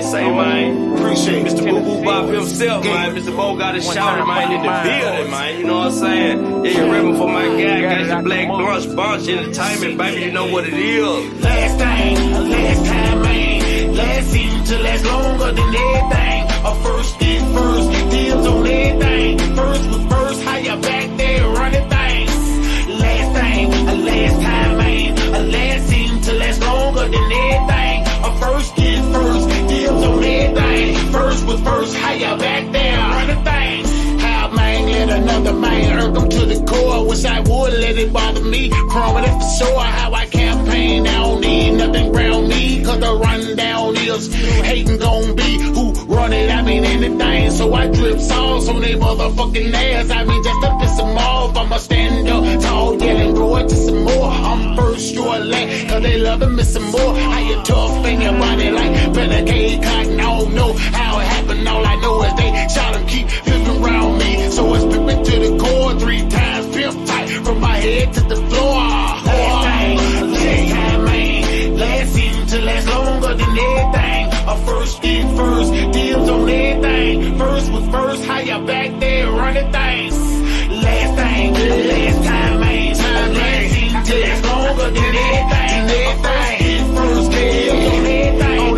Say, man. Appreciate Mr. Boo Boo Bop himself, man. Mr. Bo got a shout, man, in the building, man. You know what I'm saying? Yeah, you're rapping for my guy. Got his black bunch entertainment, baby. You know what it is. Last time, man. Last season to last longer than everything. First is first, deals on everything. First was first, how you back there running things. Last time, man. Last season to last longer than everything. First is first, deals on everything. First was first, how you back there running things. How man let another man irk them to the core. Wish I would let it bother me. Crawling it for sure, how I campaign. I don't need nothing around me, cause the rundown is hating gon' be who run it. I mean anything, so I drip sauce on they motherfucking ass. I mean just to piss them off, I'ma stand up tall, yelling, grow it to some more. I'm first, you're last, cause they loving me some more. How you tough in your body like Renegade Cotton. I don't know how it happened, all I know is they shot and keep flipping around me. So it's pippin' to the core 3 times, pimp tight from my head to the floor. Last time, man. Last season to last longer than everything. First did first, deals on everything. First was first, how you back there running things. Last time, man. Last season to last longer than everything. First deals on everything.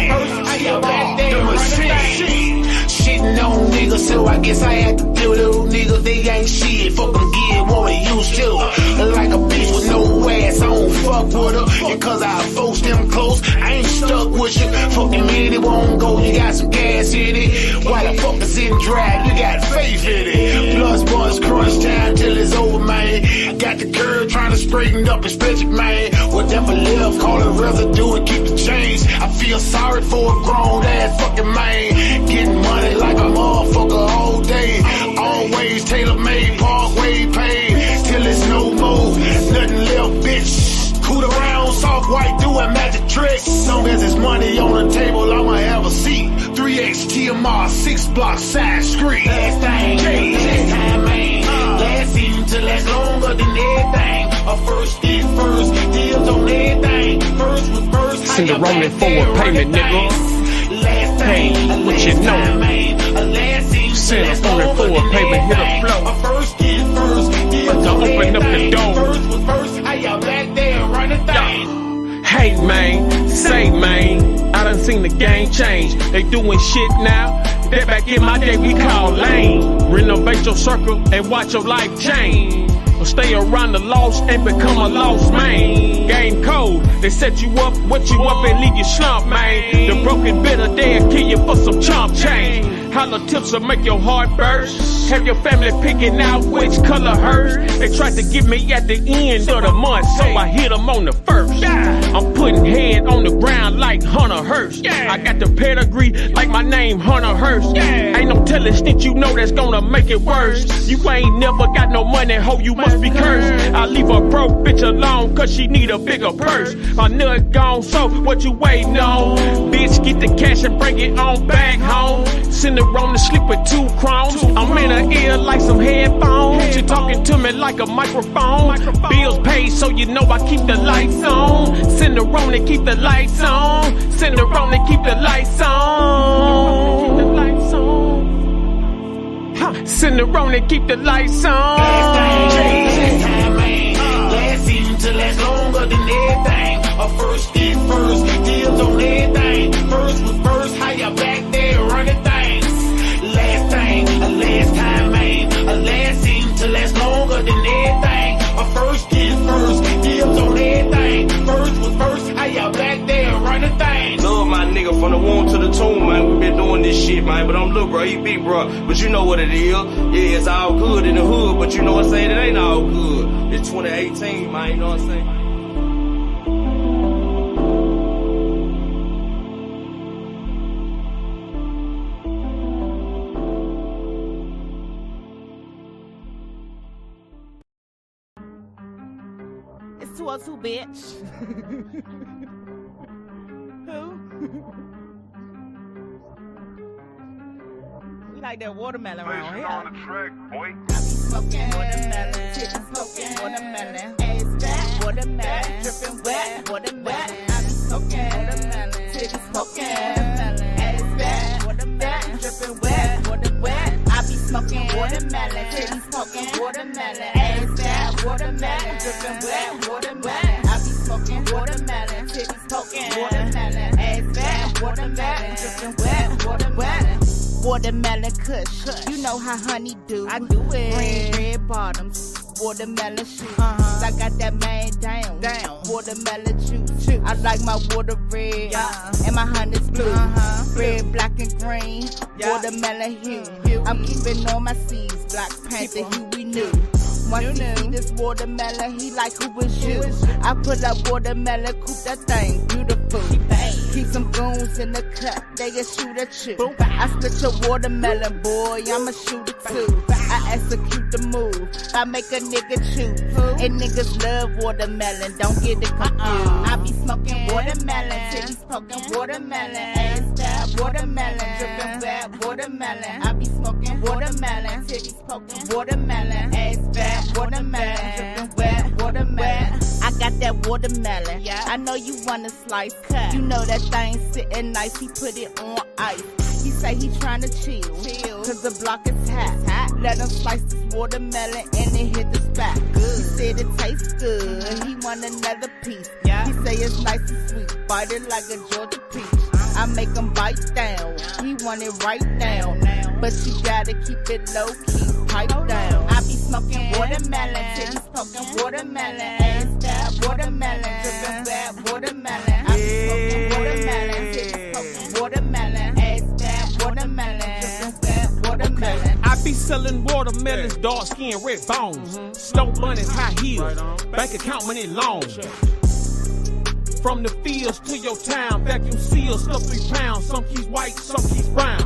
First, how you back there running things. Shitting on niggas, so I guess I had to deal with those niggas. They ain't shit, fuck them get what we used to. Like a bitch with no ass, I don't fuck with her. And cause I forced them close, I ain't stuck with you. Fucking man, it won't go, you got some gas in it. While the fuck is in drive, you got faith in it. Plus boys crunch time till it's over, man. Got the curve trying to straighten up and stretch it, man. Whatever left, call it residue and keep the change. I feel sorry for a grown ass fucking man. Getting money like a motherfucker all day. Always tailor-made, parkway paid. Till it's no more, nothing left, bitch. Cool around, soft white, doing magic tricks. Long as there's money on the table, I'ma have a seat. 3X TMR, 6 block side street. Last time, man. Last season to last longer than everything. First did first, deals on everything. First was first, send a rolling forward payment, nigga. Last time, what you know. Last season Send a rolling forward payment, hit a flow. First did first, deals on open up the door. First was first, how you back there running things. Hey man, say man, I done seen the game change. They doing shit now that back in my day we call lame. Renovate your circle and watch your life change. Or stay around the lost and become a lost man. Game code, they set you up, wet you up and leave you slump, man. The broken bitter, they'll kill you for some chump change. Hollow tips will make your heart burst. Have your family picking out which color hers. They tried to get me at the end of the month, so I hit them on the first. I'm putting head on the ground like Hunter Hearst. I got the pedigree like my name Hunter Hearst. Ain't no telling shit you know that's gonna make it worse. You ain't never got no money, ho, you must be cursed. I leave a broke bitch alone cause she need a bigger purse. My nut gone, so what you waiting on? Bitch, get the cash and bring it on back home. Send her on to sleep with 2 crowns. I'm in her ear like some headphones. She talking to me like a microphone. Bills paid, so you know I keep the lights on. Send her on and keep the lights on. Send her on and keep the lights on. Send her on and keep the lights on. Last time, man. Last season to last longer than everything. First did first, deals on everything. First was first, how you back there running things. Last time, man. Last season to last longer than everything. First did first, deals on everything. First was first, how you back there running things. Love my nigga from the womb to the tomb, man. We been doing this shit, man. But I'm little, bro. He big, bro. But you know what it is. Yeah, it's all good in the hood. But you know what I'm saying? It ain't all good. It's 2018, man. You know what I'm saying? It's 202, bitch. Who? We like that watermelon around here. On the track, boy. Smoking watermelon. smoking watermelon. Ass fat, watermelon. Dripping wet, water wet. I be smoking watermelon. Titties smoking watermelon. Ass fat, watermelon. Dripping wet, watermelon. I be smoking watermelon. Titties smoking watermelon. Ass fat, watermelon. Dripping wet, watermelon. Watermelon kush, you know how honey do. I do it. Green red bottoms, watermelon shoes. I got that man down. Watermelon juice. I like my water red and my honey's blue. Red, black, and green. Watermelon hue. I'm keeping all my seeds. Black Panther, who we knew. Once he see this watermelon, he like, who was you? I put up watermelon, coop that thing, beautiful. Keep some goons in the cut, they can shoot at you. I split your watermelon, boy, I'ma shoot it too. I execute the move, I make a nigga choose. And niggas love watermelon, don't get it confused. I be smoking watermelon, titties poking watermelon. Ass fat, watermelon, dripping wet, watermelon. I be smoking watermelon, titties poking watermelon. Ass fat, watermelon, dripping wet, watermelon. I got that watermelon, I know you wanna slice. You know that thing sitting nice, he put it on ice. He say he tryna chill, cause the block is hot. Let him slice this watermelon and it hit the spot. He said it tastes good, he want another piece. He say it's nice and sweet, bite it like a Georgia peach. I make him bite down, he want it right now. But you gotta keep it low key, pipe down. I be smoking watermelon, titties poking watermelon. Ass fat, watermelon, dripping wet, watermelon. I be smoking watermelon, titties poking watermelon. Ass fat, watermelon, dripping wet, watermelon. I be selling watermelons, dark skin, red bones. Snow bunnies, high heels, bank account money long. From the fields to your town, vacuum seals, stuff 3 pounds. Some keys white, some keys brown.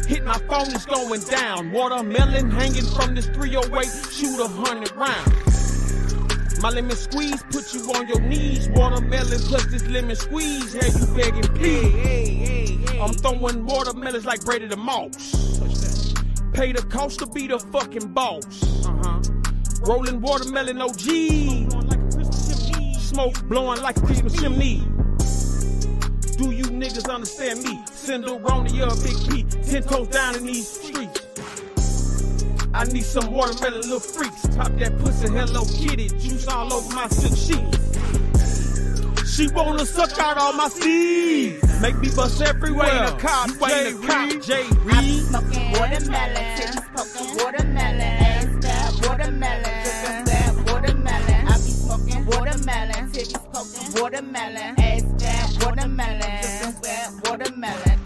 Hit my phone, it's going down. Watermelon hanging from this 308, shoot 100 rounds. My lemon squeeze put you on your knees. Watermelon plus this lemon squeeze, have you begging please. I'm throwing watermelons like Brady the Moss. Pay the cost to be the fucking boss. Rolling watermelon OG. Smoke blowing like a Christmas chimney. Do you niggas understand me? Cinderoni, you're a big P. 10 toes down in these streets. I need some watermelon little freaks. Pop that pussy, Hello Kitty. Juice all over my silk sheets. She wanna suck out all my seeds. Make me bust everywhere. You ain't a cop, J. Reed. I be smoking watermelon, titties poking watermelon. Ass fat, watermelon, dripping wet, watermelon. I be smoking watermelon, titties poking watermelon. Ass fat, watermelon, dripping wet, watermelon.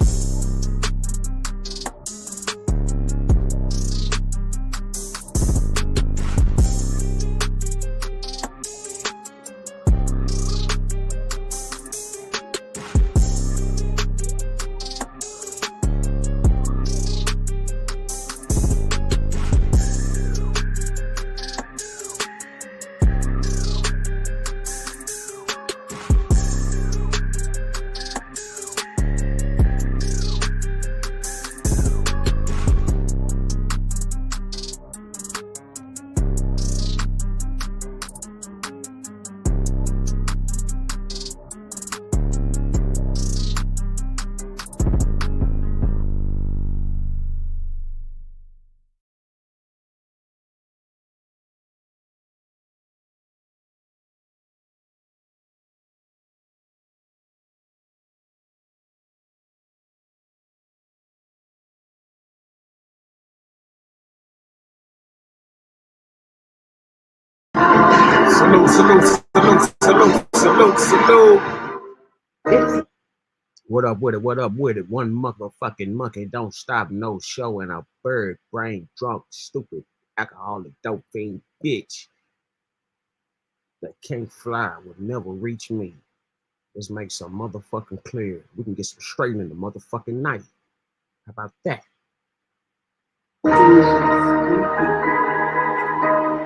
Salute. What up with it? One motherfucking monkey don't stop no show, and a bird brain drunk, stupid, alcoholic, dope fiend bitch that can't fly would never reach me. Let's make some motherfucking clear. We can get some straight in the motherfucking night. How about that?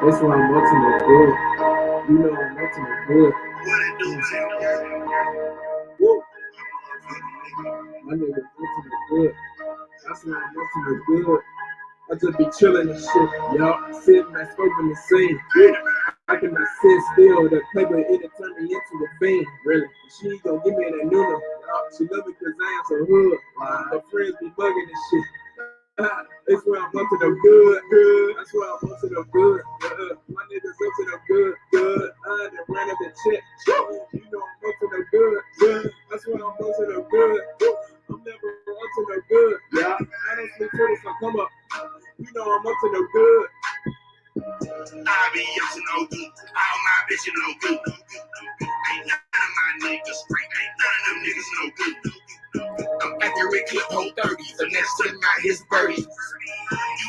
That's why I'm ultimate good. You know I'm ultimate good. Woo. My nigga ultimate good. That's why I'm ultimate good. I just be chilling and shit, y'all. Sitting and scoping the scene. I cannot sit still. The paper it'll turn me into a fiend. Really, she ain't gonna give me that new one. She love me cause I am so hood. Her friends be bugging and shit. That's where I'm up to the good. That's where I'm up to the good. My niggas up to the good. I done ran up the check. You know I'm up to the good. That's where I'm up to the good. I'm never up to the good. Yeah, I don't sleep till the sun come up. You know I'm up to the good. I be up to no good. All my bitches no good. Ain't none of my niggas straight. Ain't none of them niggas no good. I'm accurate clip, whole 30s. The next time out his birdies. You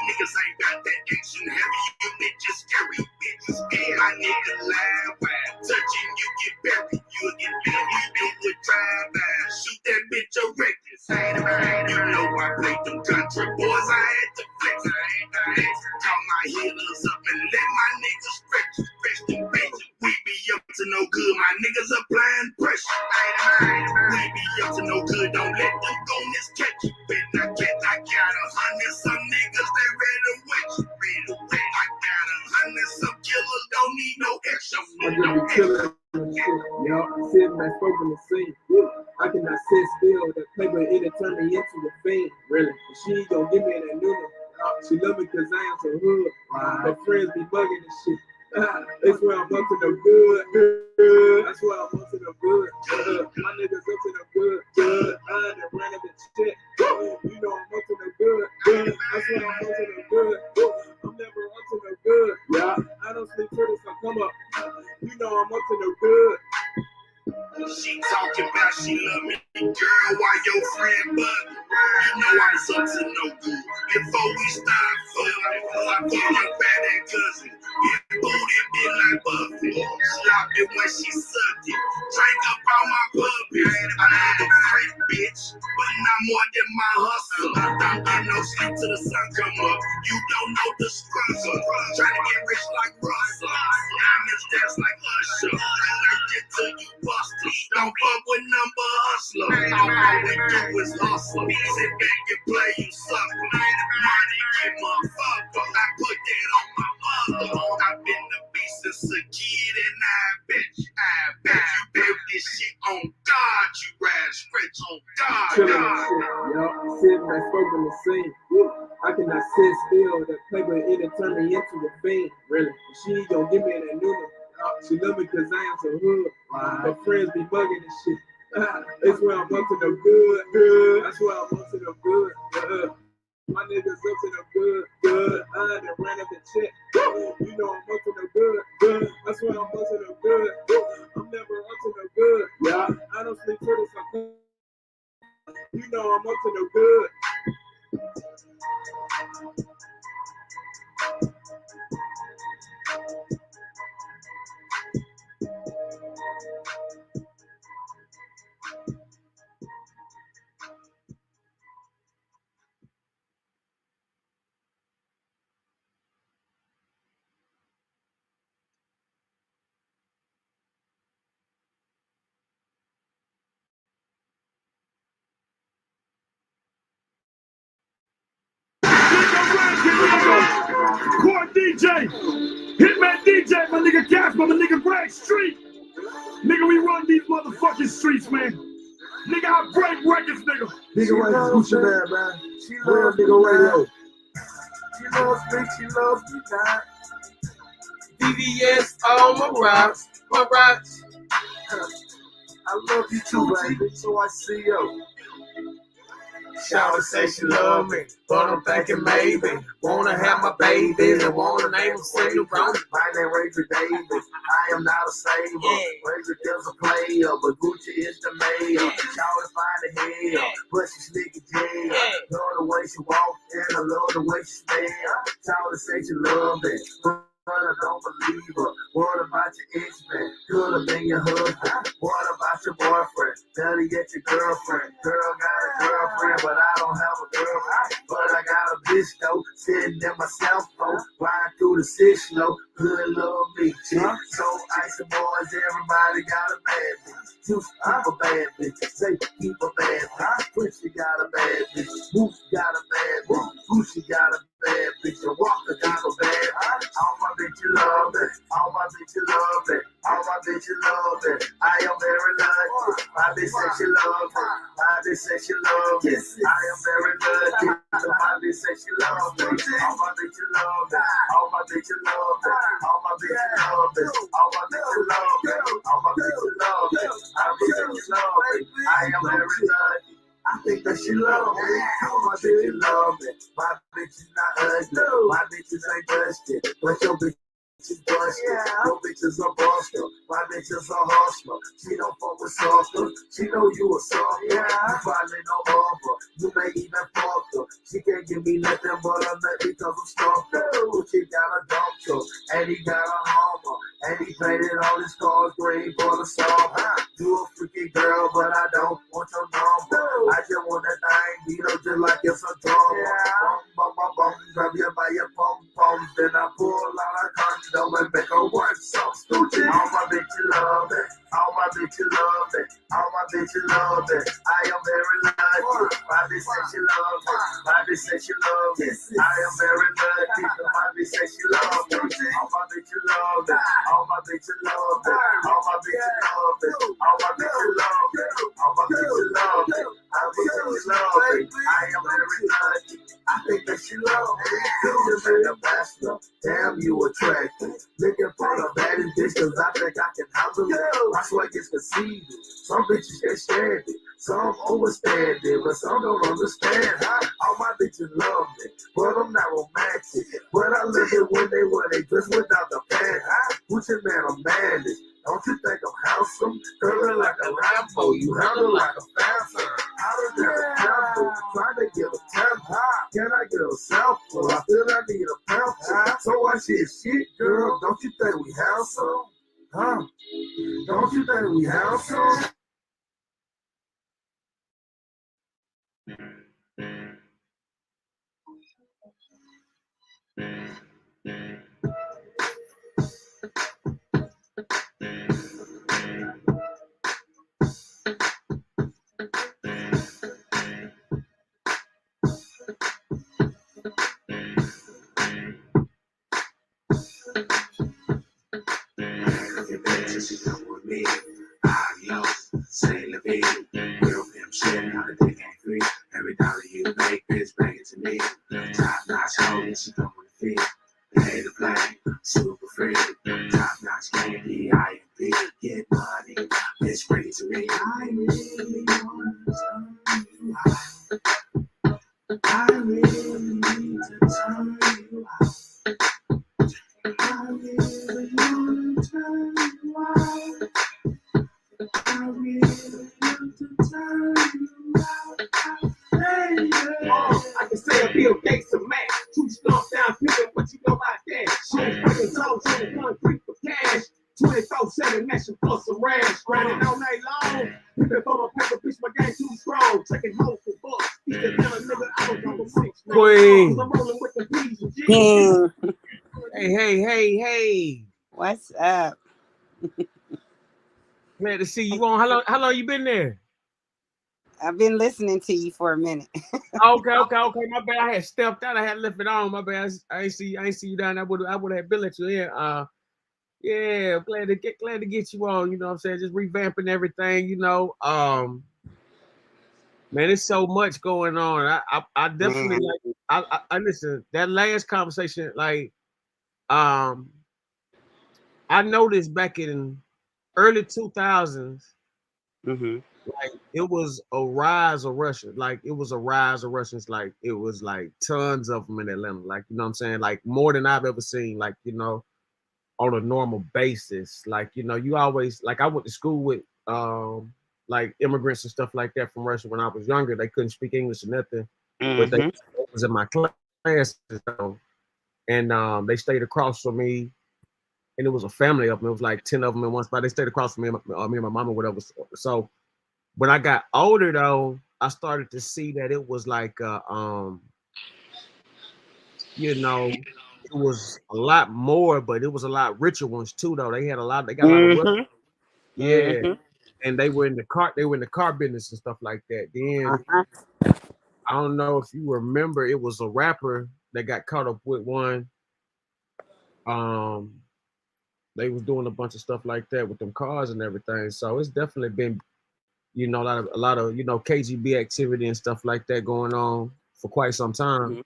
niggas ain't got that action heavy. You bitches scary. Bitches scared. My nigga live wide. Touching you get buried. You get buried. You with drive-by. Shoot that bitch a reckless. You know I played them country boys. I had to flex. Call my healers up and let my niggas stretch them bitch. We be up to no good. My niggas applying pressure. We be up to no good. Don't let them go miscatch you. I got 100 some niggas that ready to wet you. I got 100 some killers. Don't need no extra. I just be killing and shit. Yo, I'm sitting back smoking the scene. I cannot sit still. That paper it'll turn me into a fiend. Really, she ain't gonna give me that new one. She love me cause I am so hood. Her friends be bugging and shit. That's where I'm up to the good. That's where I'm up to the good. My niggas up to the good. I done ran up the check. You know I'm up to the good. That's where I'm up to the good. I'm never up to the good. Yeah, I don't sleep till the sun come up. You know I'm up to the good. She talking about she love me. Girl, why your friend bug? You know I was up to no good. Before we start fucking, I call my fat ass cousin. Get booty bit like Buffy. Slop it when she sucked it. Drink up on my puppy. I know the freak bitch, but not more than my hustle. Don't get no sleep till the sun come up. You don't know the struggle. Trying to get rich like Russell. Diamonds dance like Usher. Alert it till you bust. Don't fuck with number hustler. All we do is hustle. Sit back and play, you sucker. Money get motherfucker. I put that on my mother. I've been the beast since a kid, and I bet you built this shit on God. You ride stretch on God. Chilling and shit. Yo, I'm sitting back smoking the scene. I cannot sit still. That paper it'll turn me into a fiend. Really, she ain't gonna give me that new one. She love me cause I am so hood. Her friends be bugging and shit. That's where I'm up to the good. That's where I'm up to the good. My niggas up to the good. I done ran up the check. You know I'm up to the good. That's where I'm up to the good. I'm never up to the good. Yeah, I don't sleep till the sun come. You know I'm up to the good. Court DJ, Hitman DJ, my nigga Casper, my nigga Greg Street. Nigga, we run these motherfucking streets, man. Nigga, I break records, nigga. Nigga, like Gucci man. She loves nigga radio. She loves me, she loves me, God. VVS on my rocks. I love you too, baby, so I see you. Shawty say she love me, but I'm thinking maybe wanna have my babies and wanna name them Cindy Rose. My name Ranger Davis. I am not a saver. Ranger is a player, but Gucci is the mayor. Shawty find the hell, but she slick in jail. Love the way she walk and I love the way she smell. Shawty say she love me, but I don't believe her. What about your ex-man? Could have been your husband. What about your boyfriend? Better yet, your girlfriend. Girl got a girlfriend, but I don't have a girlfriend. But I got a bitch though, sitting in my cell phone, riding through the six low. Good love me, chick. So icy boys, everybody got a bad bitch. You keep a bad bitch. Say keep a bad bitch. Pussy got a bad bitch. Moose got a bad bitch. Gucci got a bad bitch. bad bitch. You walk the kind of bad. All my bitches love it. All my bitches love it. All my bitches love it. I am very lucky. My bitch says she love it. My bitch says she love it. I am very lucky. My bitch says she love it. All my bitches love it. All my bitches love it. All my bitches love it. All my bitches love it. All my bitches love it. I bitches love it. I am very lucky. I think that she love me. All my bitches love me. My bitch is not ugly. My bitches ain't busted. But your bitch is busted. Your bitches are busted. My bitches are hustler. She don't fuck with softer. She know you a softer. You probably know of her. You may even fuck her. She can't give me nothing but a nut because I'm stalker. She got a doctor. And he got a Hummer. And he painted all his cars green for the song. You a freaky girl, but I don't want your number. I just want that thing beat up just like it's a drum. Bum, bum, bum, bum, grab you by your pom pom. Then I pull out a condom and make her work so stupid. All my bitches love it. All my bitches love it. All my bitches love it. I am very lucky. My bitch says she love it. My bitch says she love it. I am very lucky. My bitch says she love it. All my bitches love it. All my bitches love it. All my bitches love it. All my bitches love it. All my bitches love it. I bitches love it. I am very lucky. I think that she love me. You been a bastard. Damn, you attractive. Looking for the baddest bitch, cause I think I can handle it. My swag is conceited. Some bitches can't stand it. Some overstand it, but some don't understand. All my bitches love me, but I'm not romantic. But I love it when they wear they dress without the pants. Gucci man, I'm managed. Don't you think I'm handsome? Girl, like a Rambo, you handle like a phantom. I don't get a temple, trying to get a temple. Can I get a sample? I feel I need a pamphlet. So why shit, girl? Don't you think we handsome? Huh? Don't you think we handsome? She come with me. Adios, say la vie. Real pimp shit, now the dick ain't free. Every dollar you make, bitch, bring it to me. Top notch hoe, she come with the fee. Pay to play, super free. Top notch candy, IMP. Get money, bitch, bring it to me. I really want to turn you out. I really need to turn you out. I really want to turn you out. I really want to turn you out. Hey, I can say a Bill Gates a man. Two stomp down, picking what you know about that. Shit, fucking toes on the concrete for cash. 24/7 meshing for some rash. Grinding all night long. Pippin' for my paper, bitch, my game too strong. Taking hoes for bucks. He's the kind of nigga I don't know 6. Queen. I'm rolling with the P's and G's. Hey. What's up? Glad to see you on. How long you been there? I've been listening to you for a minute. Okay. My bad. I had stepped out. I had left it on. My bad. I ain't see you down. I would have been let you in. Yeah, glad to get you on. You know what I'm saying? Just revamping everything. You know, man, there's so much going on. I definitely I listen. That last conversation, like, I noticed back in early 2000s. Mm-hmm. Like it was a rise of Russians. Like it was a rise of Russians. Like it was like tons of them in Atlanta. Like, you know what I'm saying? Like more than I've ever seen. Like, you know, on a normal basis. Like, you know, you always, like, I went to school with like immigrants and stuff like that from Russia when I was younger. They couldn't speak English or nothing, but they was in my class, and they stayed across from me. And it was a family of them. It was like 10 of them in one spot. They stayed across from me and my mom or whatever. So when I got older, though, I started to see that it was like, you know, it was a lot more, but it was a lot richer ones too, though. They got a lot of and they were in the car business and stuff like that. Then I don't know if you remember, it was a rapper they got caught up with one. Um, they was doing a bunch of stuff like that with them cars and everything. So it's definitely been, a lot of KGB activity and stuff like that going on for quite some time.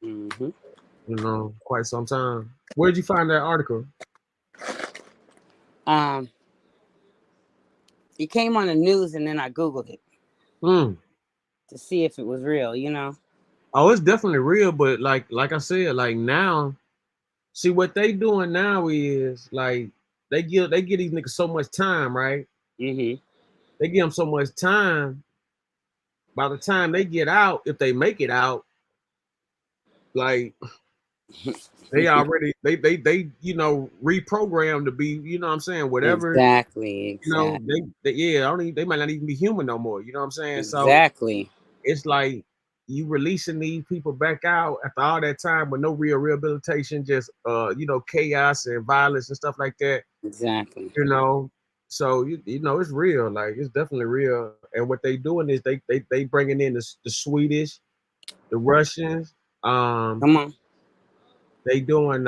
Mm-hmm. Quite some time. Where'd you find that article? It came on the news, and then I Googled it to see if it was real. Oh, it's definitely real, but like I said, like now, see what they doing now is like they give these niggas so much time, right? Mm-hmm. They give them so much time. By the time they get out, if they make it out, like they already reprogrammed to be, what I'm saying, whatever. Exactly. They might not even be human no more. You know what I'm saying? So Exactly. it's like you releasing these people back out after all that time with no real rehabilitation, just chaos and violence and stuff like that. Exactly. So it's real. Like it's definitely real. And what they doing is they bringing in the Swedish, the Russians. Come on. They doing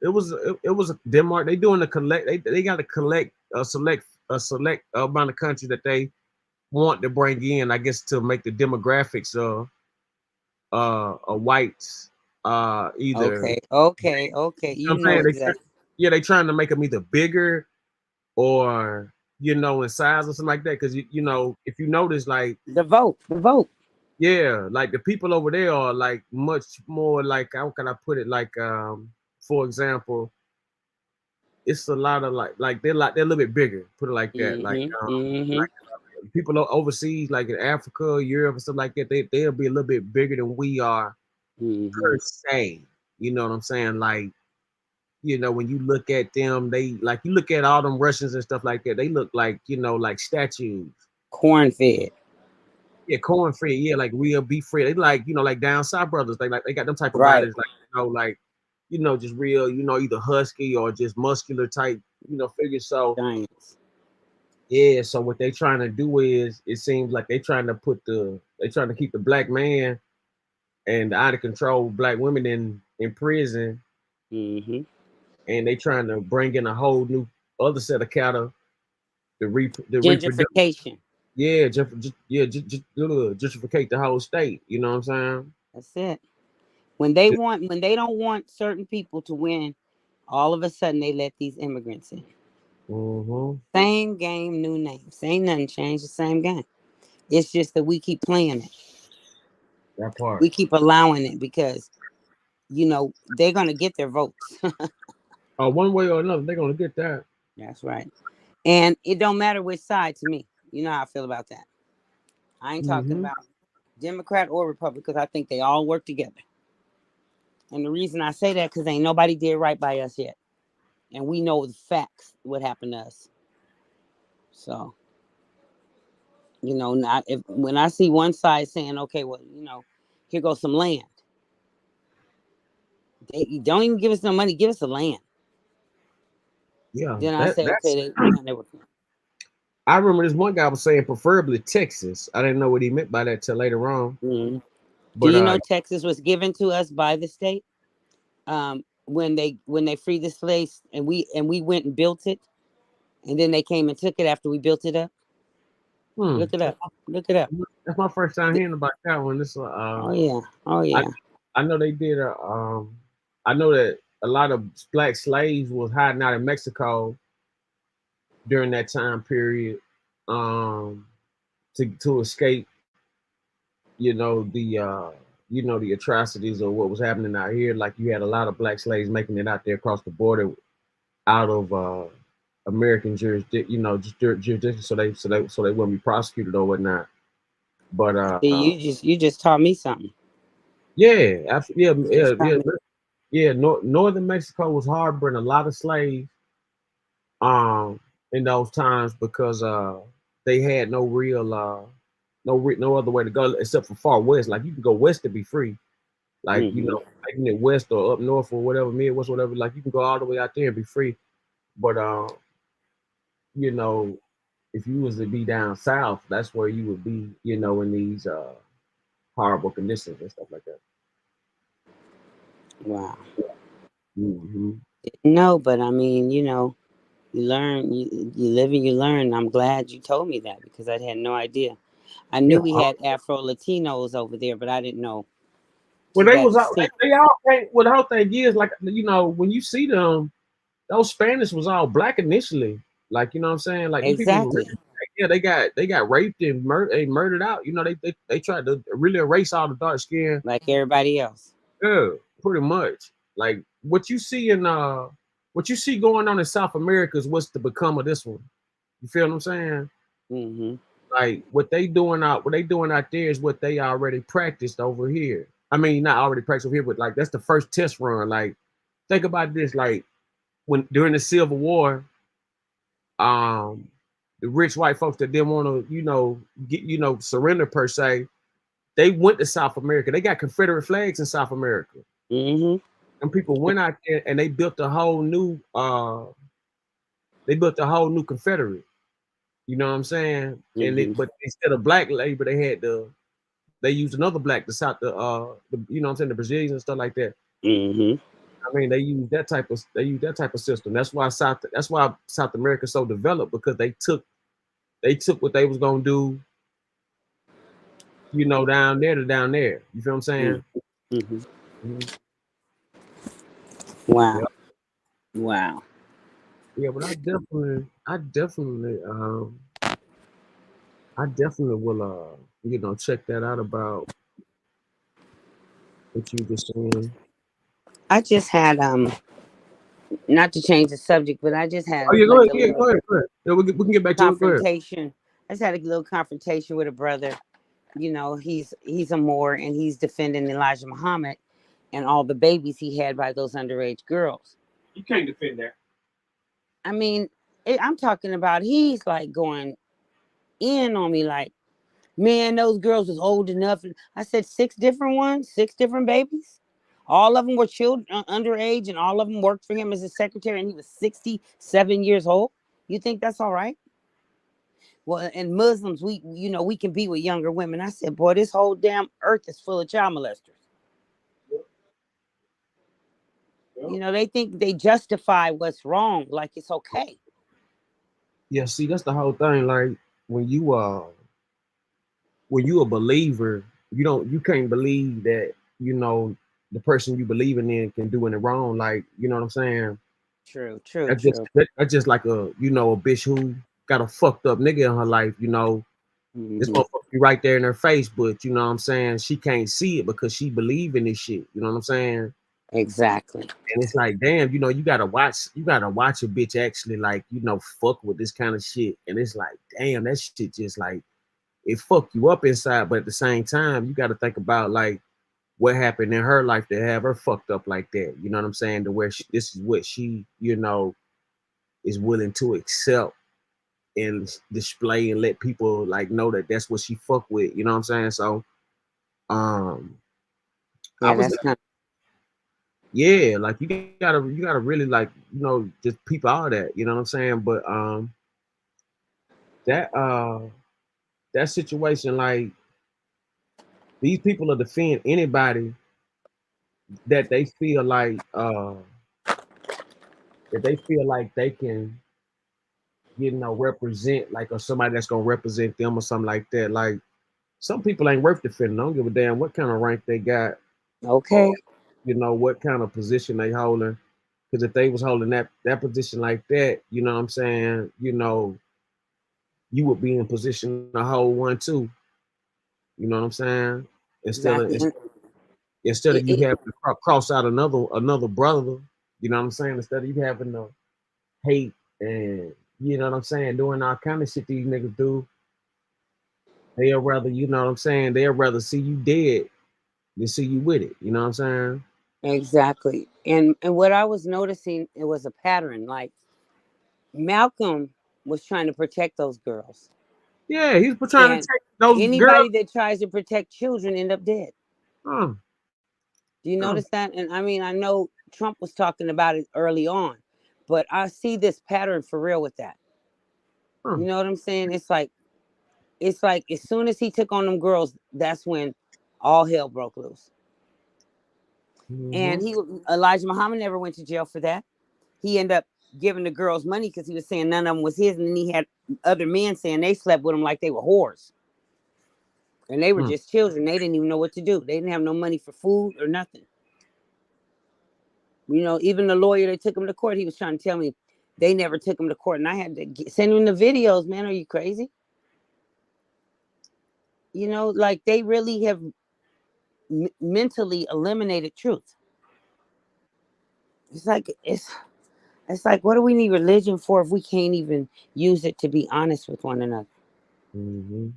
it was Denmark. They doing the collect. They got to collect a select amount of countries that they want to bring in, I guess, to make the demographics whites either. Okay. I'm You know saying exactly. they trying to make them either bigger or in size or something like that. Because if you notice, like The vote. yeah, like the people over there are like much more like, how can I put it, like for example, it's a lot of like they're a little bit bigger, put it like that, Mm-hmm. Mm-hmm. like people overseas, like in Africa, Europe, and stuff like that, they'll be a little bit bigger than we are Mm-hmm. per se. You know what I'm saying? Like, when you look at them, you look at all them Russians and stuff like that, they look like, like statues. Corn fed. Yeah, corn fed, yeah, like real beef fed. They like, like down south brothers. They got them type of Right. bodies, like, just real, either husky or just muscular type, figures. So Giants. yeah, so what they trying to do is, it seems like they trying to keep the black man and the out of control black women in prison, Mm-hmm. and they trying to bring in a whole new other set of cattle to reproduce. Gentrification. Yeah, gentrificate the whole state. You know what I'm saying? That's it. When they don't want certain people to win, all of a sudden they let these immigrants in. Mm-hmm. Same game, new names. Ain't nothing changed. The same game. It's just that we keep playing it. That part. We keep allowing it because they're gonna get their votes. One way or another, they're gonna get that. That's right. And it don't matter which side to me. You know how I feel about that. I ain't talking Mm-hmm. about Democrat or Republican, because I think they all work together. And the reason I say that, because ain't nobody did right by us yet. And we know the facts, what happened to us. So, when I see one side saying, okay, well, here goes some land. They don't even give us no money, give us the land. Yeah. Then I say, okay, they were. I remember this one guy was saying preferably Texas. I didn't know what he meant by that till later on. Mm-hmm. But, do you know Texas was given to us by the state? When they freed this place, and we went and built it, and then they came and took it after we built it up. Look it up. That's my first time hearing about that one. This Oh yeah. I know they did I know that a lot of black slaves was hiding out in Mexico during that time period, to escape, the atrocities of what was happening out here. Like, you had a lot of black slaves making it out there across the border, out of American jurisdiction, jurisdiction, so they wouldn't be prosecuted or whatnot. But you just taught me something. yeah, absolutely, yeah. Northern Mexico was harboring a lot of slaves in those times, because they had no real no other way to go except for far west. Like, you can go west to be free, like, Mm-hmm. like in the west or up north or whatever, Midwest, whatever. Like, you can go all the way out there and be free. But if you was to be down south, that's where you would be, in these horrible conditions and stuff like that. Wow. Mm-hmm. No, but I mean, you learn, you live and you learn. I'm glad you told me that because I had no idea. I Yeah. knew we had Afro Latinos over there, but I didn't know Well, to they that was all extent. they all came. Well, the whole thing is like when you see them, those Spanish was all black initially. Like you know what I'm saying? Like these people, Exactly. yeah, they got raped and murdered out. You know they tried to really erase all the dark skin. Like everybody else. Yeah, pretty much. Like what you see going on in South America is what's to become of this one. You feel what I'm saying? Hmm. Like what they doing out there is what they already practiced over here. I mean, not already practiced over here, but like that's the first test run. Like, think about this. Like when during the Civil War, um, the rich white folks that didn't want to, get surrender per se, they went to South America. They got Confederate flags in South America. Hmm. And people went out there and they built a whole new Confederate. You know what I'm saying? Hmm. But instead of black labor, they used another black, you know what I'm saying, the Brazilians and stuff like that. Hmm. I mean, they use that type of system. That's why South America is so developed because they took what they was gonna do, down there to down there. You feel what I'm saying? Hmm. Mhm. Wow. Yeah, Wow. yeah. But I definitely will, check that out about what you just saying. I just had not to change the subject, but I just Oh had yeah, go like ahead, a yeah, little go ahead. Yeah, we can get back to it. Go ahead. confrontation. I just had a little confrontation with a brother. He's a Moor and he's defending Elijah Muhammad and all the babies he had by those underage girls. You can't defend that. I mean, I'm talking about he's like going in on me like, man, those girls was old enough. I said 6 different ones, 6 different babies. All of them were children underage, and all of them worked for him as a secretary, and he was 67 years old. You think that's all right? Well, and Muslims, we can be with younger women. I said, boy, this whole damn earth is full of child molesters. They think they justify what's wrong, like it's okay. Yeah, see, that's the whole thing. Like when you a believer, you can't believe that the person you believing in can do any wrong. Like you know what I'm saying? True, true, That's true. just like a bitch who got a fucked up nigga in her life. This Hmm. motherfucker be right there in her face, but you know what I'm saying? She can't see it because she believe in this shit. You know what I'm saying? Exactly. And it's like, damn, you gotta watch a bitch actually like, fuck with this kind of shit. And it's like, damn, that shit just like it fuck you up inside, but at the same time, you gotta think about like what happened in her life to have her fucked up like that. You know what I'm saying? To where this is what she, is willing to accept and display and let people like know that that's what she fuck with. You know what I'm saying? So, um, I Yeah, was that's kind yeah, like you gotta really like just peep all that. You know what I'm saying? But that uh that situation like these people are defend anybody that they feel like they can represent like or somebody that's gonna represent them or something like that. Like some people ain't worth defending. I don't give a damn what kind of rank they got of or okay. what kind of position they holding. Because if they was holding that position like that, you know what I'm saying, you would be in position to hold one too. You know what I'm saying? Instead of Exactly. And instead of it, you it, having to cross out another brother, you know what I'm saying? Instead of you having to hate and you know what I'm saying, doing all kind of shit these niggas do, they'll rather, you know what I'm saying, they'll rather see you dead than see you with it. You know what I'm saying? exactly. And what I was noticing, it was a pattern. Like Malcolm was trying to protect those girls. Yeah, he's trying to And take those girls. anybody that tries to protect children end up dead. Huh, Do you huh, notice that? And I mean, I know Trump was talking about it early on, but I see this pattern for real with that. huh. You know what I'm saying? It's like as soon as he took on them girls, that's when all hell broke loose. And Elijah Muhammad never went to jail for that. He ended up giving the girls money because he was saying none of them was his, and then he had other men saying they slept with him like they were whores, and they were just children. They didn't even know what to do. They didn't have no money for food or nothing. You know, even the lawyer that took him to court, he was trying to tell me they never took him to court, and I had to send him the videos. Man, are you crazy? You know, like they really have mentally eliminated truth. It's like, what do we need religion for if we can't even use it to be honest with one another? Mm-hmm.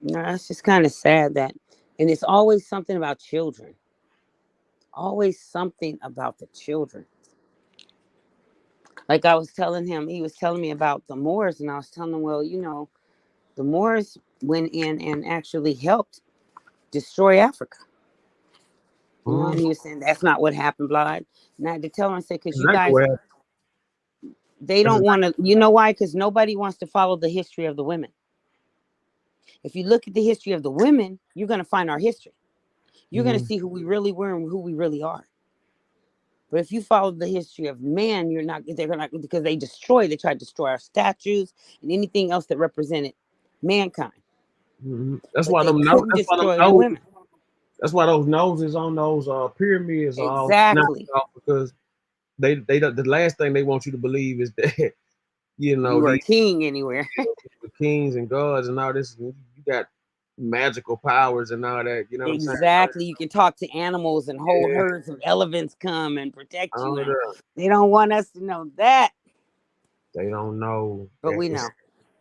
No, that's just kind of sad that, and it's always something about children. Always something about the children. Like I was telling him, he was telling me about the Moors, and I was telling him, well, you know, the Moors went in and actually helped destroy Africa. You know, and he was saying that's not what happened, blah. And I had to tell him, I said, because you Exactly guys, what happened. they don't want to, you know why? Because nobody wants to follow the history of the women. If you look at the history of the women, you're going to find our history. You're going to see who we really were and who we really are. But if you follow the history of man, they're not, because they tried to destroy our statues and anything else that represented mankind. That's But why they them couldn't destroy the women. That's why those noses on those pyramids are all Exactly. knocked off, because they the last thing they want you to believe is that you were a these king anywhere. kings and gods and all this. You got magical powers and all that. You know what I'm saying? Exactly. You can talk to animals and whole Yeah. herds of elephants come and protect you. All And that. they don't want us to know that. They don't know. But we know.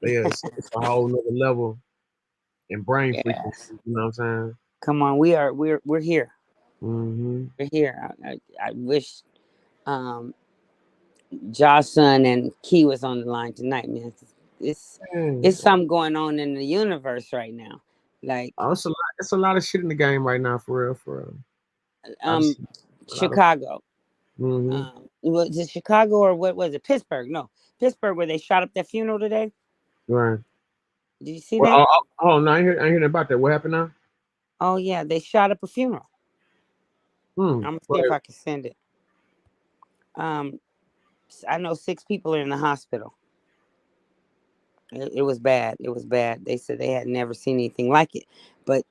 It's a whole nother level and brain frequency. Yes. You know what I'm saying? Come on, we're here. Mm-hmm. We're here. I wish Josh's son and Key was on the line tonight, man. It's something going on in the universe right now. Like it's a lot of shit in the game right now, for real. Chicago. Mm-hmm. Was it Chicago or what was it? Pittsburgh? No, Pittsburgh, where they shot up that funeral today. Right. Did you see that? No, I ain't hearing about that. What happened now? Oh yeah, they shot up a funeral. I'm gonna see if I can send it. I know 6 people are in the hospital. It was bad. It was bad. They said they had never seen anything like it. But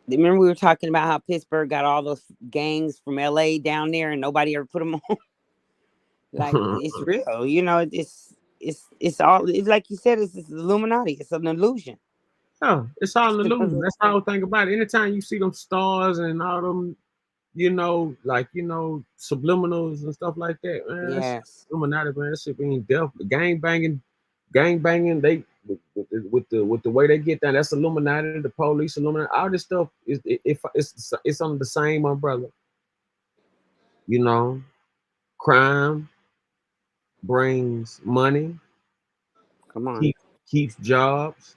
remember we were talking about how Pittsburgh got all those gangs from LA down there and nobody ever put them on. Like it's real, you know. It's all. It's like you said. It's Illuminati. It's an illusion. Oh, it's all an illusion. That's how I think about it. Anytime you see them stars and all them, subliminals and stuff like that, man. Yes. Illuminati, man. That shit being deaf. Gang banging. They with the way they get down. That's Illuminati. The police, Illuminati. All this stuff it's under the same umbrella. You know, crime brings money. Come on. Keeps jobs.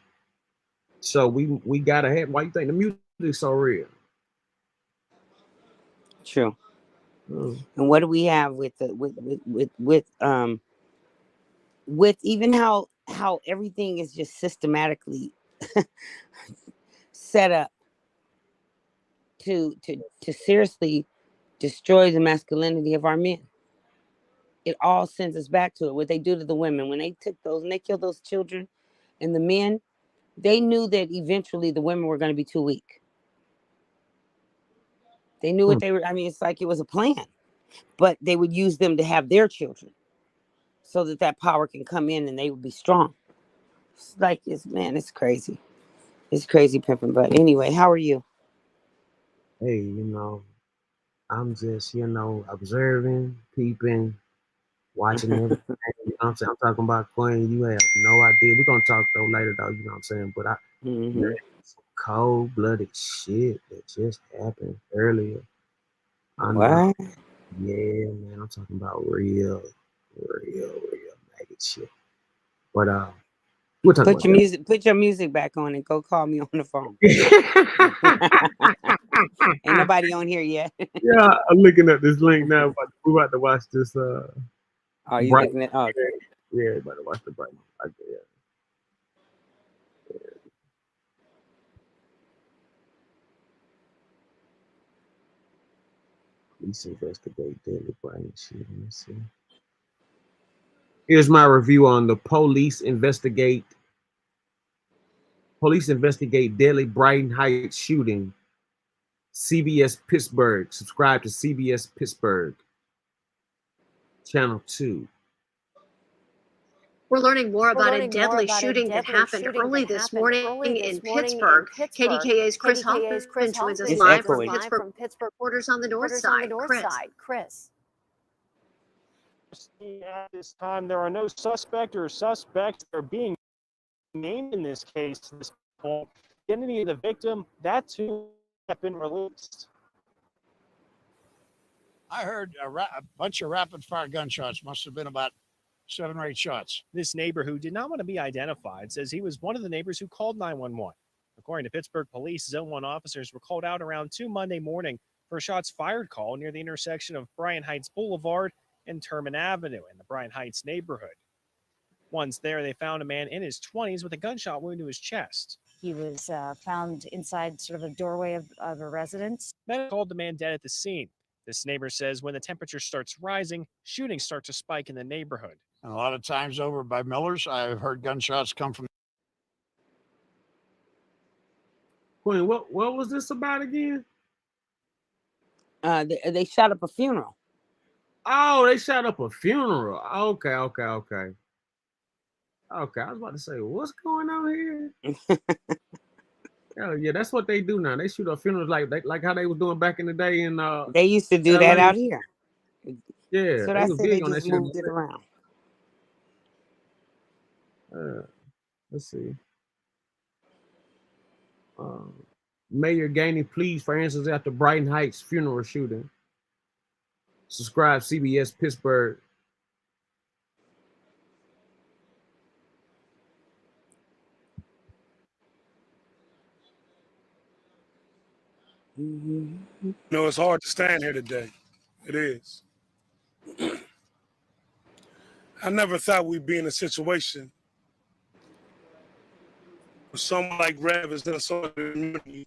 So we gotta have. Why you think the music is so real? True. And what do we have with even how everything is just systematically set up to seriously destroy the masculinity of our men. It all sends us back to it. What they do to the women when they took those and they killed those children and the men, they knew that eventually the women were going to be too weak. They knew what they were. I mean, it's like it was a plan, but they would use them to have their children so that power can come in and they would be strong. It's like, it's crazy. It's crazy pimping. But anyway, how are you? Hey, I'm just, observing, peeping, watching everything. You know what I'm saying? I'm talking about Queen. You have no idea. We're gonna talk though later though, you know what I'm saying? But some cold-blooded shit that just happened earlier. What? Yeah, man, I'm talking about real maggot shit. But we'll talk about that. Put your music back on and go call me on the phone. Ain't nobody on here yet. Yeah, I'm looking at this link now. We're about to watch this. Oh, you looking at? Oh, yeah, about to watch the bright. Yeah. Police investigate deadly brain shooting. Let's see. Here's my review on the police investigate deadly Brighton Heights shooting. CBS Pittsburgh. Subscribe to CBS Pittsburgh. Channel 2. We're learning more about a deadly shooting that happened early this morning in Pittsburgh. KDKA's Chris Hoffman joins us live from Pittsburgh reporters on the north side. Chris. At this time, there are no suspects that are being named in this case. This point, the identity of the victim, that too, have been released. I heard a bunch of rapid-fire gunshots. Must have been about 7 or 8 shots. This neighbor, who did not want to be identified, says he was one of the neighbors who called 911. According to Pittsburgh Police, Zone 1 officers were called out around 2 Monday morning for a shots fired call near the intersection of Bryan Heights Boulevard and Terman Avenue in the Bryan Heights neighborhood. Once there, they found a man in his 20s with a gunshot wound to his chest. He was found inside sort of a doorway of a residence. Men called the man dead at the scene. This neighbor says when the temperature starts rising, shootings start to spike in the neighborhood. And a lot of times over by Miller's, I've heard gunshots come from. Queen, what was this about again? They shot up a funeral. Oh, they shot up a funeral. Okay. Okay, I was about to say, what's going on here? Hell yeah, that's what they do now. They shoot up funerals like how they was doing back in the day. In they used to do LA. that out here. Yeah, so that's they just moved it around. Let's see. Mayor gaining pleas for answers after Brighton Heights funeral shooting. Subscribe CBS Pittsburgh. You know, it's hard to stand here today. It is. I never thought we'd be in a situation where someone like Rev is in a sort of community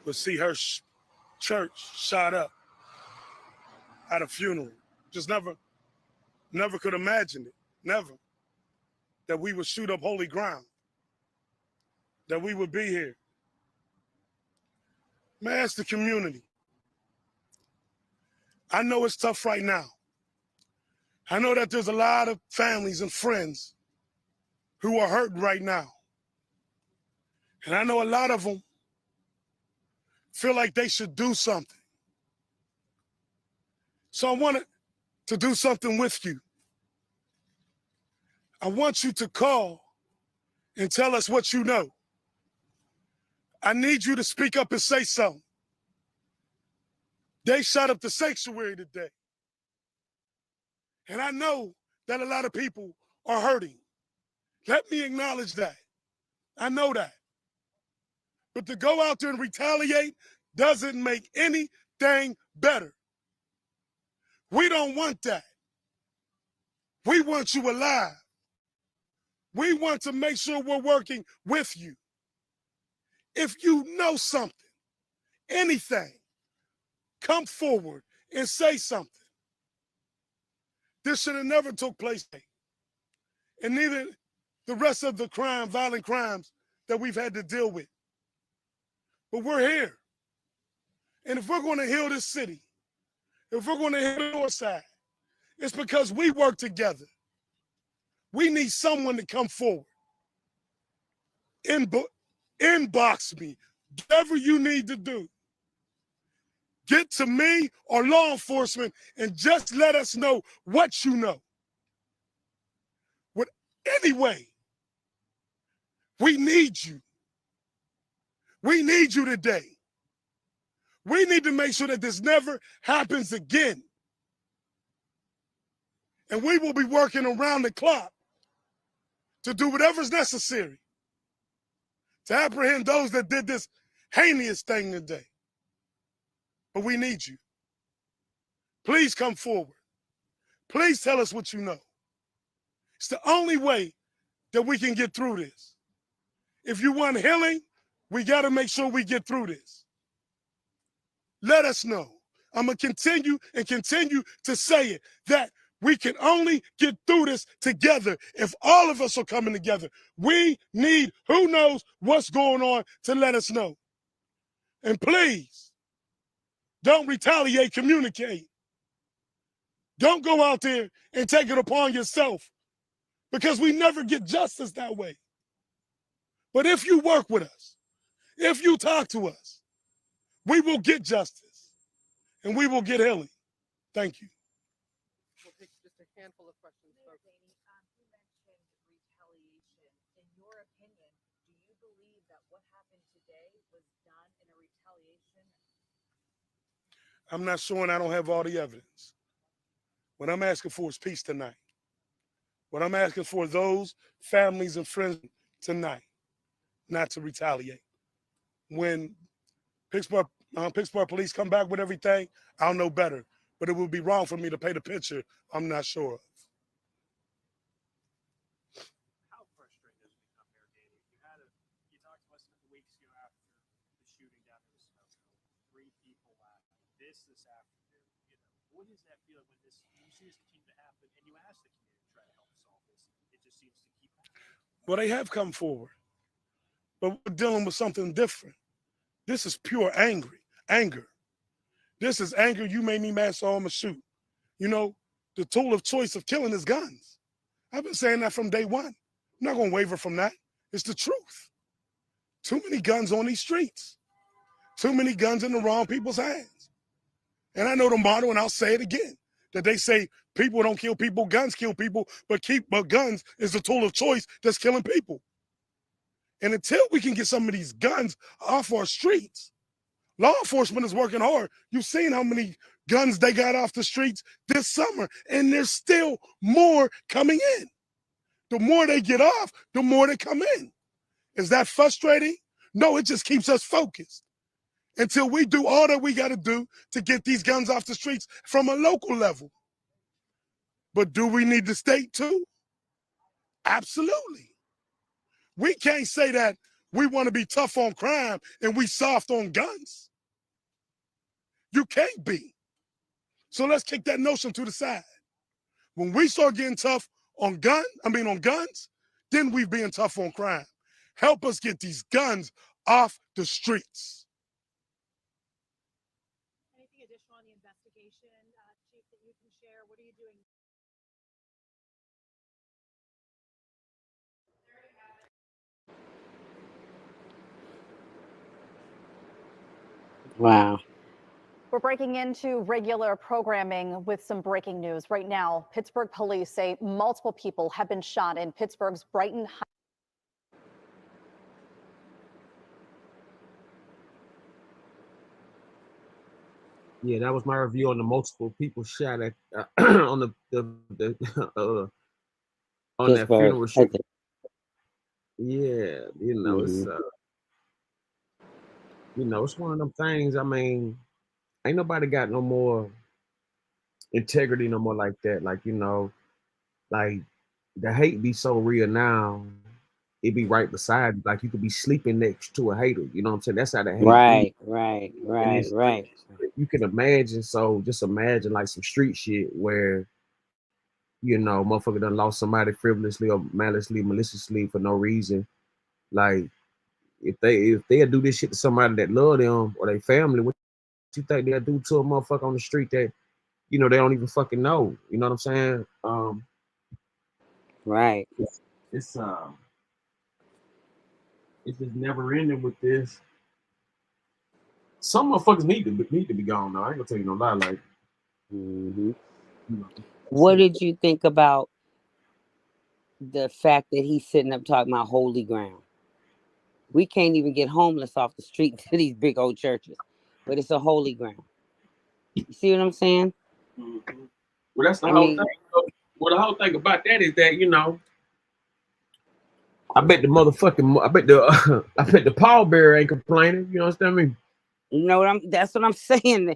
would see her church shot up at a funeral. Just never could imagine it. Never. That we would shoot up holy ground. That we would be here. Man, ask the community. I know it's tough right now. I know that there's a lot of families and friends who are hurting right now. And I know a lot of them feel like they should do something. So I wanted to do something with you. I want you to call and tell us what you know. I need you to speak up and say something. They shot up the sanctuary today. And I know that a lot of people are hurting. Let me acknowledge that. I know that. But to go out there and retaliate doesn't make anything better. We don't want that. We want you alive. We want to make sure we're working with you. If you know something, anything, come forward and say something. This should have never took place. And neither the rest of the violent crimes that we've had to deal with. But we're here. And if we're going to heal this city, if we're going to heal the north side, it's because we work together. We need someone to come forward. Inbox me, whatever you need to do. Get to me or law enforcement and just let us know what you know. Anyway, we need you. We need you today. We need to make sure that this never happens again. And we will be working around the clock to do whatever's necessary to apprehend those that did this heinous thing today. But we need you. Please come forward. Please tell us what you know. It's the only way that we can get through this. If you want healing, we got to make sure we get through this. Let us know. I'm going to continue to say it, that we can only get through this together if all of us are coming together. We need who knows what's going on to let us know. And please, don't retaliate, communicate. Don't go out there and take it upon yourself, because we never get justice that way. But if you work with us, if you talk to us, we will get justice and we will get healing. Thank you. We'll take just a handful of questions, folks. You mentioned retaliation. In your opinion, do you believe that what happened today was done in a retaliation? I'm not sure, and I don't have all the evidence. What I'm asking for is peace tonight. What I'm asking for those families and friends tonight, not to retaliate. When Pittsburgh police come back with everything, I'll know better. But it would be wrong for me to paint a picture I'm not sure of. How frustrating does it become, Mayor Daley? You talked to us a couple weeks ago after the shooting down in the snow. 3 people left. This afternoon. What does that feel when this continues to happen? And you ask the community to try to help solve this. It just seems to keep happening. Well, they have come forward, but we're dealing with something different. This is pure anger. This is anger. You made me mad, so I'm gonna shoot. You know, the tool of choice of killing is guns. I've been saying that from day one. I'm not gonna waver from that. It's the truth. Too many guns on these streets. Too many guns in the wrong people's hands. And I know the motto, and I'll say it again, that they say people don't kill people, guns kill people, but guns is the tool of choice that's killing people. And until we can get some of these guns off our streets, law enforcement is working hard. You've seen how many guns they got off the streets this summer, and there's still more coming in. The more they get off, the more they come in. Is that frustrating? No, it just keeps us focused until we do all that we got to do to get these guns off the streets from a local level. But do we need the state too? Absolutely. We can't say that we want to be tough on crime and we soft on guns. You can't be. So let's kick that notion to the side. When we start getting tough on guns, then we're being tough on crime. Help us get these guns off the streets. Anything additional on the investigation, Chief, that you can share? What are you doing? Wow. We're breaking into regular programming with some breaking news. Right now, Pittsburgh police say multiple people have been shot in Pittsburgh's Brighton Heights. Yeah, that was my review on the multiple people shot at on on that Pittsburgh. funeral shoot. Yeah, it's one of them things. I mean, ain't nobody got no more integrity no more like that. Like, like the hate be so real now. It be right beside you. Like you could be sleeping next to a hater. You know what I'm saying? That's how the hate Right. You can imagine. So just imagine like some street shit where, motherfucker done lost somebody frivolously or maliciously for no reason. Like if they do this shit to somebody that love them or their family, what you think they'll do to a motherfucker on the street that, they don't even fucking know? You know what I'm saying? Right. It's just never ending with this. Some motherfuckers need to be gone though. I ain't gonna tell you no lie. Like, what did you think about the fact that he's sitting up talking about holy ground? We can't even get homeless off the street to these big old churches, but it's a holy ground. You see what I'm saying? Mm-hmm. Well, that's the whole thing. Well, the whole thing about that is that I bet the pallbearer ain't complaining. You understand me? That's what I'm saying.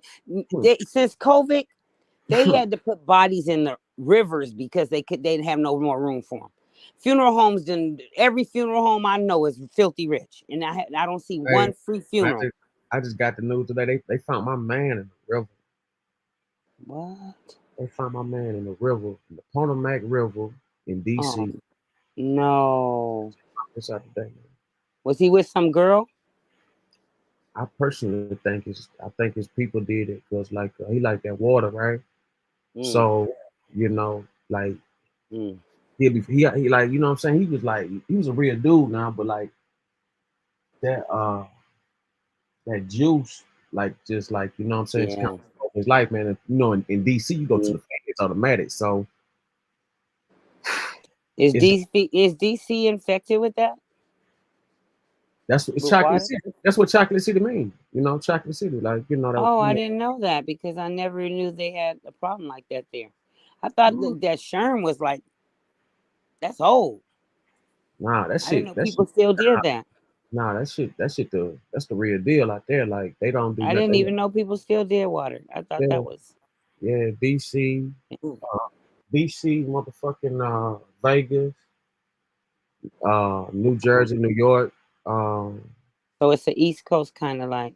Since COVID, they had to put bodies in the rivers because they didn't have no more room for them. Funeral homes, every funeral home I know is filthy rich, and I don't see one free funeral. I just got the news today. They found my man in the river. What? They found my man in the river, in the Potomac River in Oh D.C. no. This other day. Was he with some girl? I personally think his people did it because like he liked that water, right? Mm, So like mm. he like you know what I'm saying. He was a real dude now, but like that that juice like just like you know what I'm saying. It's kind Yeah. of his life, man. And, in DC you go to Yeah. the bank, it's automatic. So Is it's DC infected with that? it's With chocolate water? city. That's what chocolate city means. Chocolate city. Like that. Oh, I didn't know that because I never knew they had a problem like that there. I thought that Sherm was like that's old. Nah, that I didn't shit. know That shit. people still did that. Nah, that shit. That's the real deal out there. Like they don't do I didn't nothing. even know people still did water. I thought Yeah, that was yeah. DC, mm. DC, motherfucking Vegas, New Jersey, New York. Um, So it's the East Coast kind of like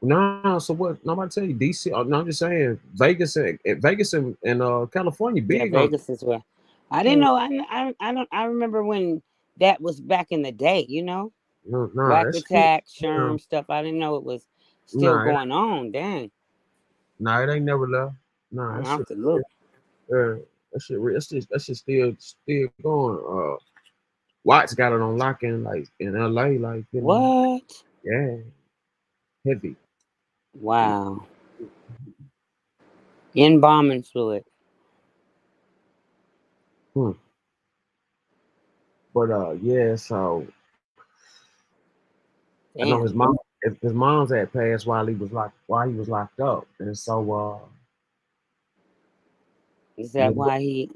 no, so what? Nobody tell you DC. No, I'm just saying Vegas and California yeah, big on. Vegas is where. I didn't Yeah. know. I don't. I remember when that was back in the day. You know, No, nah, Whack that shit. Attack, Yeah. Sherm stuff. I didn't know it was still Nah, going on. Dang, nah, it ain't never left. Nah, I'm that gonna have shit. to look. That shit. That shit still going. Watts got it on lock in like in LA, like What? yeah, heavy. Wow. Embalming fluid. Hmm. But yeah, so I know his Damn. mom, if his mom's had passed while he was locked up, and so Is you that know, why he?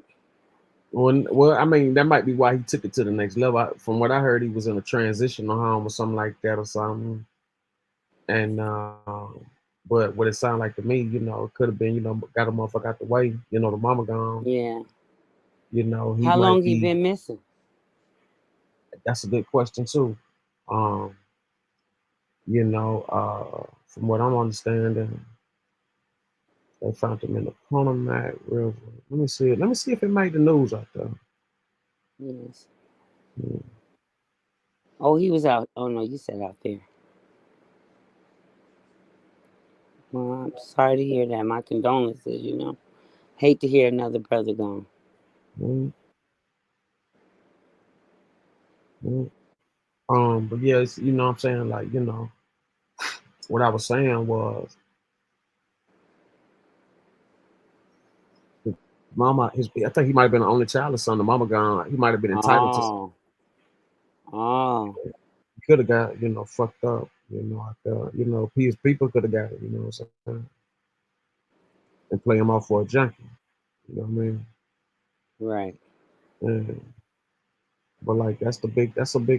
well, I mean that might be why he took it to the next level. From what I heard, he was in a transitional home or something like that or something, and but what it sounded like to me, it could have been, got a motherfucker out the way, the mama gone, Yeah. he How long might he be. been missing? That's a good question too. Um, from what I'm understanding, they found him in the Potomac River. Let me see it. Let me see if it made the news out there. Yes. Yeah. Oh, he was out. Oh no, you said out there. Well, I'm sorry to hear that. My condolences. Hate to hear another brother gone. Mm, mm. But yeah, what I'm saying, like, what I was saying was his mama, I think he might have been the only child or something. The mama gone, he might have been entitled to something. Oh. Oh. He could have got, fucked up, his people could have got it, what I'm saying? And play him off for a junkie. You know what I mean? Right. And, but like that's a big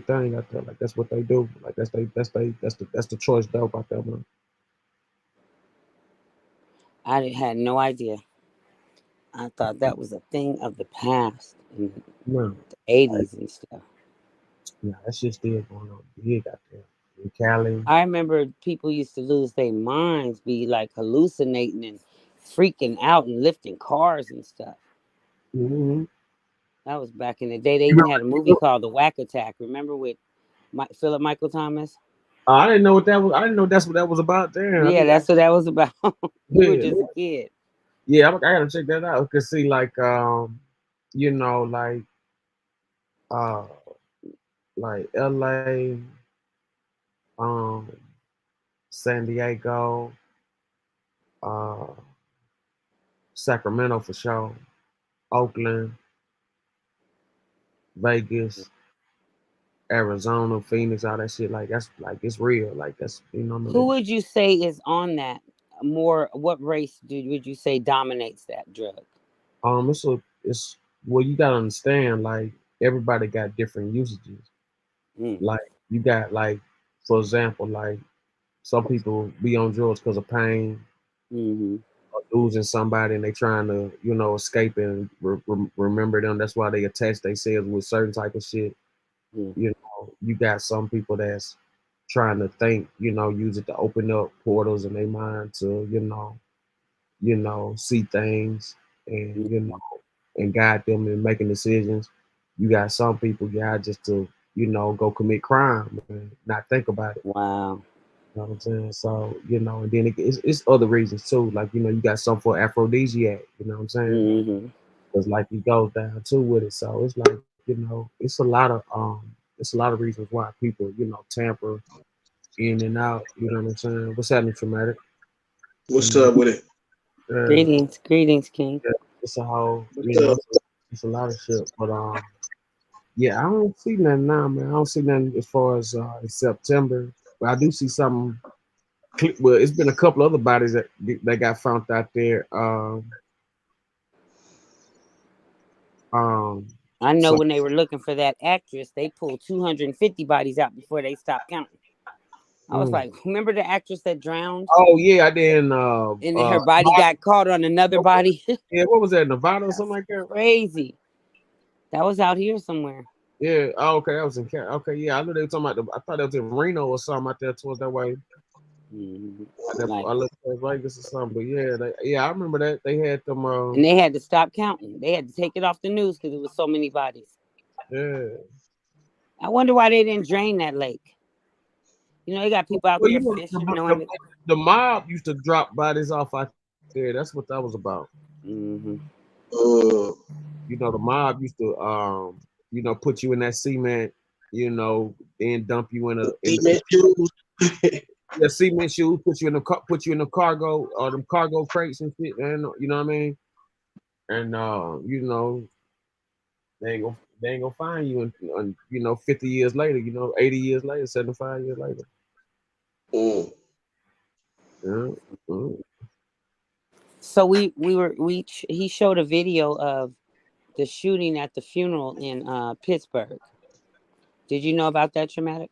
thing out there. Like that's what they do. Like that's the choice dope out there, man. I had no idea. I thought that was a thing of the past in No, the like, 80s and stuff. yeah, that shit still going on big out there in Cali. I remember people used to lose their minds, be like hallucinating and freaking out and lifting cars and stuff. Mm-hmm. That was back in the day. They even had a movie called The Whack Attack. Remember with Philip Michael Thomas? I didn't know what that was. I didn't know that's what that was about. There, I Yeah, think that's what that was about. You were yeah, just a kid. yeah. I gotta check that out. Cause see, like, like, uh, like L.A., um, San Diego, uh, Sacramento for sure, Oakland, Vegas, Arizona, Phoenix, all that shit. Like that's like it's real. Like that's I Who mean, would you say is on that more? What race would you say dominates that drug? it's well you gotta understand like everybody got different usages. Mm, Like you got like for example like some people be on drugs because of pain mm-hmm. or losing somebody and they trying to escape and remember them. That's why they attach themselves with certain type of shit. Yeah. You got some people that's trying to think, use it to open up portals in their mind to, see things and and guide them in making decisions. You got some people guide just to go commit crime and not think about it. Wow. You know what I'm saying? So and then it's other reasons too. Like you got some for aphrodisiac. You know what I'm saying? Mm-hmm. Because like it goes down too with it. So it's like it's a lot of reasons why people tamper in and out. You know what I'm saying? What's happening, traumatic? What's up with it? Greetings, King. Yeah, it's a whole, What's up? it's a lot of shit. But yeah, I don't see nothing now, man. I don't see nothing as far as in September. But I do see something. Well, it's been a couple other bodies that got found out there. I know So when they were looking for that actress, they pulled 250 bodies out before they stopped counting. I was like, remember the actress that drowned? Oh yeah, I didn't. And then her body got caught on another body. Yeah, what was that? Nevada or something like that? Crazy. That was out here somewhere. Yeah. Oh, okay, that was in Cant. Okay, yeah, I knew they were talking about. I thought that was in Reno or something out there towards that way. I looked at Vegas or something, but yeah, I remember that they had them. And they had to stop counting. They had to take it off the news because it was so many bodies. Yeah. I wonder why they didn't drain that lake. They got people out there fishing. The mob used to drop bodies off out there. That's what that was about. Mm-hmm. The mob used to put you in that cement, then dump you in cement shoes. Yeah, cement shoes, put you in the cargo or them cargo crates and shit, and you know what I mean? And they ain't gonna find you in 50 years later, 80 years later, 75 years later. Yeah. So he showed a video of the shooting at the funeral in Pittsburgh. Did you know about that, traumatic?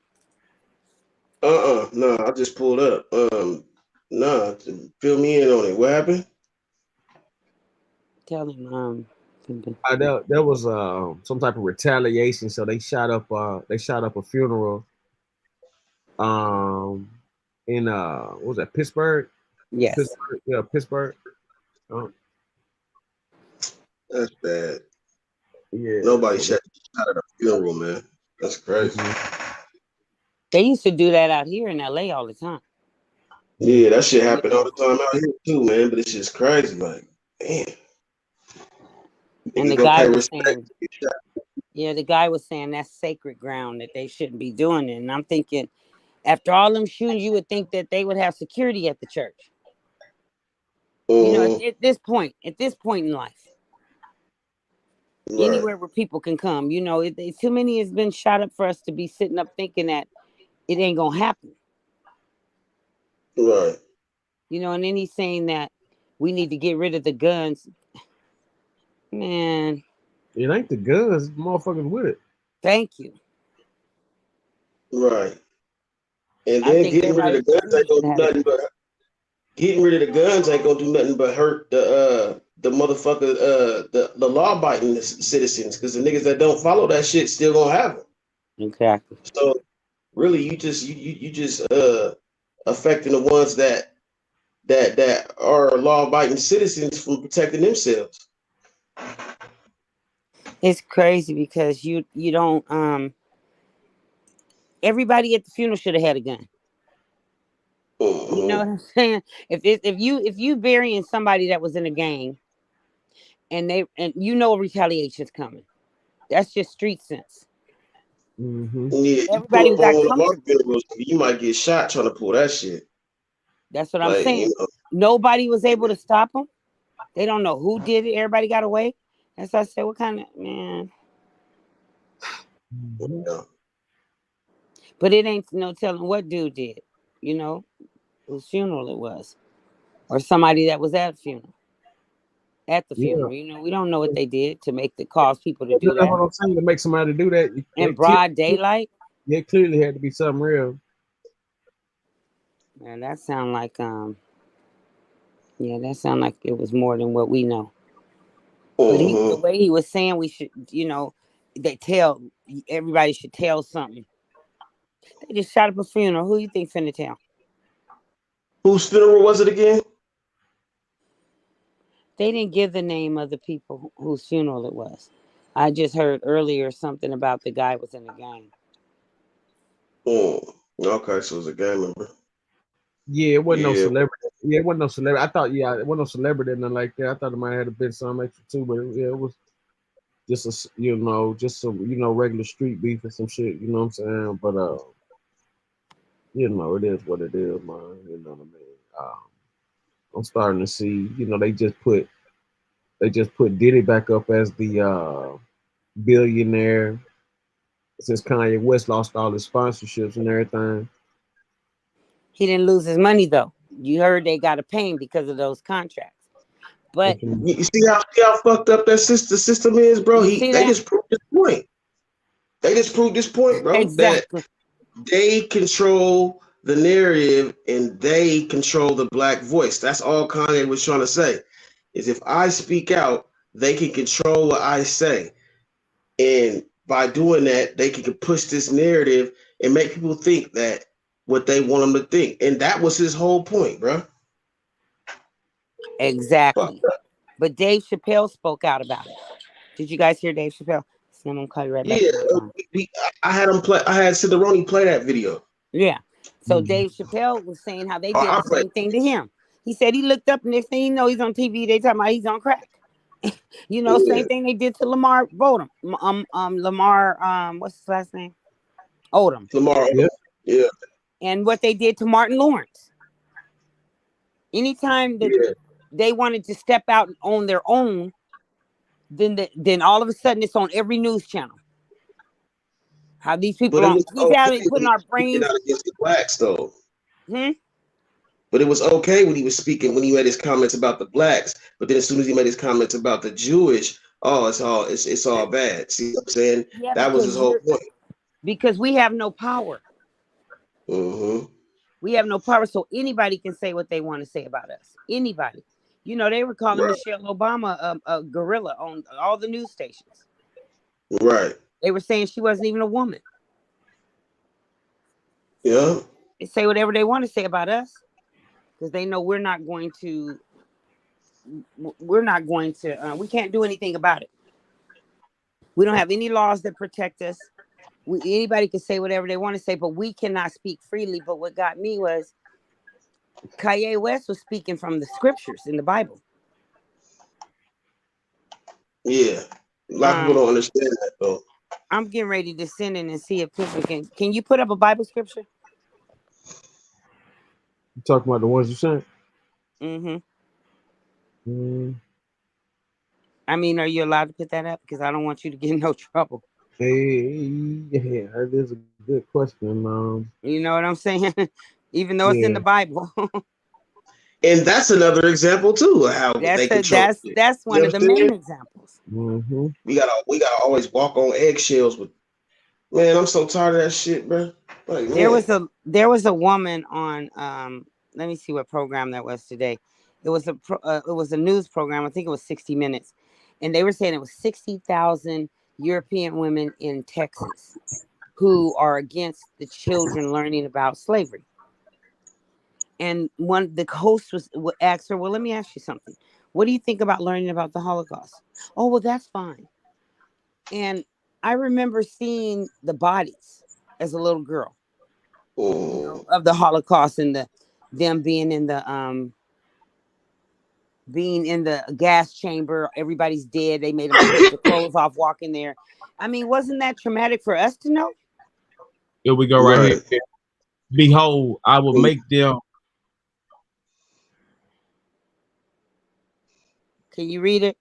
No, I just pulled up. Nah, fill me in on it. What happened? Tell him. There was some type of retaliation, so they shot up a funeral. In what was that, Pittsburgh? Yes. Pittsburgh, yeah, Pittsburgh. That's bad. Yeah. Nobody shot at a funeral, man. That's crazy. They used to do that out here in LA all the time. Yeah, that shit happen all the time out here too, man. But it's just crazy, like, damn. And the guy was saying, the guy was saying that's sacred ground that they shouldn't be doing it. And I'm thinking, after all them shootings, you would think that they would have security at the church. At this point in life, anywhere where people can come, too many has been shot up for us to be sitting up thinking that it ain't gonna happen. Right. And then he's saying that we need to get rid of the guns. Man. It ain't the guns, motherfuckers with it. Thank you. Right. And then getting rid of the guns ain't gonna do nothing but hurt the motherfucker the law abiding citizens, because the niggas that don't follow that shit still gonna have them. Exactly. So really you just affecting the ones that are law abiding citizens from protecting themselves. It's crazy because you don't everybody at the funeral should have had a gun. You know what I'm saying? If you burying somebody that was in a gang and retaliation's coming, that's just street sense. Mm-hmm. Yeah, everybody got comfortable. You might get shot trying to pull that shit. That's what I'm saying. Nobody was able to stop them. They don't know who did it. Everybody got away. That's why I said, what kind of man? Yeah. But it ain't no telling what dude did. Whose funeral it was, or somebody that was at the funeral. We don't know what they did to cause people to do that. That's what I'm saying, to make somebody do that in broad daylight. It clearly had to be something real. Man, that sound like that sound like it was more than what we know. But the way he was saying we should, everybody should tell something. They just shot up a funeral. Who you think finna tell? Whose funeral was it again? They didn't give the name of the people whose funeral it was. I just heard earlier something about the guy was in a gang. Okay, so it was a gang member. Yeah, it wasn't no Yeah. celebrity. Yeah, it wasn't no celebrity. I thought, yeah, it wasn't no celebrity or nothing like that. I thought it might have been some extra too, but yeah, it was just just some, regular street beef or some shit. You know what I'm saying? But it is what it is, man. You know what I mean? I'm starting to see, they just put Diddy back up as the billionaire since Kanye West lost all his sponsorships and everything. He didn't lose his money though. You heard they got to pay him because of those contracts. But you see how fucked up that system is, bro. They just proved this point. They just proved this point, bro. Exactly. That they control the narrative and they control the black voice. That's all Kanye was trying to say. Is if I speak out, they can control what I say. And by doing that, they can push this narrative and make people think that what they want them to think. And that was his whole point, bro. Exactly. But Dave Chappelle spoke out about it. Did you guys hear Dave Chappelle? I'm gonna call you right back. Yeah, I had him play. I had Cideroni play that video. Yeah. So Dave Chappelle was saying how they did the same thing to him. He said he looked up, next thing you know, he's on TV. They talking about he's on crack. Same thing they did to Lamar Odom. Lamar, what's his last name? Odom. Lamar Odom. Yeah. And what they did to Martin Lawrence. Anytime that they wanted to step out on their own, then all of a sudden it's on every news channel. How these people putting our brains out against the blacks, though. Hmm? But it was okay when he was speaking, when he made his comments about the blacks. But then as soon as he made his comments about the Jewish, it's all bad. See what I'm saying? Yeah, that was his whole point. Because we have no power. Mm-hmm. We have no power, so anybody can say what they want to say about us. Anybody. They were calling Michelle Obama a gorilla on all the news stations. Right. They were saying she wasn't even a woman. Yeah. They say whatever they want to say about us because they know we can't do anything about it. We don't have any laws that protect us. Anybody can say whatever they want to say, but we cannot speak freely. But what got me was Kanye West was speaking from the scriptures in the Bible. Yeah. A lot of people don't understand that, though. I'm getting ready to send in and see if people can you put up a Bible scripture? You talking about the ones you sent? Mm-hmm. I mean, are you allowed to put that up? Because I don't want you to get in no trouble. Hey, yeah, that is a good question. You know what I'm saying? Even though it's in the Bible. And that's another example too of how they control. That's one of the main examples. Mm-hmm. We gotta always walk on eggshells. With man, I'm so tired of that shit, bro. Like, there was a woman on let me see what program that was today. It was a news program. I think it was 60 Minutes, and they were saying it was 60,000 European women in Texas who are against the children learning about slavery. And the host asked her, well, let me ask you something. What do you think about learning about the Holocaust? Oh, well, that's fine. And I remember seeing the bodies as a little girl of the Holocaust and them being in the gas chamber. Everybody's dead. They made them take their clothes off, walk in there. I mean, wasn't that traumatic for us to know? Here we go right here. Behold, I will make them. Can you read it?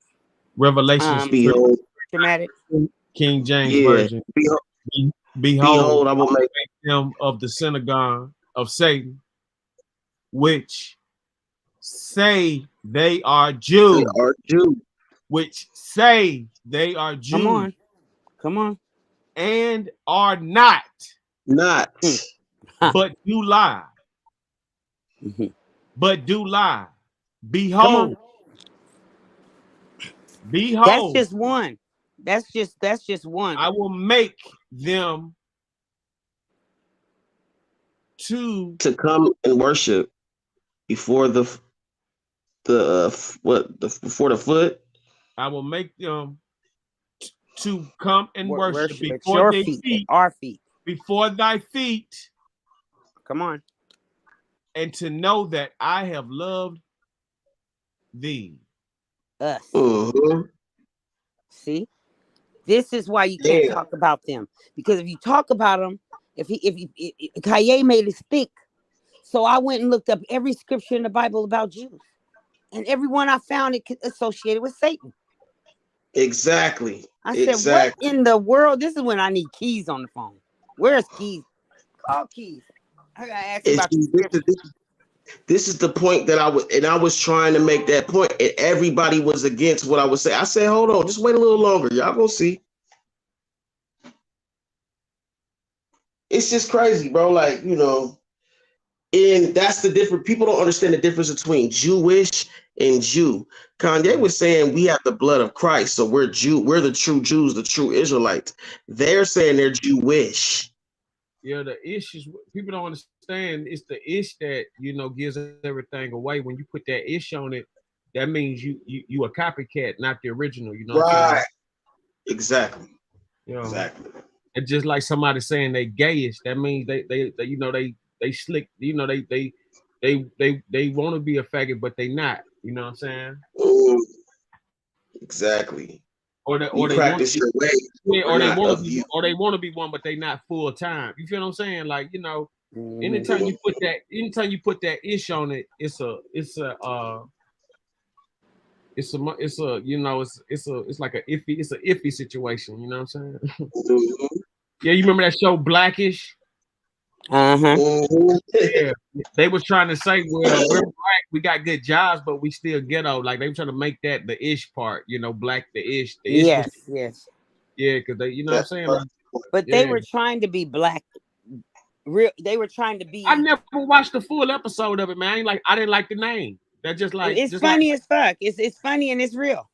Revelations. Behold. Traumatic. King James Version. Behold, I will make them of the synagogue of Satan, which say they are Jews. Which say they are Jews. Come on. And are not. But do lie. But do lie. Behold. Behold. That's just one. That's just one. I will make them to come and worship before the before the foot. I will make them to come and worship at before your their feet, feet, our feet. before thy feet. Come on. And to know that I have loved thee. Us. Mm-hmm. See? This is why you can't talk about them. Because if you talk about them, if Kaye made us think. So I went and looked up every scripture in the Bible about Jews. And everyone I found it associated with Satan. Exactly. I said, what in the world? This is when I need Keys on the phone. Where's Keys? Call Keys. I gotta ask you about the scripture. This is the point that I was trying to make that point, and everybody was against what I was saying. I said, hold on, just wait a little longer. Y'all gonna see. It's just crazy, bro. Like, you know, and that's the difference. People don't understand the difference between Jewish and Jew. Kanye was saying we have the blood of Christ, so we're the true Jews, the true Israelites. They're saying they're Jewish. Yeah, the issues people don't understand. It's the ish that gives everything away. When you put that ish on it, that means you a copycat, not the original. You know what I'm saying? Exactly. Exactly. It's just like somebody saying they gayish. That means they slick. They want to be a faggot, but they not. You know what I'm saying? Exactly. Or they practice your way. Or they want to be one, but they not full time. You feel what I'm saying? Like, anytime you put that ish on it, it's like a iffy situation. You know what I'm saying? Yeah, you remember that show Blackish? Yeah, they was trying to say, well, we're black, we got good jobs, but we still ghetto. Like they were trying to make that the ish part, black the ish. The ish yes. Yeah, because they, what I'm saying. Like, but they were trying to be black. They were trying to be. I never watched the full episode of it, man. I didn't like the name. That just like it's funny as fuck. It's funny and it's real.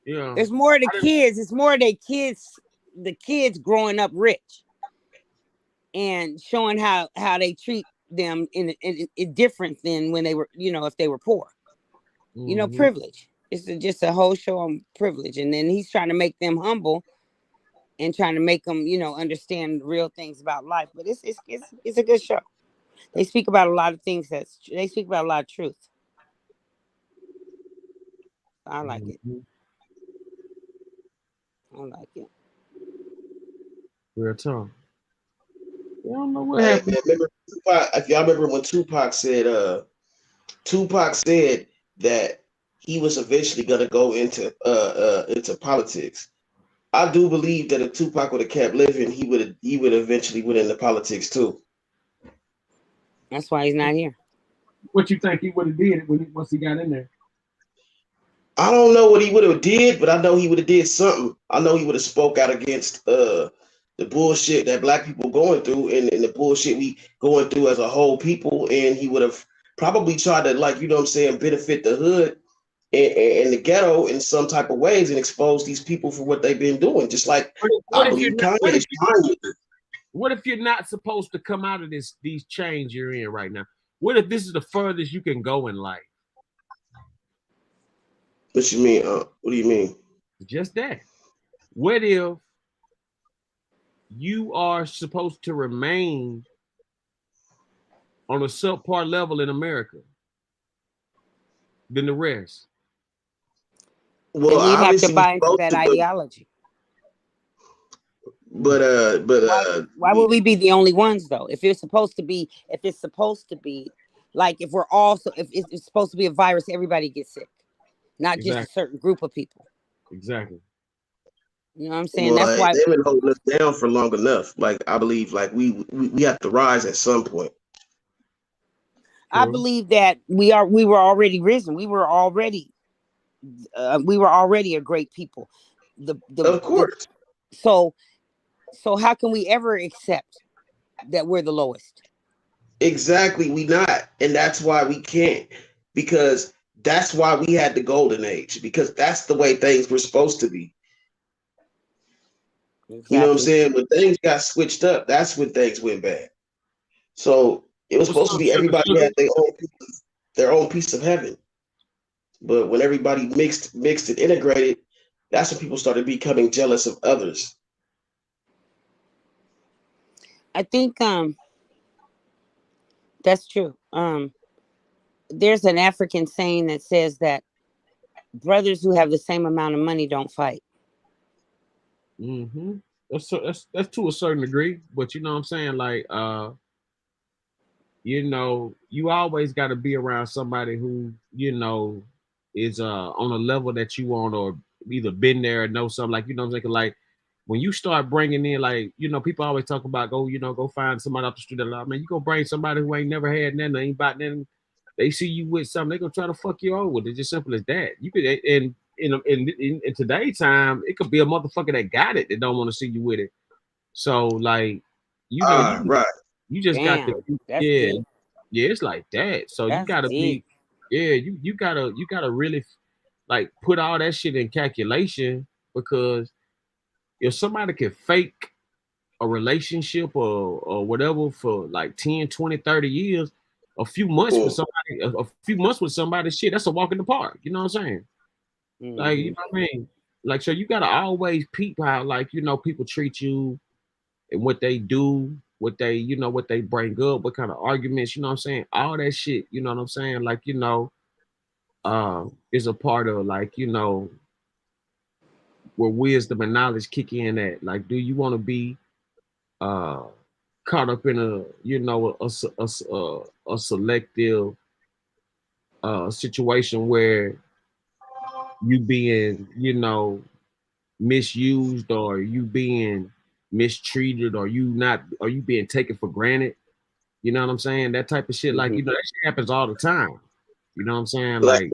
Yeah, there's more of the kids. It's more of the kids growing up rich and showing how they treat them in different than when they were, if they were poor. Privilege. It's just a whole show on privilege, and then he's trying to make them humble and trying to make them, understand real things about life. But it's a good show. They speak about a lot of things. They speak about a lot of truth. I like it. I like it. Real talk. I don't know what happened. Remember Tupac, if y'all remember when Tupac said that he was eventually gonna go into politics. I do believe that if Tupac would have kept living, he would eventually went into politics too. That's why he's not here. What you think he would have did once he got in there? I don't know what he would have did, but I know he would have did something. I know he would have spoke out against the bullshit that black people going through and the bullshit we going through as a whole people, and he would have probably tried to, like, benefit the hood and the ghetto in some type of ways and expose these people for what they've been doing. Just like I believe Kanye is trying to do. What if you're not supposed to come out of these chains you're in right now? What if this is the furthest you can go in life? What you mean? What do you mean? Just that. What if you are supposed to remain on a subpar level in America than the rest? Well, we have to buy into that ideology. But why would we be the only ones though? If it's supposed to be like if it's supposed to be a virus, everybody gets sick, not just a certain group of people. Exactly. You know what I'm saying? Well, that's why they've been holding us down for long enough. Like I believe, like we have to rise at some point. I believe that we were already risen. We were already a great people. Of course. So how can we ever accept that we're the lowest? Exactly, we not, and that's why we can't, because that's why we had the golden age, because that's the way things were supposed to be. Exactly. You know what I'm saying? When things got switched up, that's when things went bad. So it was supposed to be everybody had their own piece of heaven. But when everybody mixed and integrated, that's when people started becoming jealous of others. I think that's true. There's an African saying that says that brothers who have the same amount of money don't fight. Mm-hmm. That's to a certain degree, but you know what I'm saying? Like, you know, you always got to be around somebody who, you know, is on a level that you want, or either been there or know something. Like, you know what I'm saying? Like, when you start bringing in, like, you know, people always talk about go find somebody off the street. I mean, you go bring somebody who ain't never had nothing, ain't about nothing. They see you with something, they gonna try to fuck you over. It's just simple as that. You could, and in today's time, it could be a motherfucker that got it that don't want to see you with it. So, like, you know, Right. you just got to, that's yeah, deep. yeah, it's like that. So you That's gotta deep. be, yeah, you gotta really like put all that shit in calculation, because if somebody can fake a relationship or whatever for like 10, 20, 30 years, a few months with somebody, a few months with somebody, shit, that's a walk in the park. You know what I'm saying? Like, you know what I mean? Like, so you gotta always peep how, like, you know, people treat you and what they do, what they, you know, what they bring up, what kind of arguments, you know what I'm saying? All that shit, you know what I'm saying? Like, you know, is a part of, like, you know, where wisdom and knowledge kick in at. Like, do you want to be caught up in a, you know, a selective situation where you being, you know, misused, or you being mistreated, or you being taken for granted? You know what I'm saying? That type of shit, like, you know, that shit happens all the time. You know what I'm saying? Like,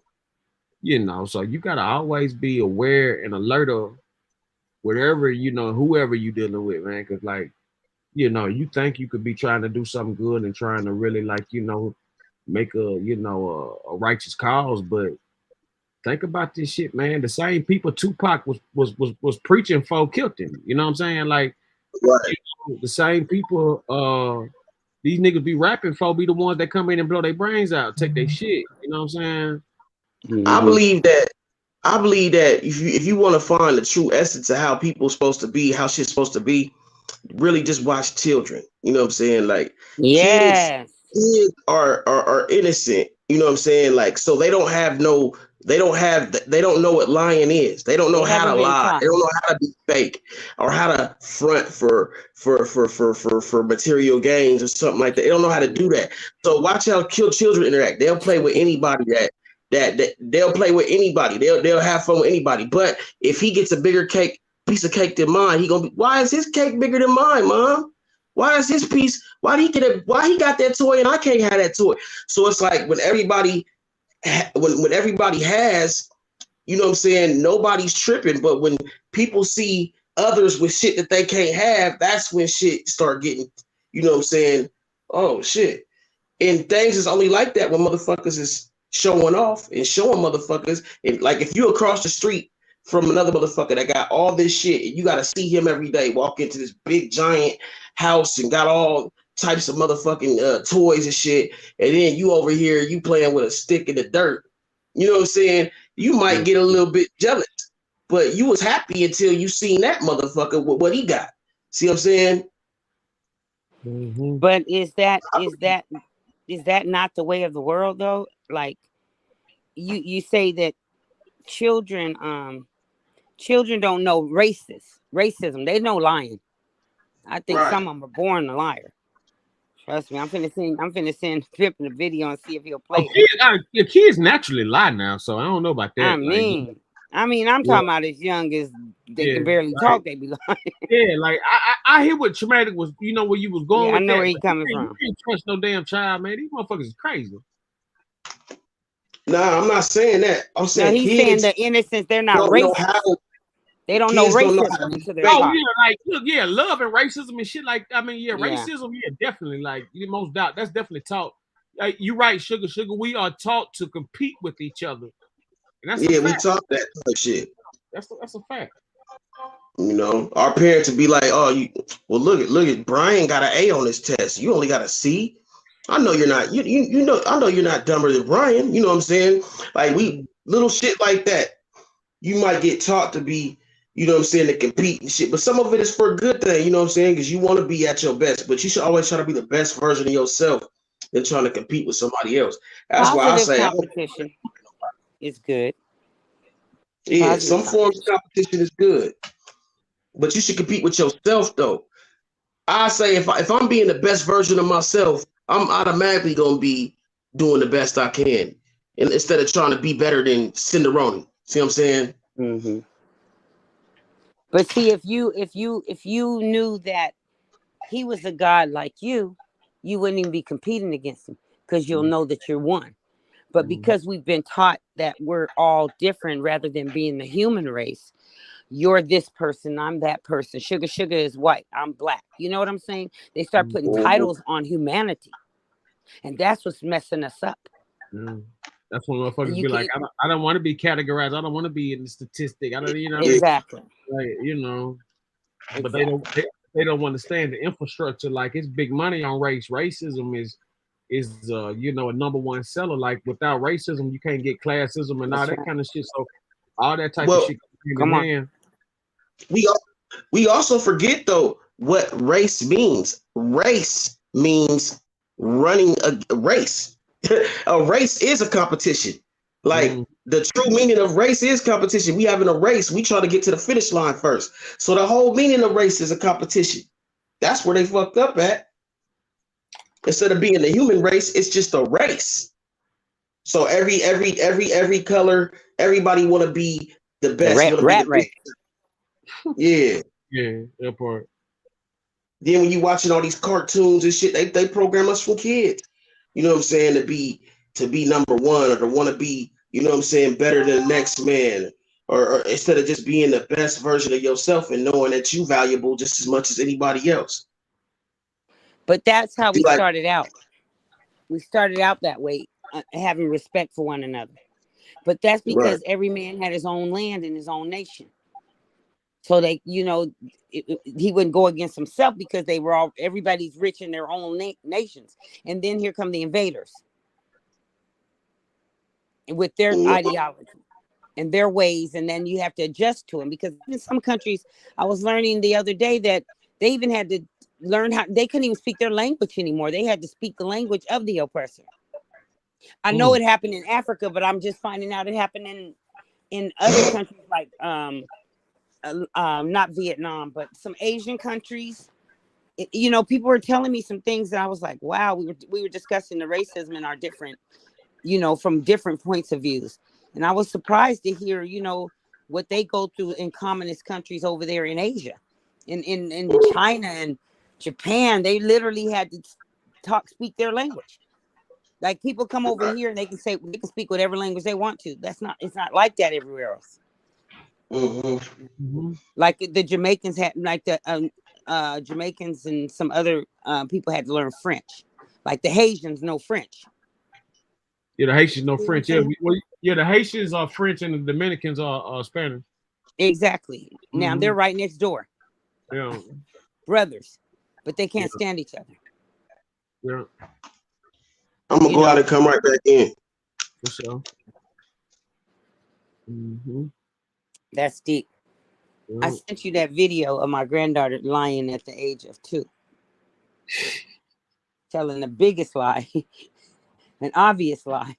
you know, so you gotta always be aware and alert of whatever, you know, whoever you dealing with, man. Cause, like, you know, you think you could be trying to do something good and trying to really, like, you know, make a, you know, a righteous cause, but think about this shit, man. The same people Tupac was preaching for killed him. You know what I'm saying? Like, you know, the same people these niggas be rapping for be the ones that come in and blow their brains out, take their shit. You know what I'm saying? I believe that if you want to find the true essence of how people's supposed to be, how shit's supposed to be, really just watch children. You know what I'm saying? Like, kids are innocent. You know what I'm saying? Like, so they don't know what lying is. They don't know how to lie. They don't know how to be fake or how to front for material gains or something like that. They don't know how to do that. So watch how children interact. They'll play with anybody that they'll play with anybody. They'll have fun with anybody. But if he gets a bigger piece of cake than mine, he gonna be, why is his cake bigger than mine, Mom? Why is his piece? Why he got that toy and I can't have that toy? So it's like when everybody has, you know what I'm saying, nobody's tripping. But when people see others with shit that they can't have, that's when shit start getting, you know what I'm saying, oh shit. And things is only like that when motherfuckers is showing off and showing motherfuckers. And like, if you across the street from another motherfucker that got all this shit, and you got to see him every day walk into this big giant house and got all types of motherfucking toys and shit, and then you over here, you playing with a stick in the dirt, you know what I'm saying? You might get a little bit jealous, but you was happy until you seen that motherfucker with what he got. See what I'm saying? But is that not the way of the world, though? Like, you say that children don't know racism. They know lying. I think some of them are born a liar. Trust me. I'm finna send Pip the video and see if he'll play it. Your kids naturally lie now, so I don't know about that. I mean, I'm talking about as young as they can barely talk, they be lying. Yeah, like I hear what traumatic was, you know, where you was going with I know that, where he coming from. You can't trust no damn child, man. These motherfuckers is crazy. Nah, I'm not saying that. I'm saying he's kids saying the innocence, they're not racist. They don't know racism until they're taught. Yeah, love and racism and shit. Like, I mean, racism, definitely. Like, most doubt, that's definitely taught. Like, you're right, sugar. We are taught to compete with each other. And that's we taught that shit. That's a fact. You know, our parents would be like, "Oh, look at Brian got an A on his test. You only got a C. I know you're not. You know, I know you're not dumber than Brian. You know what I'm saying? Like, we Little shit like that. You might get taught to be, you know what I'm saying, to compete and shit. But some of it is for a good thing, you know what I'm saying? Because you want to be at your best. But you should always try to be the best version of yourself than trying to compete with somebody else. That's why I Positive say, competition is good. yeah, Positive some forms of competition is good. But you should compete with yourself, though. I say if I'm being the best version of myself, I'm automatically going to be doing the best I can. And instead of trying to be better than Cinderoni. See what I'm saying? Mm-hmm. But see, if you knew that he was a god like you wouldn't even be competing against him because you'll know that you're one. But because we've been taught that we're all different rather than being the human race, you're this person, I'm that person. Sugar is white, I'm black. You know what I'm saying? They start putting titles on humanity. And that's what's messing us up. That's when motherfuckers be like, I don't want to be categorized. I don't want to be in the statistic. I don't, you know. Exactly. Like, you know. Exactly. But they don't understand the infrastructure. Like, it's big money on race. Racism is you know, a number one seller. Like, without racism, you can't get classism and all that kind of shit. So all that type of shit come on. hand. We also forget though what race means. Race means running a race. A race is a competition. Like the true meaning of race is competition. We having a race. We try to get to the finish line first. So the whole meaning of race is a competition. That's where they fucked up at. Instead of being the human race, it's just a race. So every color, everybody want to be the best. The rat race. Yeah. Yeah, that part. Then when you watching all these cartoons and shit, they program us from kids. You know what I'm saying? To be number one or to want to be, you know what I'm saying, better than the next man. Or instead of just being the best version of yourself and knowing that you valuable just as much as anybody else. But that's how we started out. We started out that way, having respect for one another. But that's because every man had his own land and his own nation. So they, you know, he wouldn't go against himself because they were all, everybody's rich in their own nations. And then here come the invaders with their ideology and their ways. And then you have to adjust to them, because in some countries, I was learning the other day that they even had to learn how, they couldn't even speak their language anymore. They had to speak the language of the oppressor. I know it happened in Africa, but I'm just finding out it happened in other countries like, not Vietnam, but some Asian countries. You know, people were telling me some things that I was like, wow, we were discussing the racism in our different, you know, from different points of views. And I was surprised to hear, you know, what they go through in communist countries over there in Asia, in China and Japan. They literally had to speak their language. Like, people come over here and they can speak whatever language they want to. It's not like that everywhere else. Like the Jamaicans had, like the Jamaicans and some other people had to learn French. Like the Haitians know French. Yeah, the Haitians know French. Yeah, the Haitians are French and the Dominicans are Spanish. Exactly. Now they're right next door. Yeah. Brothers, but they can't stand each other. Yeah. I'm gonna go out and come right back in. For sure. That's deep. I sent you that video of my granddaughter lying at the age of 2. Telling the biggest lie. An obvious lie.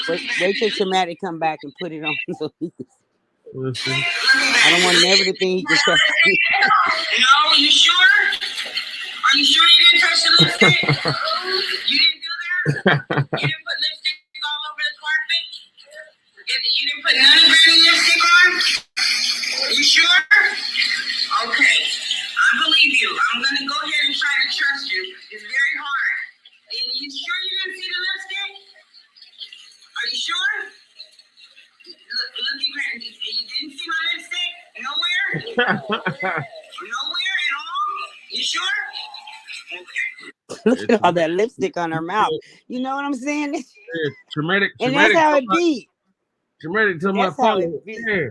Wait till Traumatic come back and put it on. So he can, I don't want never to think he can touch me. No, you sure? Are you sure you didn't touch the lipstick? You didn't do that? You didn't put lipstick all over the carpet? You didn't put none of Granny lipstick on? You sure? Okay. I believe you. I'm going to go ahead and try to trust you. It's very hard. And you sure you didn't see the lipstick? Are you sure? Look at Granny. You didn't see my lipstick? Nowhere? Nowhere at all? You sure? Okay. Look at all that lipstick on her mouth. You know what I'm saying? Yeah, traumatic. And that's how it be. Traumatic to my father. Yeah.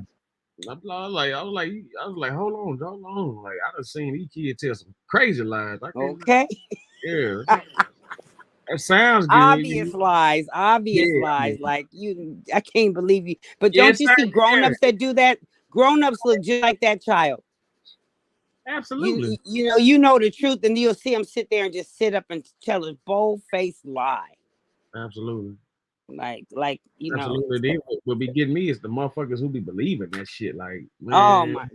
I was like, hold on. Like, I done seen these kids tell some crazy lies. Okay. Yeah. That sounds good. Obvious lies. Yeah. Like I can't believe you. But Yeah, don't you see grown-ups that do that? Grown-ups look just like that child. Absolutely. You know the truth, and you'll see them sit there and just sit up and tell a bold-faced lie. Absolutely. Like Absolutely. What be getting me is the motherfuckers who be believing that shit. Like, man. Oh my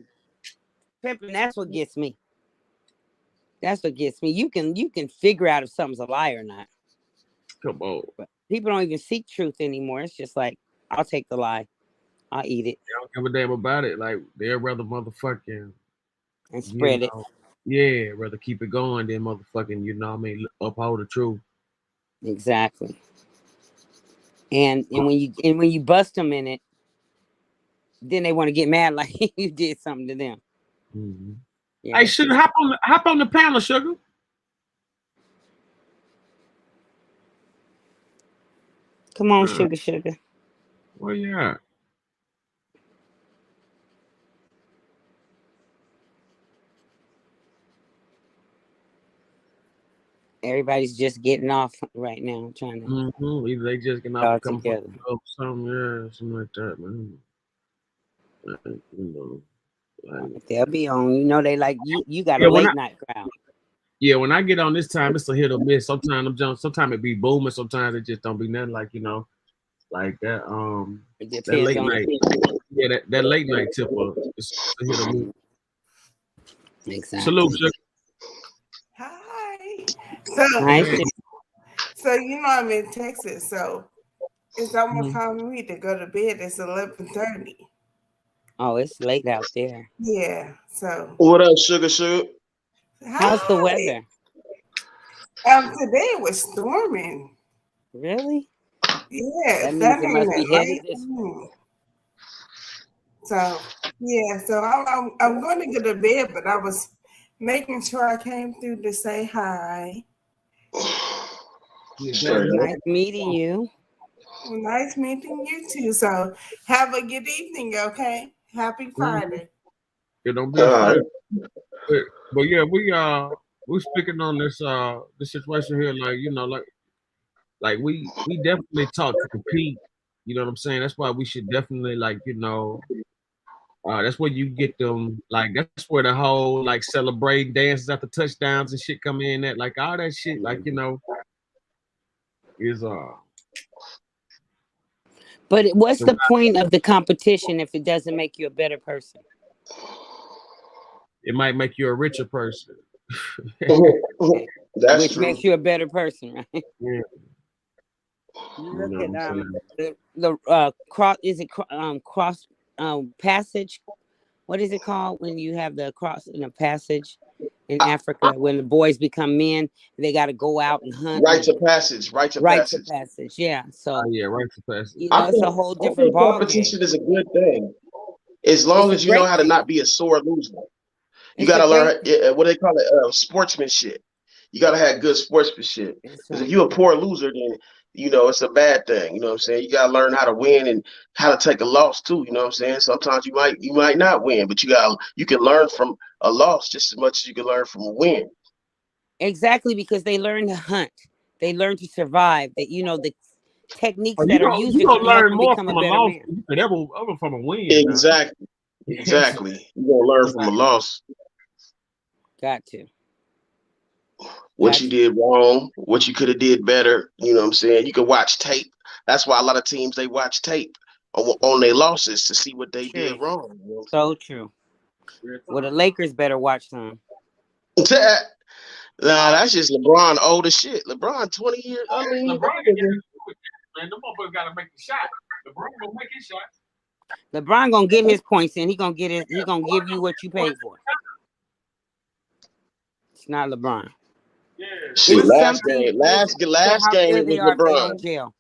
pimping, that's what gets me. That's what gets me. You can figure out if something's a lie or not. Come on. But people don't even seek truth anymore. It's just like, I'll take the lie. I'll eat it. They don't give a damn about it. Like, they'd rather motherfucking and spread it. Yeah, rather keep it going than motherfucking, uphold the truth. Exactly. And when you bust them in it, then they want to get mad like you did something to them. Mm-hmm. Yeah, hey, Sugar, hop on the panel, Sugar. Come on, Sugar. Where you at? Everybody's just getting off right now, trying to. Mm-hmm. Either they just getting off come together. Something like that, man. They'll be on. They like you got a late night crowd. Yeah, when I get on this time, it's a hit or miss. Sometimes it be booming, sometimes it just don't be nothing like like that. That late night. Yeah, that late night tip it's a hit or miss. Exactly. Salute, Sugar. Hi. So I'm in Texas, so it's almost time for me to go to bed. It's 11:30. Oh, it's late out there. Yeah. So. What up, Sugar? How's the weather? Today it was storming. Really? Yeah. That means it must be headed this way. So I'm going to go to bed, but I was making sure I came through to say hi. Nice meeting you. Nice meeting you too. So have a good evening, okay? Happy Friday. Yeah, don't be afraid. But yeah, we're speaking on this situation here, like we definitely taught to compete. You know what I'm saying? That's why we should definitely that's where you get them, that's where the whole celebrating dances after touchdowns and shit come in at, all that shit, is But what's the point of the competition if it doesn't make you a better person? It might make you a richer person. Which true. Makes you a better person, right? Yeah. You look at the cross. Is it cross passage? What is it called when you have the cross in a passage in Africa? When the boys become men, they got to go out and hunt. Rites of passage. Yeah. So rites of passage. It's a whole different ball competition is a good thing, as long as you know how to not be a sore loser. You got to learn what they call it, sportsmanship. You got to have good sportsmanship. Because if you're a poor loser, then it's a bad thing. You know what I'm saying? You got to learn how to win and how to take a loss too. You know what I'm saying? Sometimes you might not win, but you can learn from a loss just as much as you can learn from a win. Exactly, because they learn to hunt. They learn to survive. That the techniques that are used to learn more become from a better loss man. than ever from a win. Exactly. You're gonna learn from a loss. Got to. What you did wrong, what you could have did better. You know what I'm saying? You can watch tape. That's why a lot of teams, they watch tape on their losses to see what they did wrong. So true. Well, the Lakers better watch some. Nah, that's just LeBron old as shit. LeBron 20 years. I mean, LeBron, man, the motherfucker got to make the shot. LeBron gonna make his shot. LeBron gonna get his points in. He gonna get it. He gonna give you what you paid for. It's not LeBron. Yeah. Shit, last game it was LeBron.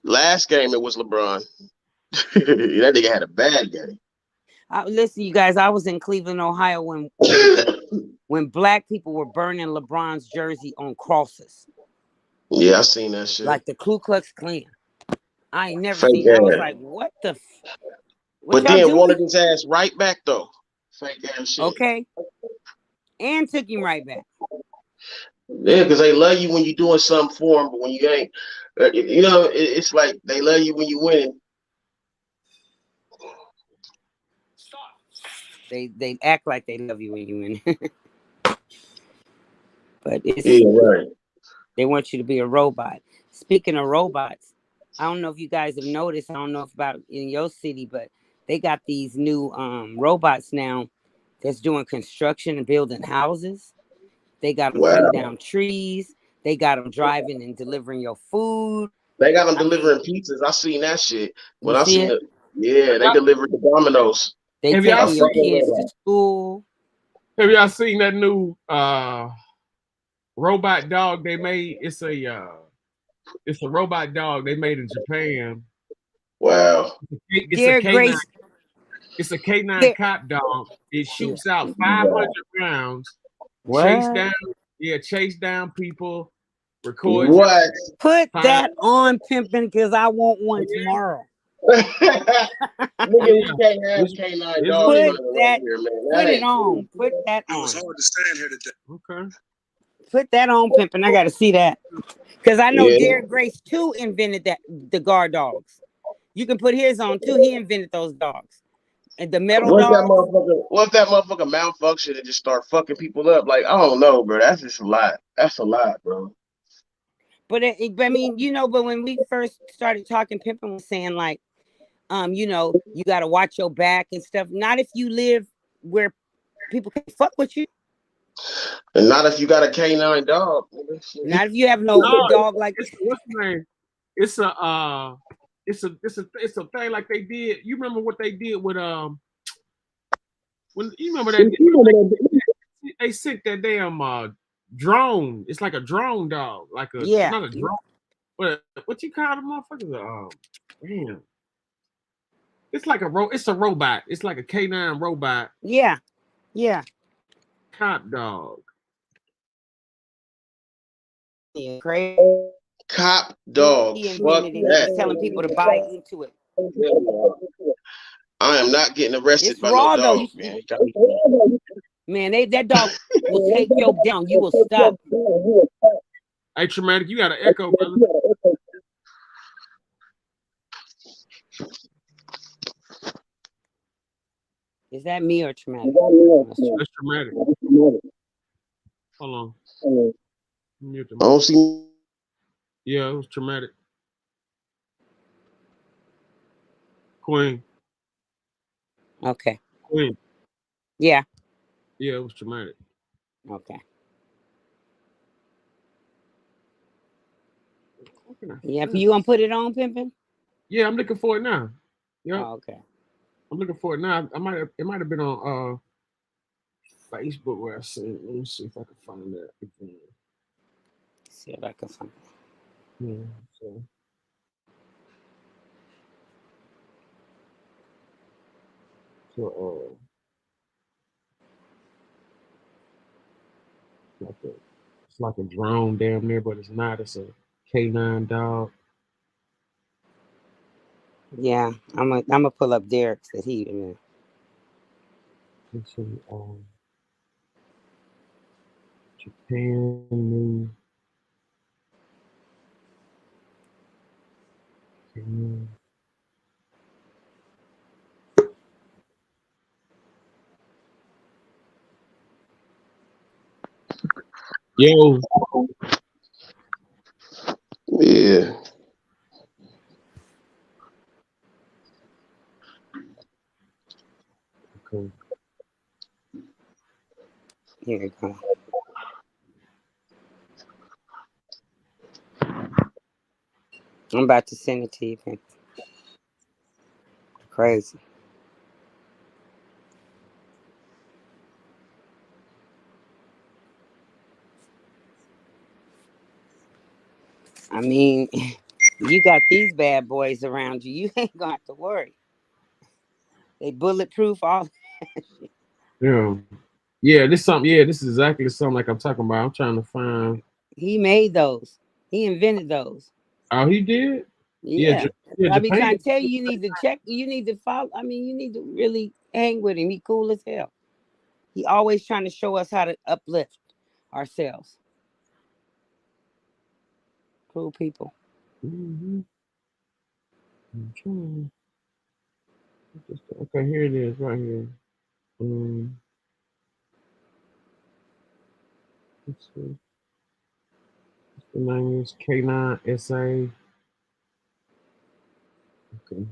Last game it was LeBron. That nigga had a bad game. Listen, you guys, I was in Cleveland, Ohio when black people were burning LeBron's jersey on crosses. Yeah, I seen that shit. Like the Ku Klux Klan. I ain't never seen that. I was like, what the but then wanted his ass right back though. Fake ass shit. Okay. And took him right back. Yeah, because they love you when you're doing something for them, but when you ain't, you know, it's like they love you when you win. They act like they love you when you win, but right. They want you to be a robot. Speaking of robots, I don't know if you guys have noticed. I don't know if about in your city, but they got these new robots now that's doing construction and building houses. They got them cutting down trees. They got them driving and delivering your food. They got them delivering pizzas. I seen that shit. When You I see seen it? it, they delivered the Domino's. They Have y'all taking your seen kids to school. Have y'all seen that new robot dog they made? It's a robot dog they made in Japan. Wow. It's Dear a K9. Grace. It's a K9 cop dog. It shoots out 500 rounds. What? Chase down people. Record. What? Put that on, pimping, because I want one tomorrow. Nigga, we can't have K9 dogs Put running around here, man. Put it on. Put that on. It was hard to stand here today. Okay. Put that on, pimping. I got to see that. Because I know Yeah. Derek Grace, too, invented the guard dogs. You can put his on, too. He invented those dogs. And the metal What dogs. if that motherfucker malfunction and just start fucking people up? Like, I don't know, bro. That's just a lot. That's a lot, bro. But I mean, but when we first started talking, pimping was saying like, you got to watch your back and stuff. Not if you live where people can fuck with you. And not if you got a K9 dog. Not if you have no dog like what's the name? It's a thing like they did. You remember what they did with when you remember that they sent that damn drone. It's like a drone dog, like not a drone. What you call the motherfuckers? Damn. It's like it's a robot. It's like a K9 robot. Yeah. Cop dog. Yeah, crazy. Cop dog. He Fuck invented it. He was telling that. people to buy into it. I am not getting arrested It's by raw, no though. dog, man. Man, that dog will take you down. You will stop. Hey, Traumatic, you got an echo, brother. Is that me or Traumatic? That's Traumatic. Hold on. Mute I don't see. Yeah, it was Traumatic. Queen. Okay. Queen. Yeah. Yeah, it was Traumatic. Okay. Yeah, you want to put it on, pimping? Yeah, I'm looking for it now. Yep. Oh, okay. I'm looking for it now. It might have been on Facebook where I seen it. Let me see if I can find that again. See if I can find it. Yeah, so. It's like a drone damn near, but it's not. It's a K9 dog. Yeah, I'm gonna pull up Derek's that he even. Let's see, Japan new. Yo. Yeah. Okay. Here we go. I'm about to send it to you, Pimp. Crazy. I mean, you got these bad boys around you. You ain't gonna have to worry. They bulletproof all. Yeah, this something. Yeah, this is exactly something like I'm talking about. I'm trying to find. He made those. He invented those. Oh, he did. Yeah. I be Japan. trying to tell you, you need to check. You need to follow. I mean, you need to really hang with him. He cool as hell. He always trying to show us how to uplift ourselves. cruel people. Mm-hmm. Okay, here it is, right here. Let's see. The name is K9SA. Okay.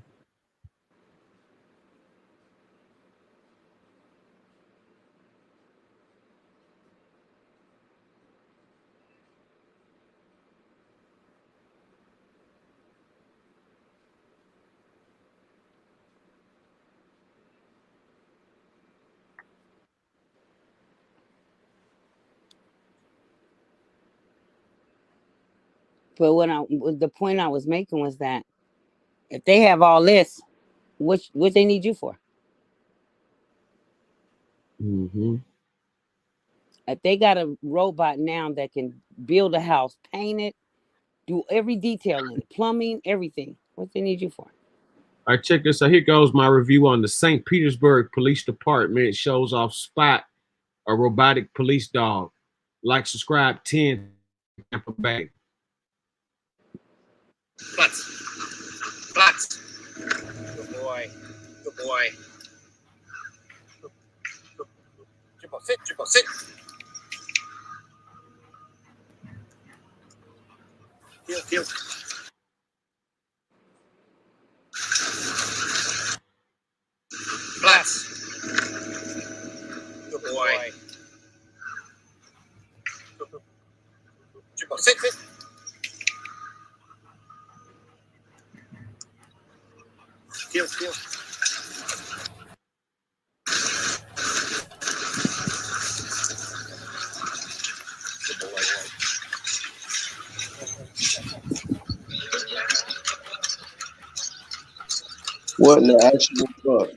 But the point I was making was that if they have all this, what they need you for? Mm-hmm. If they got a robot now that can build a house, paint it, do every detail in it, plumbing, everything, what they need you for? All right, check this out. Here goes my review on the St. Petersburg Police Department. It shows off Spot, a robotic police dog. Like, subscribe, 10 Tampa Bay. Butts. Good boy. Good boy. Jimbo, sit. Jimbo, sit. Heel. Butts. Good boy. Jimbo, sit. Heel. What in the actual fuck?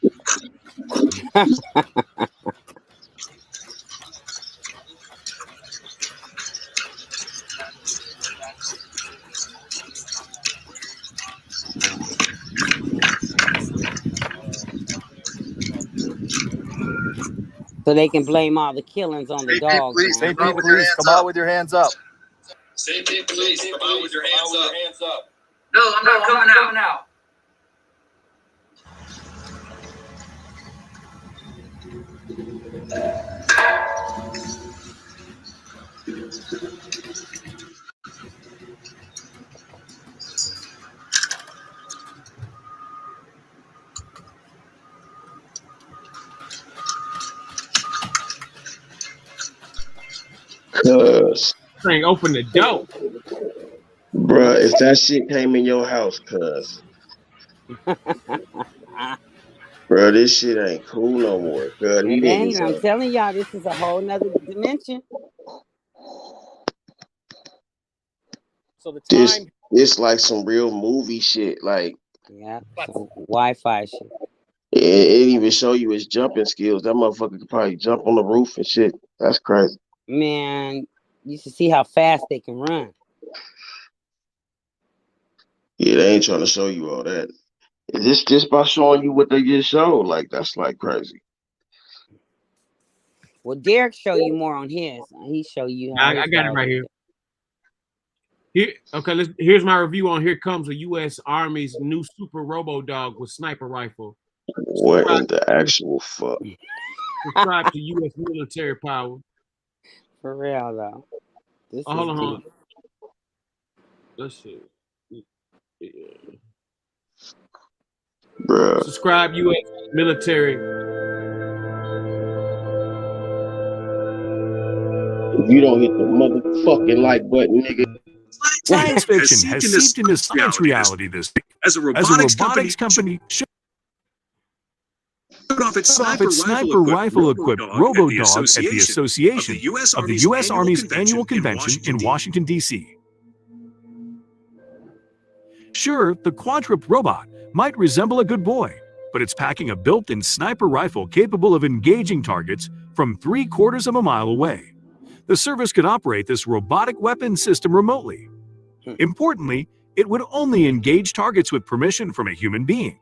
So they can blame all the killings on the dogs. St. Pete, please come out with your hands up. St. Pete, please come out with your hands up. No, I'm not coming out. Cuz. Thing open the door. Bruh, if that shit came in your house, cuz. Bruh, this shit ain't cool no more. Cuz It ain't. I'm telling y'all, this is a whole nother dimension. So the time. This like some real movie shit. Like, yeah, Wi-Fi shit. It even show you his jumping skills. That motherfucker could probably jump on the roof and shit. That's crazy. Man, you should see how fast they can run. Yeah, they ain't trying to show you all that. It's just by showing you what they just showed. Like, that's like crazy. Well, Derek show you more on his. He show you how I got it right here. Okay, here's my review on Here Comes the U.S. Army's new super robo dog with sniper rifle. What in the actual fuck? Subscribe to U.S. military power. For real, though. This hold is on. Let's see. Yeah. Bruh. Subscribe U.S. military. If you don't hit the motherfucking like button, nigga. Science fiction has seeped into science reality this week as a robotics company showed off its sniper rifle-equipped robo-dog at the Association of the U.S. Army's annual convention in Washington, D.C. Sure, the quadruped robot might resemble a good boy, but it's packing a built-in sniper rifle capable of engaging targets from 3/4 of a mile away. The service could operate this robotic weapon system remotely. Importantly, it would only engage targets with permission from a human being.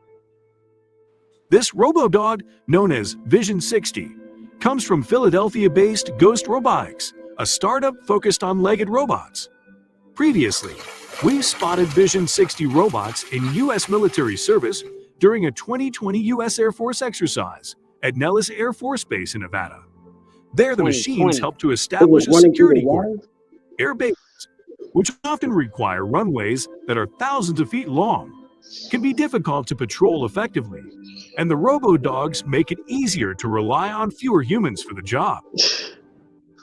This robo-dog, known as Vision 60, comes from Philadelphia-based Ghost Robotics, a startup focused on legged robots. Previously, We've spotted Vision 60 robots in U.S. military service during a 2020 U.S. Air Force exercise at Nellis Air Force Base in Nevada. There, the machines 2020. help to establish a running through the security wire? cordon. Air bases, which often require runways that are thousands of feet long, can be difficult to patrol effectively, and the robo-dogs make it easier to rely on fewer humans for the job.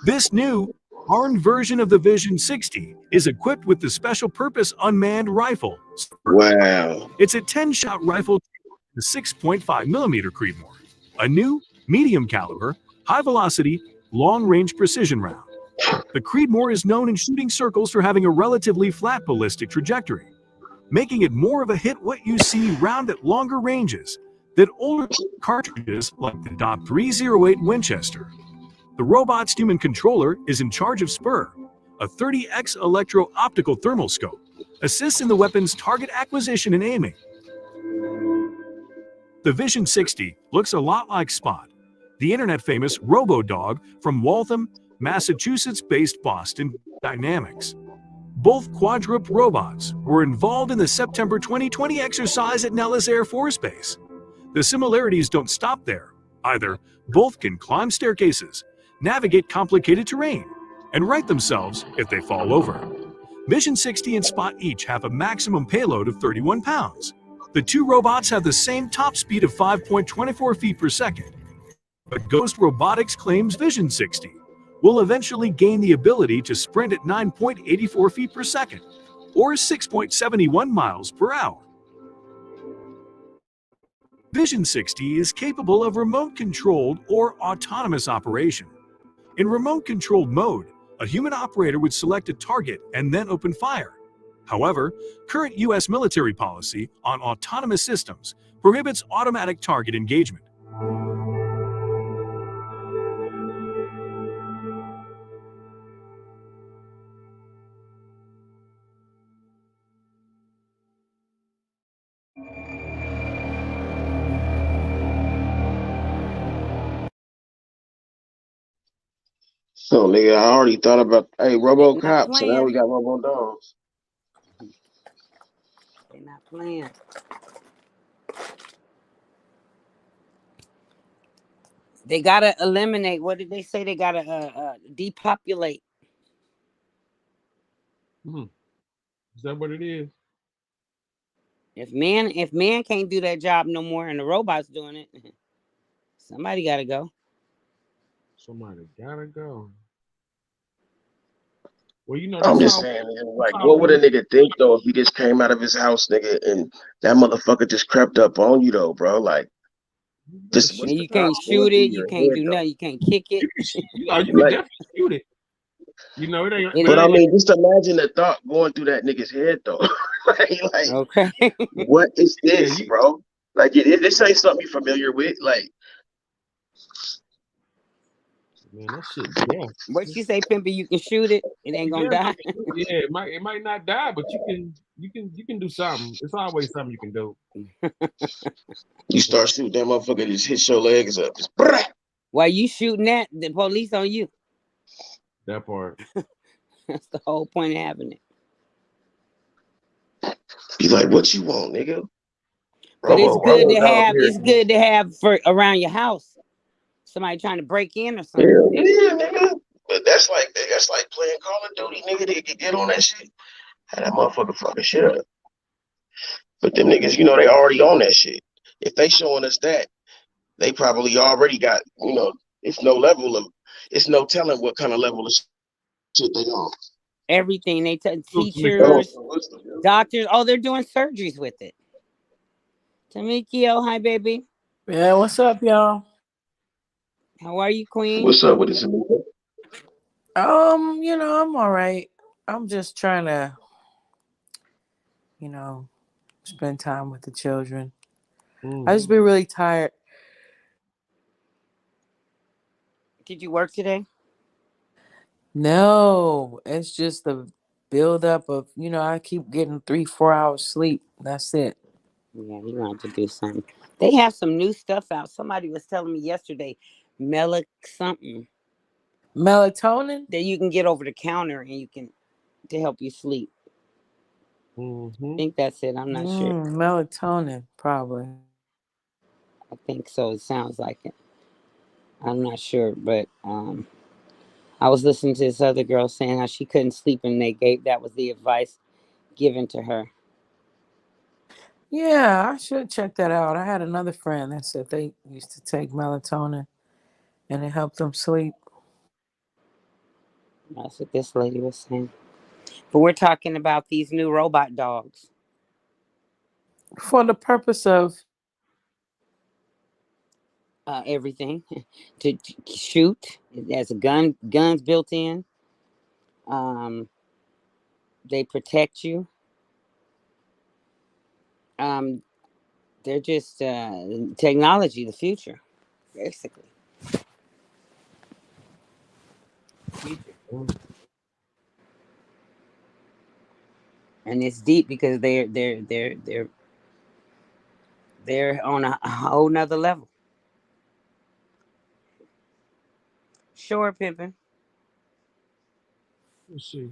This new, armed version of the Vision 60 is equipped with the special-purpose unmanned rifle. Wow. It's a 10-shot rifle with a 6.5mm Creedmoor, a new, medium-caliber, high-velocity, long-range precision round. The Creedmoor is known in shooting circles for having a relatively flat ballistic trajectory, making it more of a hit-what-you-see round at longer ranges than older cartridges like the .308 Winchester. The robot's human controller is in charge of SPUR, a 30x electro-optical thermal scope, assists in the weapon's target acquisition and aiming. The Vision 60 looks a lot like Spot, the internet-famous robo-dog from Waltham, Massachusetts-based Boston Dynamics. Both quadruped robots were involved in the September 2020 exercise at Nellis Air Force Base. The similarities don't stop there, either. Both can climb staircases, navigate complicated terrain, and right themselves if they fall over. Vision 60 and Spot each have a maximum payload of 31 pounds. The two robots have the same top speed of 5.24 feet per second. But Ghost Robotics claims Vision 60 will eventually gain the ability to sprint at 9.84 feet per second, or 6.71 miles per hour. Vision 60 is capable of remote-controlled or autonomous operation. In remote-controlled mode, a human operator would select a target and then open fire. However, current U.S. military policy on autonomous systems prohibits automatic target engagement. So, nigga, I already thought about, hey, They're not RoboCop, so now we playing. got Robo-Dogs. They're not playing. They gotta eliminate. What did they say? They gotta depopulate. Is that what it is? If man can't do that job no more, and the robots doing it, somebody gotta go. Somebody gotta go. Well, you know, I'm that's just all. saying, nigga, like, what would a nigga think, though, if he just came out of his house, nigga, and that motherfucker just crept up on you, though, bro? Like, just what's And the you can't thought going shoot through it. You your can't head, do though? nothing. You can't kick it. You can Like, definitely shoot it. You know, it ain't. but I mean, just imagine the thought going through that nigga's head, though. like, Okay. what is this, bro? Like, this ain't something you familiar with. Like, man, that shit death. What you say, Pimpy? You can shoot it. It ain't gonna die. Yeah, it might not die, but you can do something. It's always something you can do. you start shooting that motherfucker, just hit your legs up. Just, While you shooting that, the police on you. That part. That's the whole point of having it. Be like, what you want, nigga? But it's good to have. It's good to have for around your house. Somebody trying to break in or something. Yeah, nigga. But that's like playing Call of Duty, nigga. They can get on that shit. Have that motherfucker fucking shit up. But them niggas, you know, they already on that shit. If they showing us that, they probably already got, you know, it's no telling what kind of level of shit they on. Everything they teachers, doctors. Oh, they're doing surgeries with it. Tamikio, hi baby. Yeah, what's up, y'all? How are you, Queen? What's up with this? You know, I'm all right. I'm just trying to, you know, spend time with the children. I just been really tired. Did you work today? No, it's just the buildup of, you know, I keep getting 3-4 hours sleep. That's it. Yeah, he wanted to do something. They have some new stuff out. Somebody was telling me yesterday, something. Melatonin? That you can get over the counter and you can to help you sleep. I think that's it. I'm not sure. Melatonin, probably. I think so. It sounds like it. I'm not sure, but I was listening to this other girl saying how she couldn't sleep, and that was the advice given to her. Yeah, I should check that out. I had another friend that said they used to take melatonin and it helped them sleep. That's what this lady was saying. But we're talking about these new robot dogs. For the purpose of Everything to shoot. It has guns built in. They protect you. Um, they're just technology, the future, basically. And it's deep because they're on a whole nother level. Sure, pimping. Let's see.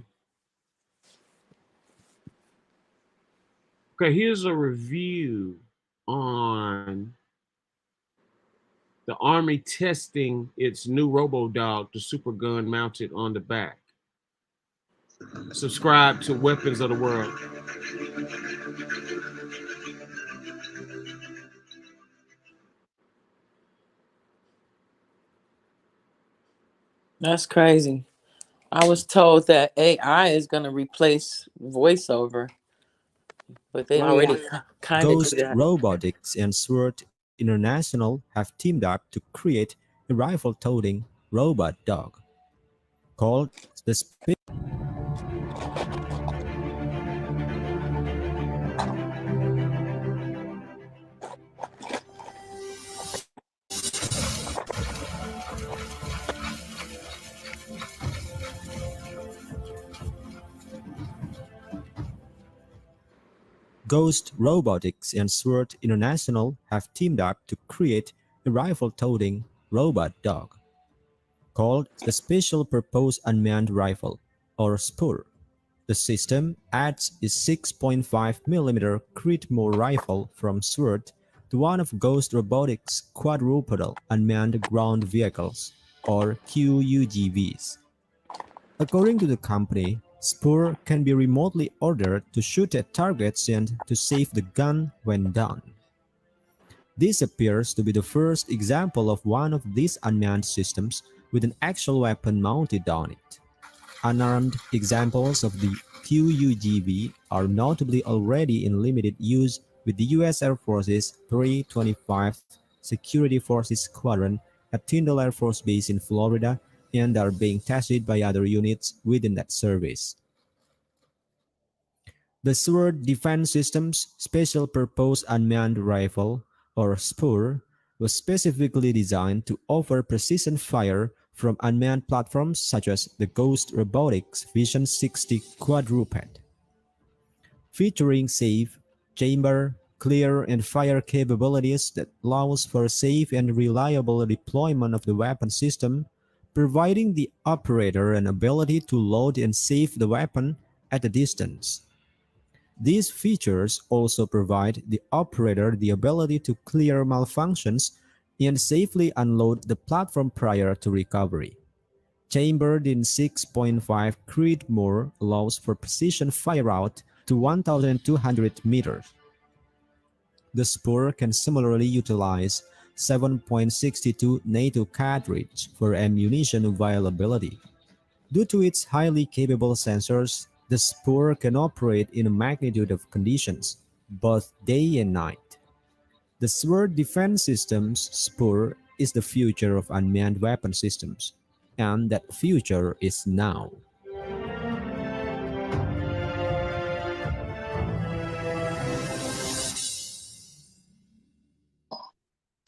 Okay, here's a review on the Army testing its new robo-dog, the super gun mounted on the back. Subscribe to Weapons of the World. That's crazy. I was told that AI is going to replace voiceover, but they Oh, yeah. already kind of do Ghost that. Robotics and Sword International have teamed up to create a rifle-toting robot dog called the Ghost Robotics and Sword International have teamed up to create a rifle-toting robot dog called the Special Purpose Unmanned Rifle, or SPUR. The system adds a 6.5mm Creedmoor rifle from Sword to one of Ghost Robotics' quadrupedal unmanned ground vehicles, or QUGVs. According to the company, SPUR can be remotely ordered to shoot at targets and to save the gun when done. This appears to be the first example of one of these unmanned systems with an actual weapon mounted on it. Unarmed examples of the QUGV are notably already in limited use with the U.S. Air Force's 325th Security Forces Squadron at Tyndall Air Force Base in Florida and are being tested by other units within that service. The Sword Defense Systems Special Purpose Unmanned Rifle, or SPUR, was specifically designed to offer precision fire from unmanned platforms such as the Ghost Robotics Vision 60 quadruped. Featuring safe, chamber, clear, and fire capabilities that allows for safe and reliable deployment of the weapon system, providing the operator an ability to load and save the weapon at a distance. These features also provide the operator the ability to clear malfunctions and safely unload the platform prior to recovery. Chambered in 6.5 Creedmoor allows for precision fireout to 1,200 meters. The SPUR can similarly utilize 7.62 NATO cartridge for ammunition availability. Due to its highly capable sensors, the SPUR can operate in a magnitude of conditions, both day and night. The Sword Defense Systems SPUR is the future of unmanned weapon systems, and that future is now.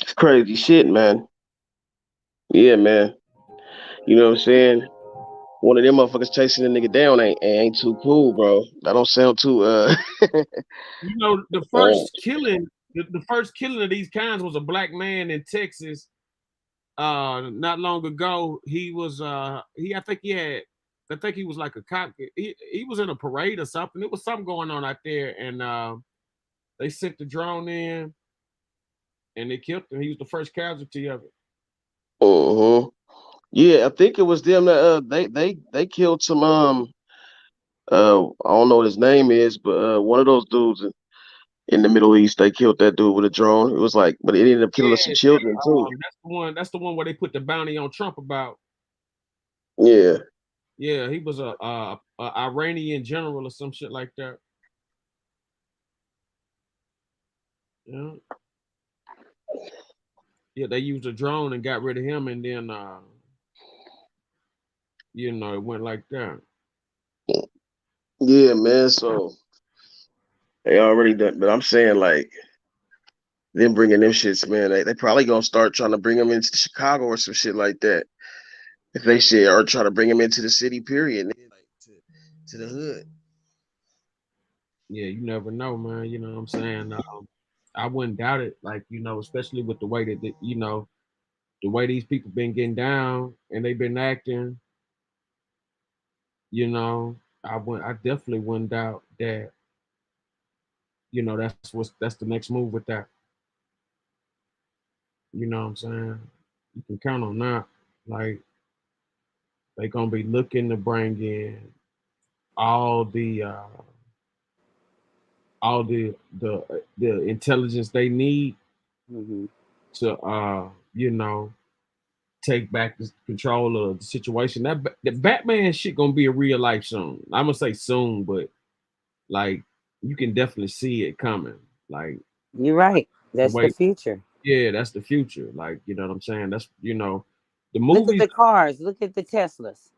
It's crazy shit, man. Yeah, man. You know what I'm saying? One of them motherfuckers chasing a nigga down ain't too cool, bro. That don't sound too You know, the first killing of these kinds was a black man in Texas not long ago. He was I think he had I think he was like a cop. He was in a parade or something. There was something going on out there, and they sent the drone in, and they killed him. He was the first casualty of it. Uh-huh. Yeah, I think it was them that they killed some I don't know what his name is, but one of those dudes in the Middle East, they killed that dude with a drone. It was like, but it ended up killing some children too. That's the one. That's the one where they put the bounty on Trump about. Yeah. Yeah, he was a Iranian general or some shit like that. Yeah. Yeah, they used a drone and got rid of him, and then it went like that. Yeah, man. So they already done, but I'm saying like them bringing them shits, man. They probably gonna start trying to bring them into Chicago or some shit like that. If they shit or try to bring them into the city, period, like to the hood. Yeah, you never know, man. You know what I'm saying? I wouldn't doubt it. Like, especially with the way that the way these people been getting down and they've been acting. I definitely wouldn't doubt that. That's the next move with that. You know what I'm saying? You can count on that. Like, they gonna be looking to bring in all the the intelligence they need to take back the control of the situation. That the Batman shit gonna be a real life soon. I'm gonna say soon, but like you can definitely see it coming. Like, you're right. the That's the way, future. yeah, that's the future. Like, you know what I'm saying? That's the Look at movies. the cars. Look at the Teslas.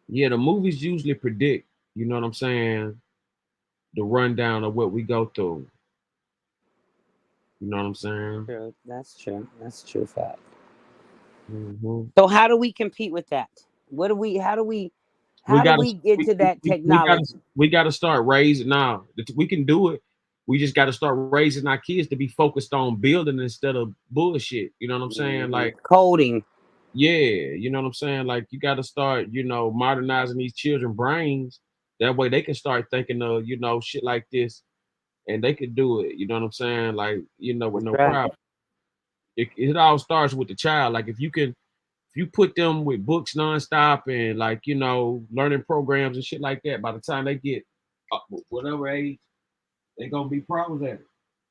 Yeah, the movies usually predict. You know what I'm saying? The rundown of what we go through. You know what I'm saying? True. That's true. That's true fact. Mm-hmm. So how do we compete with that? What do we? How do we? We How do got we get to that technology? we got to start raising now. We can do it. We just got to start raising our kids to be focused on building instead of bullshit. You know what I'm saying? Like, coding. Yeah, you know what I'm saying? Like, you got to start, modernizing these children's brains. That way they can start thinking of, shit like this, and they could do it. You know what I'm saying? Like, with no right. problem. It all starts with the child. Like, if you put them with books nonstop and like, learning programs and shit like that, by the time they get whatever age, they're gonna be pros at it.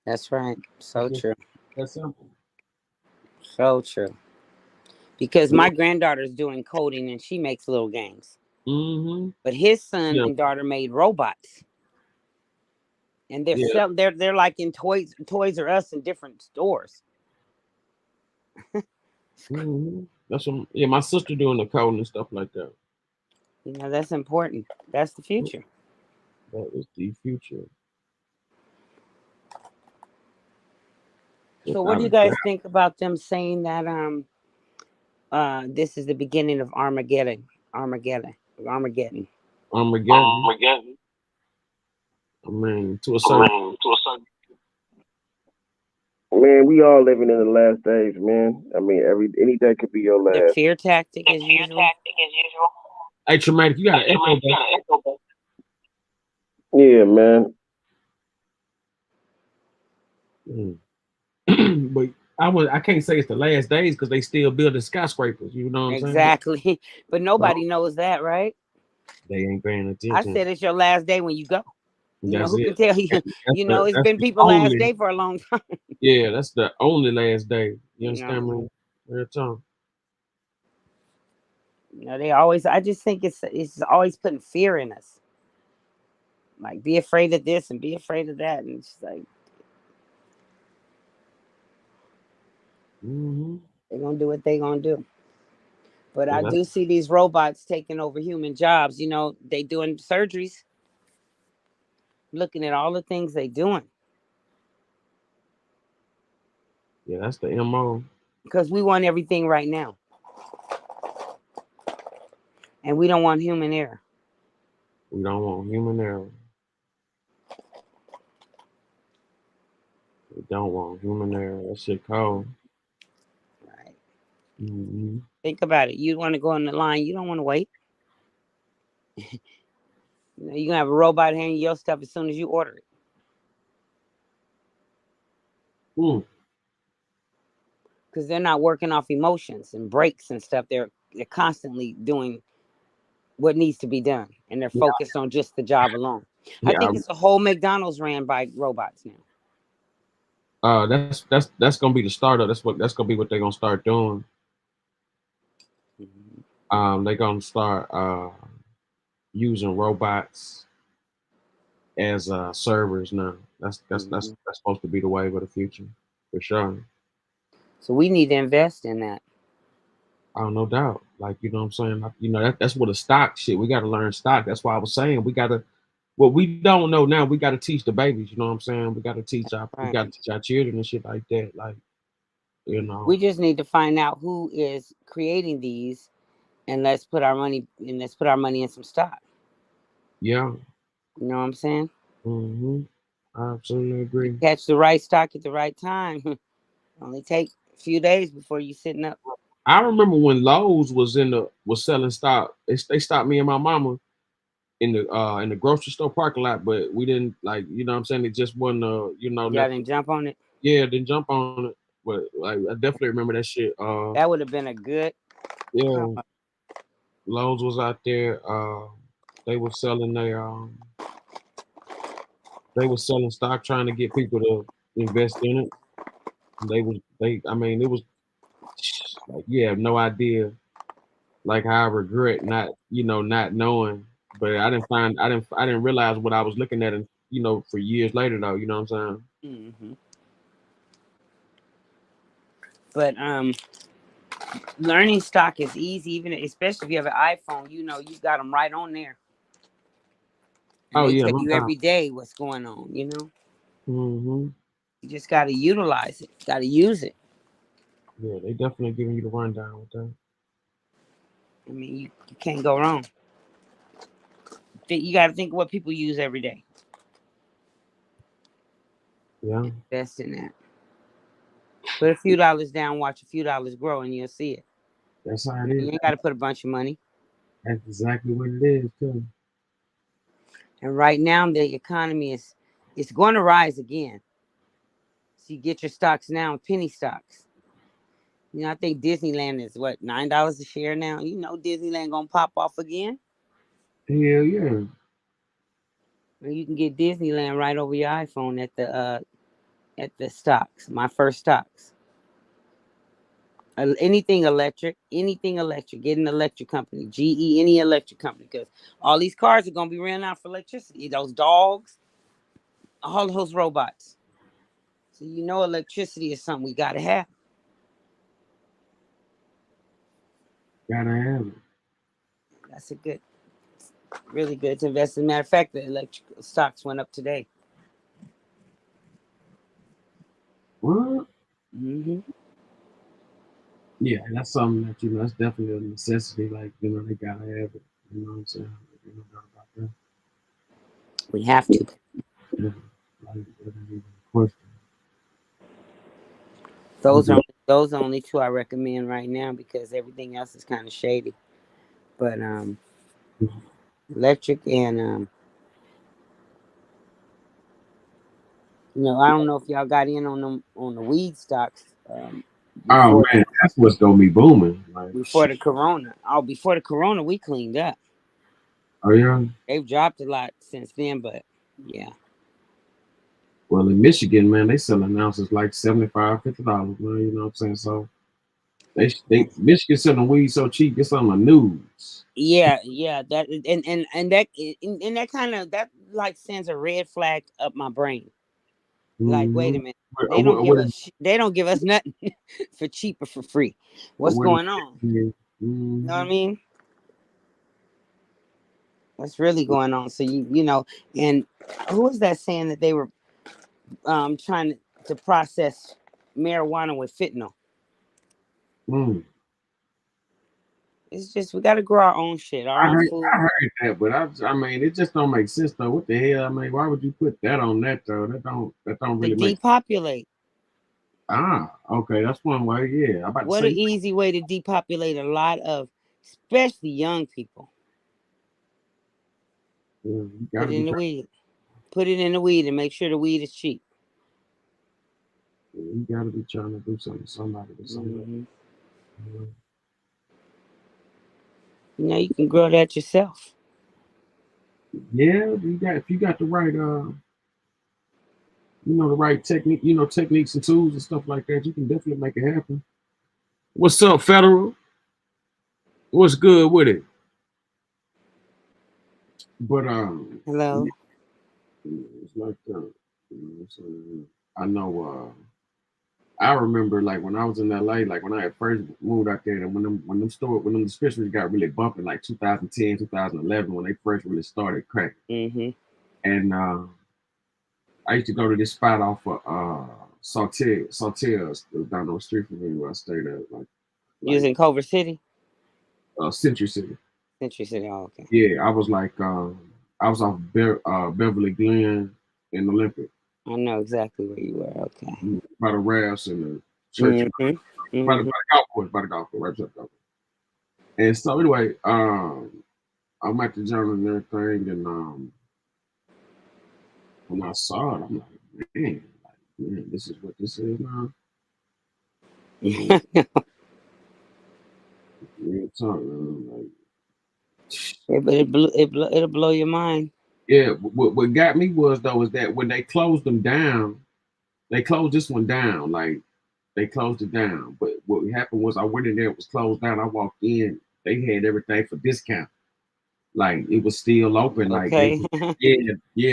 That's right. So true. That's simple. So true. Because my granddaughter's doing coding and she makes little games. Mm-hmm. But his son and daughter made robots. And they're like in Toys R Us in different stores. Mm-hmm. That's what, my sister doing the coding and stuff like that. That's important. That's the future. That is the future. So what do you guys think about them saying that this is the beginning of Armageddon? Armageddon. I mean, to a certain Man, we all living in the last days, man. I mean, any day could be your last. The fear tactic as usual. Hey, Traumatic, you got an echo. Yeah, man. But I can't say it's the last days because they still building skyscrapers. You know what I'm saying? Exactly. But nobody knows that, right? They ain't paying attention. I said it's your last day when you go. Who can tell you? It's been people's last day for a long time. Yeah, that's the only last day. You understand me? Real time. They always. I just think it's always putting fear in us. Like, be afraid of this and be afraid of that, and it's like they're gonna do what they're gonna do. But I do see these robots taking over human jobs. They doing surgeries. Looking at all the things they doing. Yeah, that's the MO. Because we want everything right now. And we don't want human error. We don't want human error. We don't want human error. That shit cold. Right. Mm-hmm. Think about it. You want to go on the line. You don't want to wait. You know, you're gonna have a robot handing your stuff as soon as you order it. Because they're not working off emotions and breaks and stuff. They're constantly doing what needs to be done, and they're focused on just the job alone. I think it's a whole McDonald's ran by robots now. That's gonna be the startup. That's gonna be what they're gonna start doing. They're gonna start using robots as servers now. That's supposed to be the wave of the future for sure. So we need to invest in that. Oh, no doubt. Like, you know what I'm saying? You know, that's what a stock shit. We got to learn stock. That's why I was saying we got to. What we don't know now, we got to teach the babies. You know what I'm saying? We got to teach our children and shit like that. Like, you know, we just need to find out who is creating these, and let's put our money in some stock. Yeah. You know what I'm saying? I absolutely agree. You catch the right stock at the right time. Only take a few days before you sitting up. I remember when Lowe's was selling stock. They stopped me and my mama in the grocery store parking lot, but we didn't, like, you know what I'm saying? It just wasn't you know, y'all didn't jump on it. Yeah, didn't jump on it. But like, I definitely remember that shit. That would have been a good. Yeah. Lowe's was out there. They were selling stock, trying to get people to invest in it. I mean, it was like, you have no idea, like, how I regret not knowing. But I didn't realize what I was looking at, and for years later though, you know what I'm saying? But learning stock is easy, especially if you have an iPhone. You know, you got them right on there. And they tell you every day what's going on. You know. You just got to utilize it. Got to use it. Yeah, they definitely giving you the rundown with that. I mean, you can't go wrong. You got to think of what people use every day. Yeah. Invest in that. Put a few dollars down, watch a few dollars grow, and you'll see it. That's how it is. You ain't got to put a bunch of money. That's exactly what it is, too. And right now, the economy it's going to rise again. So you get your stocks now, penny stocks. You know, I think Disneyland is what, $9 a share now. You know, Disneyland gonna pop off again. Hell yeah. And you can get Disneyland right over your iPhone at the stocks. My first stocks. Anything electric. Get an electric company. GE, any electric company, because all these cars are gonna be running out for electricity. Those dogs, all those robots. So you know, electricity is something we gotta have. Gotta have it. That's really good to invest in. Matter of fact, the electric stocks went up today. What? Mm-hmm. Yeah, that's something that, that's definitely a necessity. Like, they gotta have it. You know what I'm saying? No doubt about that. We have to. Yeah. Like, even a question. Those are only two I recommend right now, because everything else is kind of shady. But electric and I don't know if y'all got in on the weed stocks. Oh man, that's what's gonna be booming. Like, before the corona. Before the corona, we cleaned up. Oh yeah. They've dropped a lot since then, but yeah. Well, in Michigan, man, they selling ounces like $75, $50, man. You know what I'm saying? So Michigan selling weed so cheap, it's on the news. Yeah, that and that kind of like sends a red flag up my brain. Like, wait a minute, they don't give us nothing for cheap or for free. What's going on? You know what I mean? What's really going on? So you know, and who was that saying that they were trying to process marijuana with fentanyl? It's just, we got to grow our own shit, our own food. I heard that, but I mean, it just don't make sense though. What the hell? I mean, why would you put that on that though? That don't really make. Depopulate. Okay, that's one way. Yeah, what an easy way to depopulate a lot of, especially young people. Yeah, you Put gotta it be in the trying. weed. Put it in the weed and make sure the weed is cheap. You gotta be trying to do something, somebody or something. Mm-hmm. You know, you can grow that yourself. Yeah, if you got the right the right technique, techniques and tools and stuff like that, you can definitely make it happen. What's up, Federal? What's good with it? But Hello. it's like I know I remember like when I was in LA, like when I had first moved out there, and when them dispensaries got really bumping, like 2010, 2011, when they first really started cracking. Mm-hmm. And I used to go to this spot off of Saltil's down the street from me where I stayed at, You was in Culver City? Century City. Century City, oh, okay. Yeah, I was like I was off Beverly Glen and Olympic. I know exactly where you were. Okay. By the rafts and the church. Mm-hmm. By the golf course, right beside the golf course. And so anyway, I'm at the journal and everything, and when I saw it, I'm like, man, this is what this is now. Real talk, man. It'll blow your mind. Yeah, what got me was that when they closed them down, they closed this one down, like they closed it down. But what happened was I went in there, it was closed down. I walked in, they had everything for discount. Like it was still open. Okay. Like they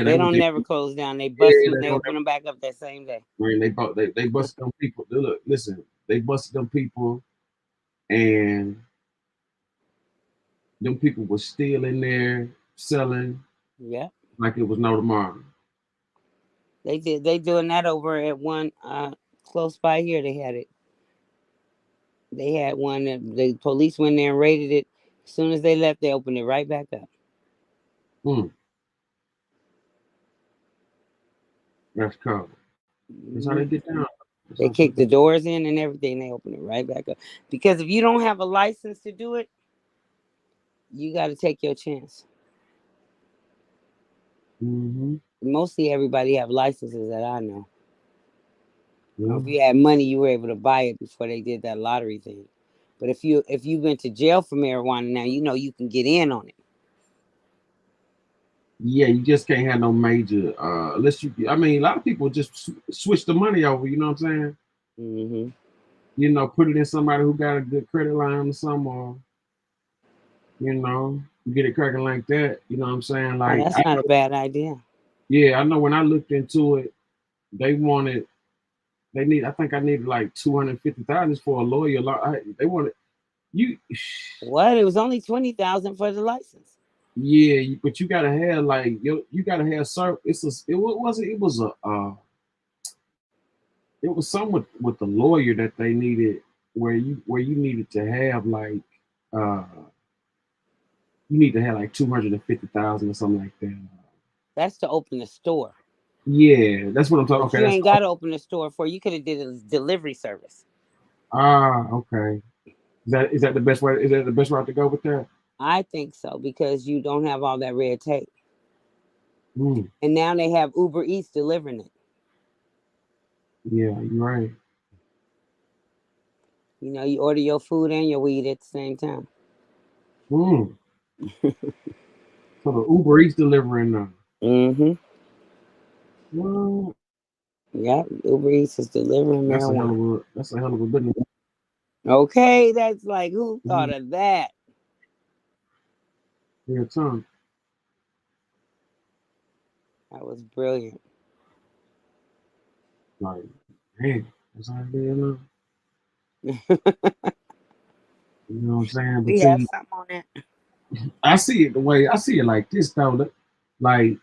don't never close down. They bust them. They open them back up that same day. Man, they busted them people. Look, listen, they busted them people, and them people were still in there selling. Yeah. Like it was no tomorrow. They doing that over at one close by here. They had it. They had one that the police went there and raided it. As soon as they left, they opened it right back up. That's cool. That's how they get down. They kicked the doors in and everything. They open it right back up. Because if you don't have a license to do it, you got to take your chance. Mm-hmm. Mostly everybody have licenses that I know. Yeah. If you had money, you were able to buy it before they did that lottery thing. But if you went to jail for marijuana now, you can get in on it. Yeah, you just can't have no major unless you. I mean, a lot of people just switch the money over. You know what I'm saying? Mm-hmm. Put it in somebody who got a good credit line or something, or you get it cracking like that. You know what I'm saying? Like that's not a bad idea. Yeah, I know. When I looked into it, I think I needed like $250,000 for a lawyer. They wanted you. What? It was only $20,000 for the license. Yeah, but you gotta have you gotta have it was some with the lawyer that they needed where you needed to have you need to have like 250,000 or something like that. That's to open the store. Yeah, that's what I'm talking. Okay, you ain't got to open a store for. You could have did a delivery service. Okay. Is that the best way? Is that the best route to go with that? I think so because you don't have all that red tape. And now they have Uber Eats delivering it. Yeah, you're right. You order your food and your weed at the same time. So the Uber Eats delivering now. Mm-hmm. What? Yeah, Uber Eats is delivering marijuana. That's a hell of a business. Okay, that's like, who thought of that? Yeah, Tom. That was brilliant. Like, hey, that's how it is now. You know what I'm saying? We have something on that. I see it like this though. Like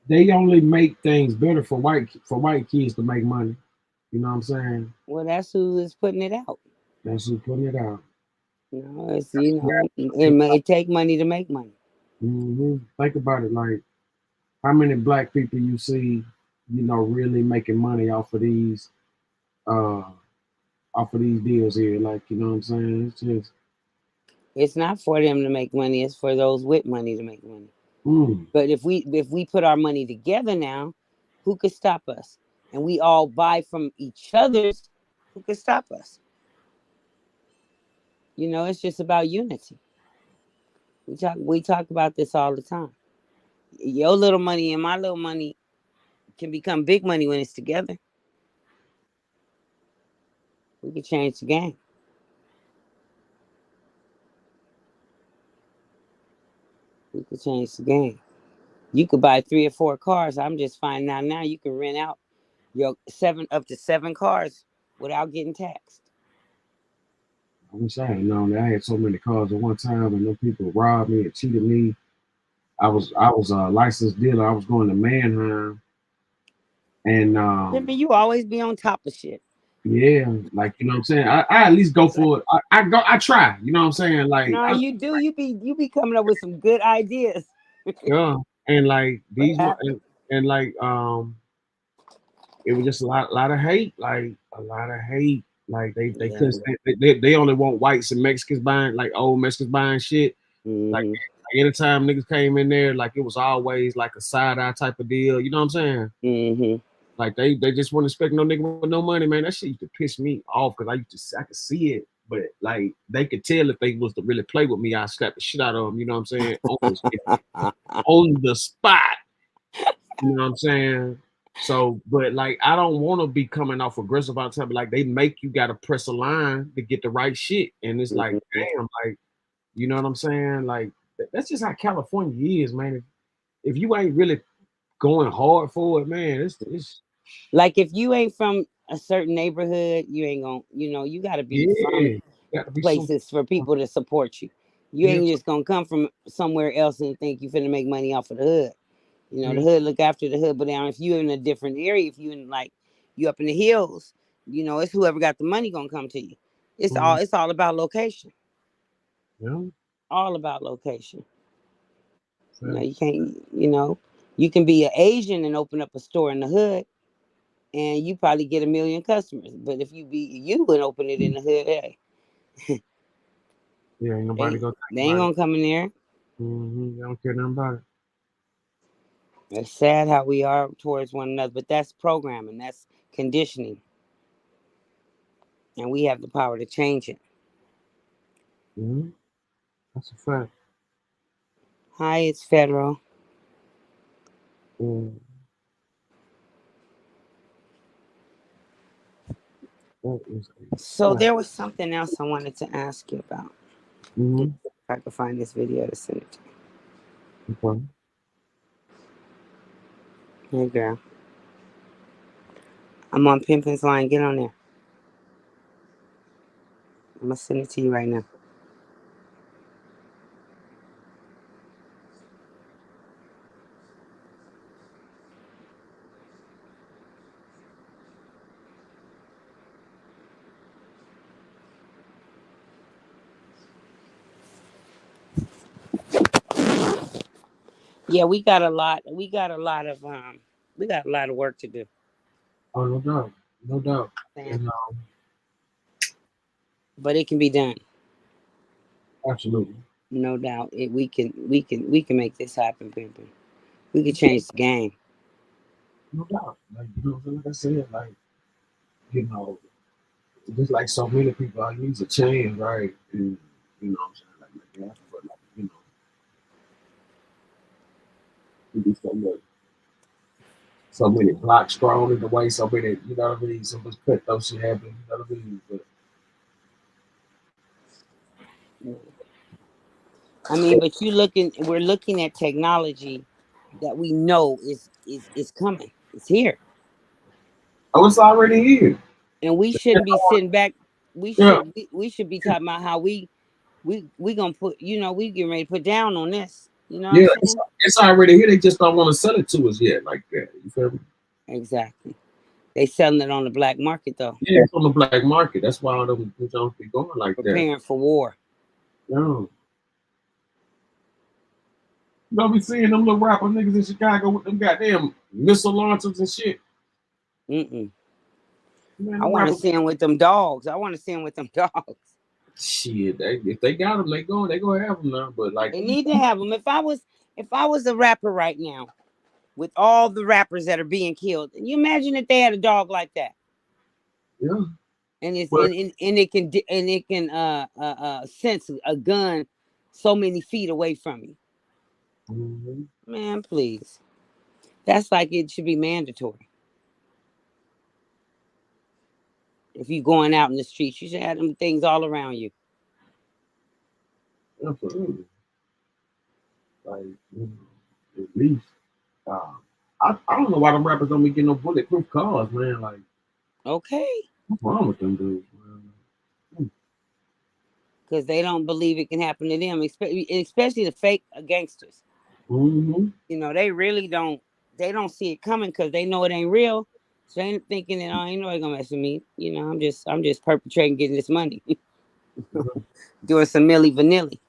they only make things better for white kids to make money. You know what I'm saying? Well, that's who is putting it out. That's who's putting it out. It may take money to make money. Mm-hmm. Think about it, like how many black people you see, really making money off of these deals here. Like, you know what I'm saying? It's just It's not for them to make money. It's for those with money to make money. But if we put our money together now, who could stop us? And we all buy from each other's, who could stop us? You know, it's just about unity. We talk about this all the time. Your little money and my little money can become big money when it's together. We can change the game. We could change the game. You could buy 3 or 4 cars. I'm just finding out now you can rent out your up to 7 cars without getting taxed. I wish I had known that. I had so many cars at one time, and them people robbed me and cheated me. I was a licensed dealer. I was going to Manheim, and You always be on top of shit. yeah, like you know what I'm saying. I at least go for it. I try. You know what I'm saying. Like no, you do. You be coming up with some good ideas. yeah, and like these and like it was just a lot of hate. Like a lot of hate. Like they couldn't they only want whites and Mexicans buying like old Mexicans buying shit. Like anytime niggas came in there, like it was always like a side eye type of deal. You know what I'm saying? Like they just wouldn't expect no nigga with no money, man. That shit used to piss me off because I could see it, but like they could tell if they was to really play with me, I'd slap the shit out of them. You know what I'm saying? On the spot. You know what I'm saying? So, but like I don't want to be coming off aggressive all the time. But like they make you gotta press a line to get the right shit, and it's like, damn, like you know what I'm saying? Like that's just how California is, man. If you ain't really going hard for it, man, it's like if you ain't from a certain neighborhood, you ain't gonna, you gotta be from places for people to support you. You ain't just gonna come from somewhere else and think you finna make money off of the hood. You know, the hood look after the hood, but now if you in a different area, if you in like you up in the hills, it's whoever got the money gonna come to you. It's all about location. Yeah. All about location. You can't, you can be an Asian and open up a store in the hood and you probably get 1 million customers. But if you be you and open it in the hood, hey. Yeah, ain't nobody they ain't gonna come in there. They don't care nothing about it. It's sad how we are towards one another, but that's programming, that's conditioning. And we have the power to change it. That's a fact. Hi, it's Federal. So there was something else I wanted to ask you about. If I could find this video to send it to you. Okay. Hey, girl. I'm on Pimpin's line. Get on there. I'm going to send it to you right now. Yeah, we got a lot of work to do. Oh, no doubt. But it can be done. Absolutely. No doubt. We can make this happen, Pimpin. We can change the game. No doubt. Like I said, like just like so many people, I use a change, right? And you know what I'm saying, like that, but like it be so many blocks thrown in the way, so many, you know what I mean? So much cut those shit happen, you know what I mean? But but we're looking at technology that we know is coming. It's here. Oh, it's already here. And we shouldn't be sitting back. We should be talking about how we gonna put, we getting ready to put down on this. You know what I'm saying? It's already here. They just don't want to sell it to us yet like that. You feel me? Exactly. They selling it on the black market though. Yeah, it's on the black market. That's why all them don't be going like that. Preparing for war. No. You don't be seeing them little rapper niggas in Chicago with them goddamn missile launchers and shit. Man, I want to see them with them dogs. Shit, if they got them, they gonna have them now. But like they need to have them. If I was a rapper right now, with all the rappers that are being killed, can you imagine if they had a dog like that? Yeah. And it can sense a gun so many feet away from you. Mm-hmm. Man, please. That's like it should be mandatory. If you're going out in the streets, you should have them things all around you. Absolutely. Like, at least. I don't know why them rappers don't be getting no bulletproof cars, man. Like, okay, what's wrong with them dudes, man? Because they don't believe it can happen to them, especially the fake gangsters. Mm-hmm. You know, they really don't. They don't see it coming because they know it ain't real. So they ain't thinking that I ain't no gonna mess with me. You know, I'm just perpetrating, getting this money, doing some milli vanilli.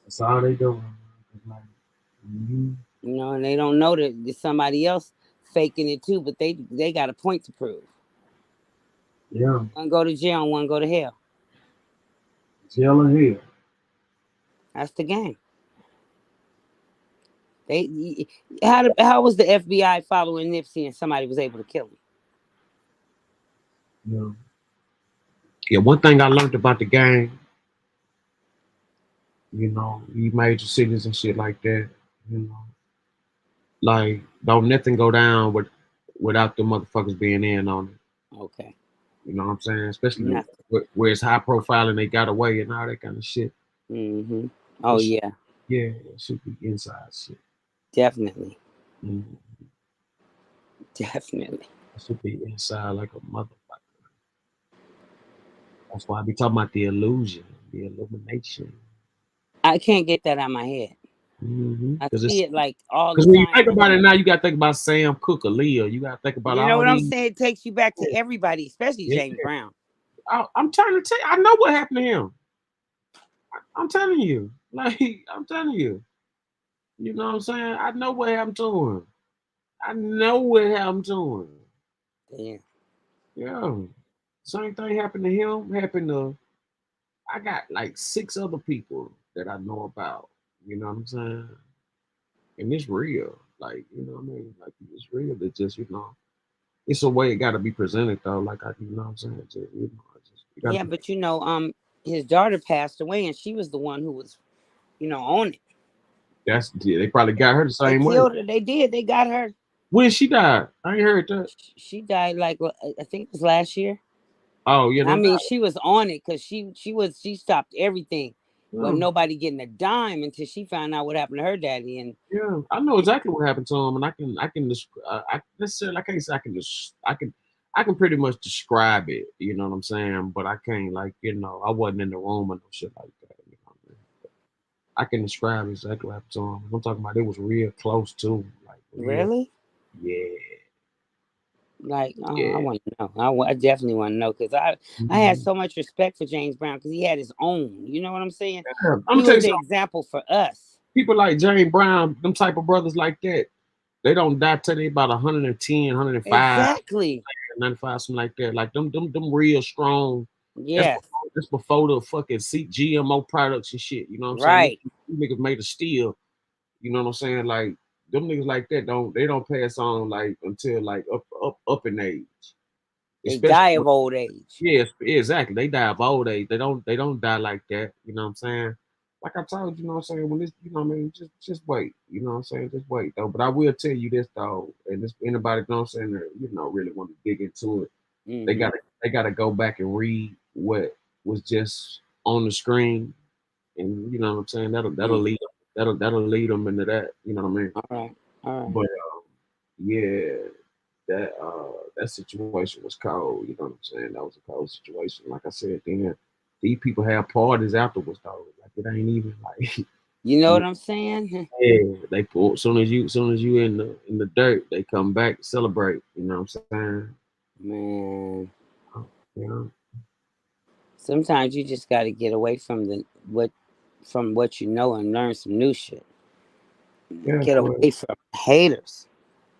That's all they doing. Mm-hmm. You know, and they don't know that there's somebody else faking it too, but they got a point to prove. Yeah. One go to jail, and one go to hell. Jail or hell. That's the game. How was the FBI following Nipsey and somebody was able to kill him? Yeah. Yeah. One thing I learned about the game, you know, you major cities and shit like that, you know, like don't nothing go down without the motherfuckers being in on it. Okay. You know what I'm saying? Especially where it's high profile and they got away and all that kind of shit. Mm-hmm. Oh yeah. Yeah, it should be inside shit. Definitely. Mm-hmm. Definitely. It should be inside like a motherfucker. That's why I be talking about the illusion, the illumination. I can't get that out of my head. Mm-hmm. I see it like all the Because time. when you think about it now, you got to think about Sam Cooke or Leo. You got to think about you know all what these. I'm saying? It takes you back to everybody, especially James Brown. I'm trying to tell you, I know what happened to him. I'm telling you. Like, I'm telling you. You know what I'm saying? I know what happened to him. I know what happened to him. Damn. Yeah. Same thing happened to him. Happened to, I got like 6 other people that I know about. You know what I'm saying? And it's real. Like, you know what I mean? Like, it's real. It's just, you know, it's a way it got to be presented though. Like, you know what I'm saying? Just, you know, yeah, but you know, his daughter passed away, and she was the one who was, you know, on it. They probably got her the same way. They killed her. They did. They got her. When she died, I ain't heard that. She died like I think it was last year. Oh yeah. I mean, she was on it because she stopped everything. But nobody getting a dime until she found out what happened to her daddy. And yeah, I know exactly what happened to him, and I can necessarily I can't say I can pretty much describe it. You know what I'm saying? But I can't I wasn't in the room or no shit like that. You know what I mean? I can describe exactly what happened to him. I'm talking about it was real close too. Like really? Yeah. Like, I want to know. I definitely want to know because I had so much respect for James Brown because he had his own. You know what I'm saying? Yeah. He was the example for us. People like James Brown, them type of brothers like that, they don't die till they about 110, 105. Exactly. 95, something like that. Like them real strong. Yeah. That's before the fucking GMO products and shit. You know what I'm right. saying? These niggas made of steel. You know what I'm saying? Like them niggas like that don't pass on like until like up in age. They die of old age. Yes, exactly. They die of old age. They don't die like that. You know what I'm saying? Like I told you, know what I'm saying? When this, you know what I mean, just wait. You know what I'm saying? Just wait though. But I will tell you this though, and this anybody, you know what I'm saying, that, you know, really want to dig into it, they gotta go back and read what was just on the screen, and you know what I'm saying. That'll lead that'll lead them into that. You know what I mean? All right. But yeah, that situation was cold. You know what I'm saying? That was a cold situation. Like I said, then these people have parties afterwards though. Like it ain't even like. You know what I'm saying? Yeah, they pull soon as you in the dirt, they come back to celebrate. You know what I'm saying? Man. Yeah. Sometimes you just got to get away from what you know and learn some new shit. Yeah, get away from haters.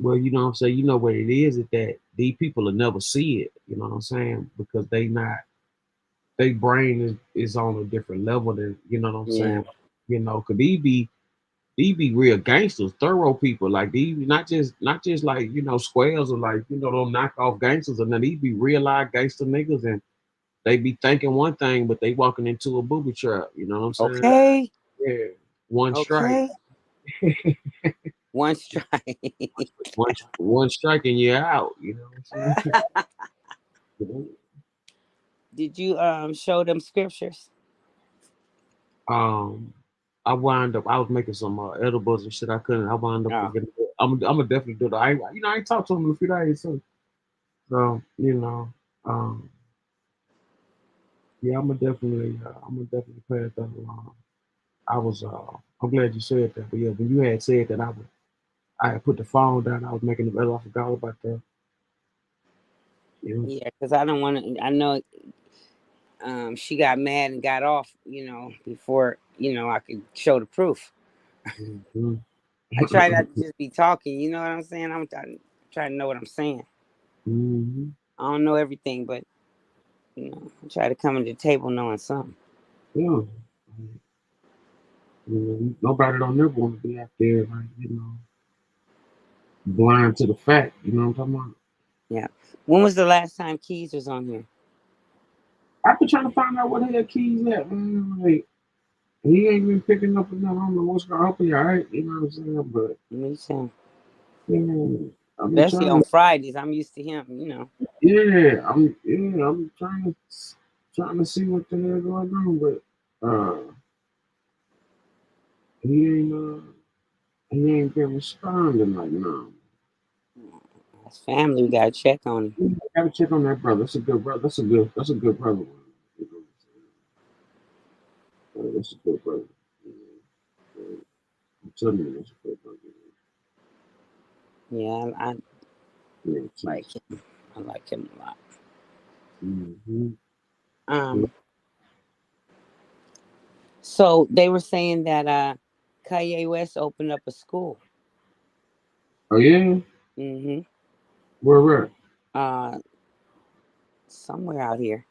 Well, you know what I'm saying? You know what it is that these people will never see it. You know what I'm saying? Because they not they brain is on a different level than, you know what I'm saying? You know, cause these be real gangsters, thorough people. Like these not just like, you know, squares or like, you know, them knockoff gangsters, and then these be real live gangster niggas, and they be thinking one thing, but they walking into a booby trap. You know what I'm saying? Okay. Yeah. One strike. One strike. one strike and you're out. You know what I'm saying? Did you show them scriptures? I wound up. I was making some edibles and shit. I couldn't. I wound up forgetting. I'm gonna definitely do that. I ain't talked to him in a few days too. So you know, yeah, I'm gonna definitely pass that along. I'm glad you said that. But yeah, when you had said that, I had put the phone down. I was making the I forgot about that. Yeah, because I don't want to. I know she got mad and got off, you know, before, you know, I could show the proof. Mm-hmm. I try not to just be talking, you know what I'm saying? I'm trying to know what I'm saying. Mm-hmm. I don't know everything, but, you know, I try to come to the table knowing something. Yeah. You know, nobody don't ever want to be out there, like, you know, blind to the fact. You know what I'm talking about? Yeah. When was the last time Keys was on here? I've been trying to find out where the hell Keys at, man. Like, he ain't been picking up enough. I don't know what's going on. Hopefully, all right. You know what I'm saying? But me too. Yeah, I've been Especially trying on to. Fridays. I'm used to him, you know. Yeah, I'm trying to see what the hell going on, but he ain't been responding like no. That's family. We gotta check on him. Gotta check on that brother. That's a good brother. That's a good brother. That's a good brother. I'm telling you, that's a good brother. Yeah, I like him. I like him a lot. Mm-hmm. So they were saying that Kanye West opened up a school. Oh yeah. Mm-hmm. Where? Somewhere out here.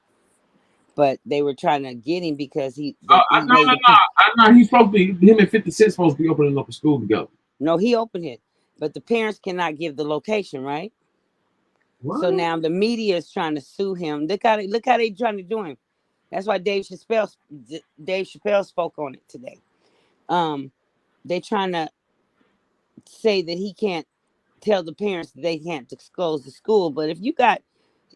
But they were trying to get him because he No. made He's supposed to be. Him and 50 Cent supposed to be opening up a school together. No, he opened it, but the parents cannot give the location, right? What? So now the media is trying to sue him. Look how they trying to do him. That's why Dave Chappelle spoke on it today. They're trying to say that he can't tell the parents that they can't disclose the school. But if you got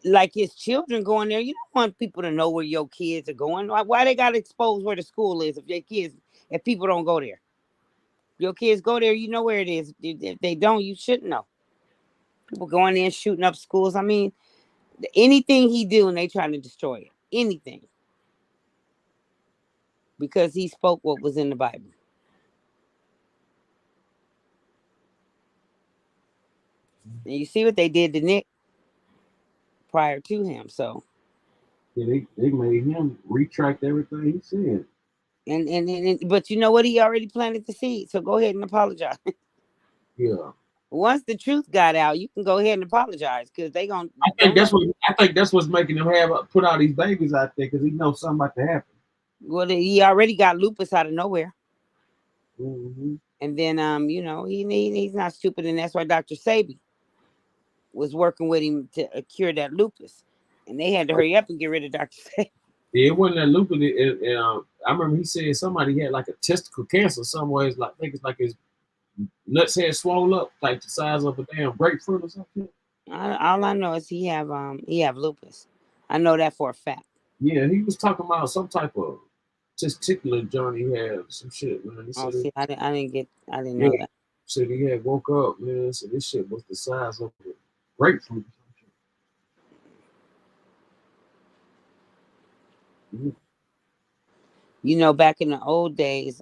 like his children going there, you don't want people to know where your kids are going. Why they got to expose where the school is if people don't go there? Your kids go there, you know where it is. If they don't, you shouldn't know. People going in shooting up schools. I mean, anything he do and they trying to destroy it. Anything. Because he spoke what was in the Bible. And you see what they did to Nick prior to him. So yeah, they made him retract everything he said. And but you know what? He already planted the seed. So go ahead and apologize. Yeah. Once the truth got out, you can go ahead and apologize because they gonna. I think that's what's making him put all these babies out there because he knows something about to happen. Well, he already got lupus out of nowhere. Mm-hmm. And then you know, he's not stupid, and that's why Dr. Sabi was working with him to cure that lupus, and they had to hurry up and get rid of Dr. Sabi. Yeah, it wasn't that lupus. I remember he said somebody had like a testicle cancer somewhere. It's like I think it's like his nuts had swollen up like the size of a damn grapefruit or something. All I know is he have lupus. I know that for a fact. Yeah, he was talking about some type of testicular joint he had, some shit, man. He said I didn't yeah, know that. Said he had woke up, man. So this shit was the size of a grapefruit. Mm-hmm. You know, back in the old days,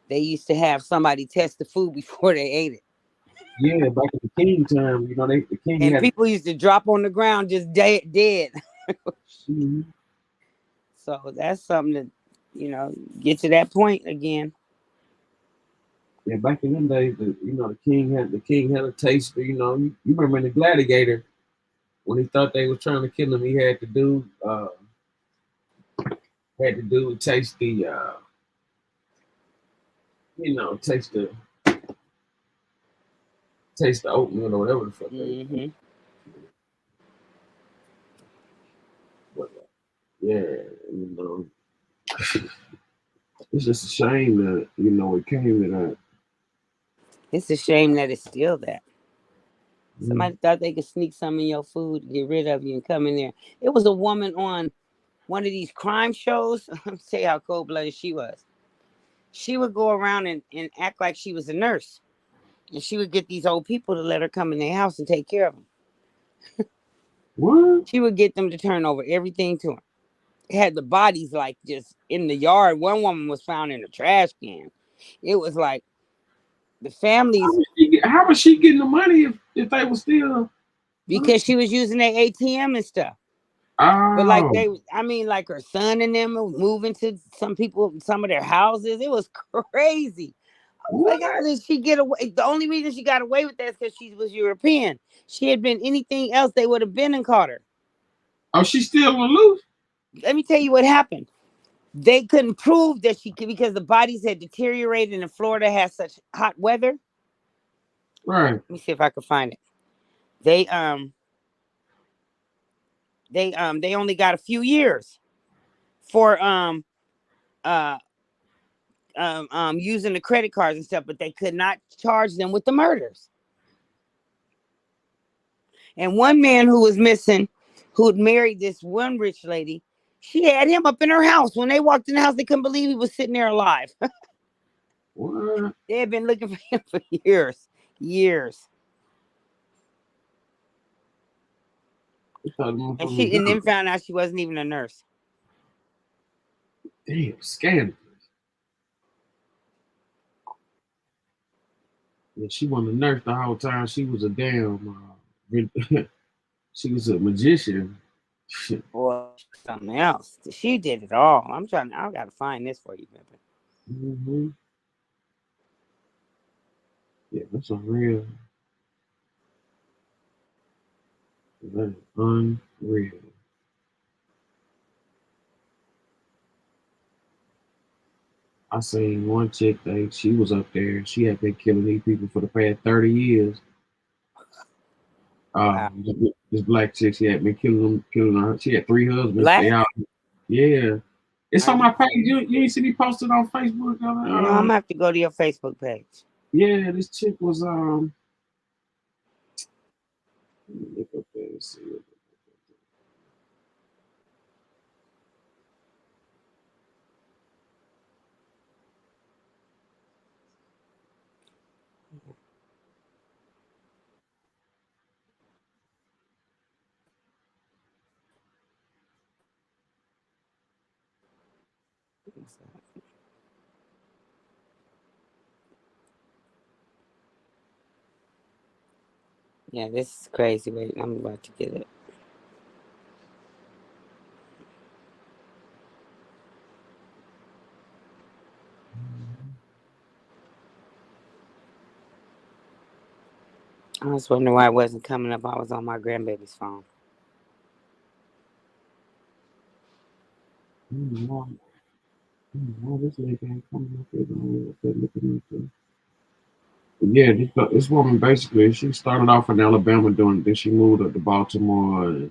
they used to have somebody test the food before they ate it. Yeah, back in the king time, you know, the king and had people used to drop on the ground just dead. Mm-hmm. So that's something that, you know, get to that point again. Yeah, back in them days, the king had a taste. You know, you remember in the Gladiator, when he thought they were trying to kill him, he had to do taste the taste the oatmeal or whatever the fuck. Mm-hmm. But, it's just a shame that it came to that. It's a shame that it's still that. Mm. Somebody thought they could sneak some in your food, get rid of you, and come in there. It was a woman on one of these crime shows. Let me tell you how cold-blooded she was. She would go around and act like she was a nurse. And she would get these old people to let her come in their house and take care of them. What? She would get them to turn over everything to her. Had the bodies like just in the yard. One woman was found in a trash can. It was like the families. How was she getting the money if they were still? Because she was using their ATM and stuff. Oh. But like like her son and them moving to some of their houses. It was crazy. I was like, how did she get away? The only reason she got away with that is because she was European. She had been anything else, they would have been and caught her. Oh, she's still on the loose? Let me tell you what happened. They couldn't prove that she could because the bodies had deteriorated and Florida has such hot weather. Right. Let me see if I can find it. They only got a few years for using the credit cards and stuff, but they could not charge them with the murders. And one man who was missing, who had married this one rich lady, she had him up in her house. When they walked in the house, they couldn't believe he was sitting there alive. What? They had been looking for him for years. And then found out she wasn't even a nurse. Damn, scandalous. Yeah, she wasn't a nurse the whole time. She was a damn. She was a magician. Or something else. She did it all. I gotta find this for you, baby. Mm-hmm. Yeah, that's unreal. That is unreal. I seen one chick she was up there. She had been killing these people for the past 30 years. Wow. This black chick, she had been killing her. She had 3 husbands. Black? They out. Yeah. It's on my page. You ain't see me posted on Facebook? No, I'm gonna have to go to your Facebook page. Yeah, this chick was let me look up there and see it. Yeah, this is crazy. Wait, I'm about to get it. I was wondering why it wasn't coming up. I was on my grandbaby's phone. This lady ain't coming up there. Yeah, this woman basically she started off in Alabama then she moved up to Baltimore and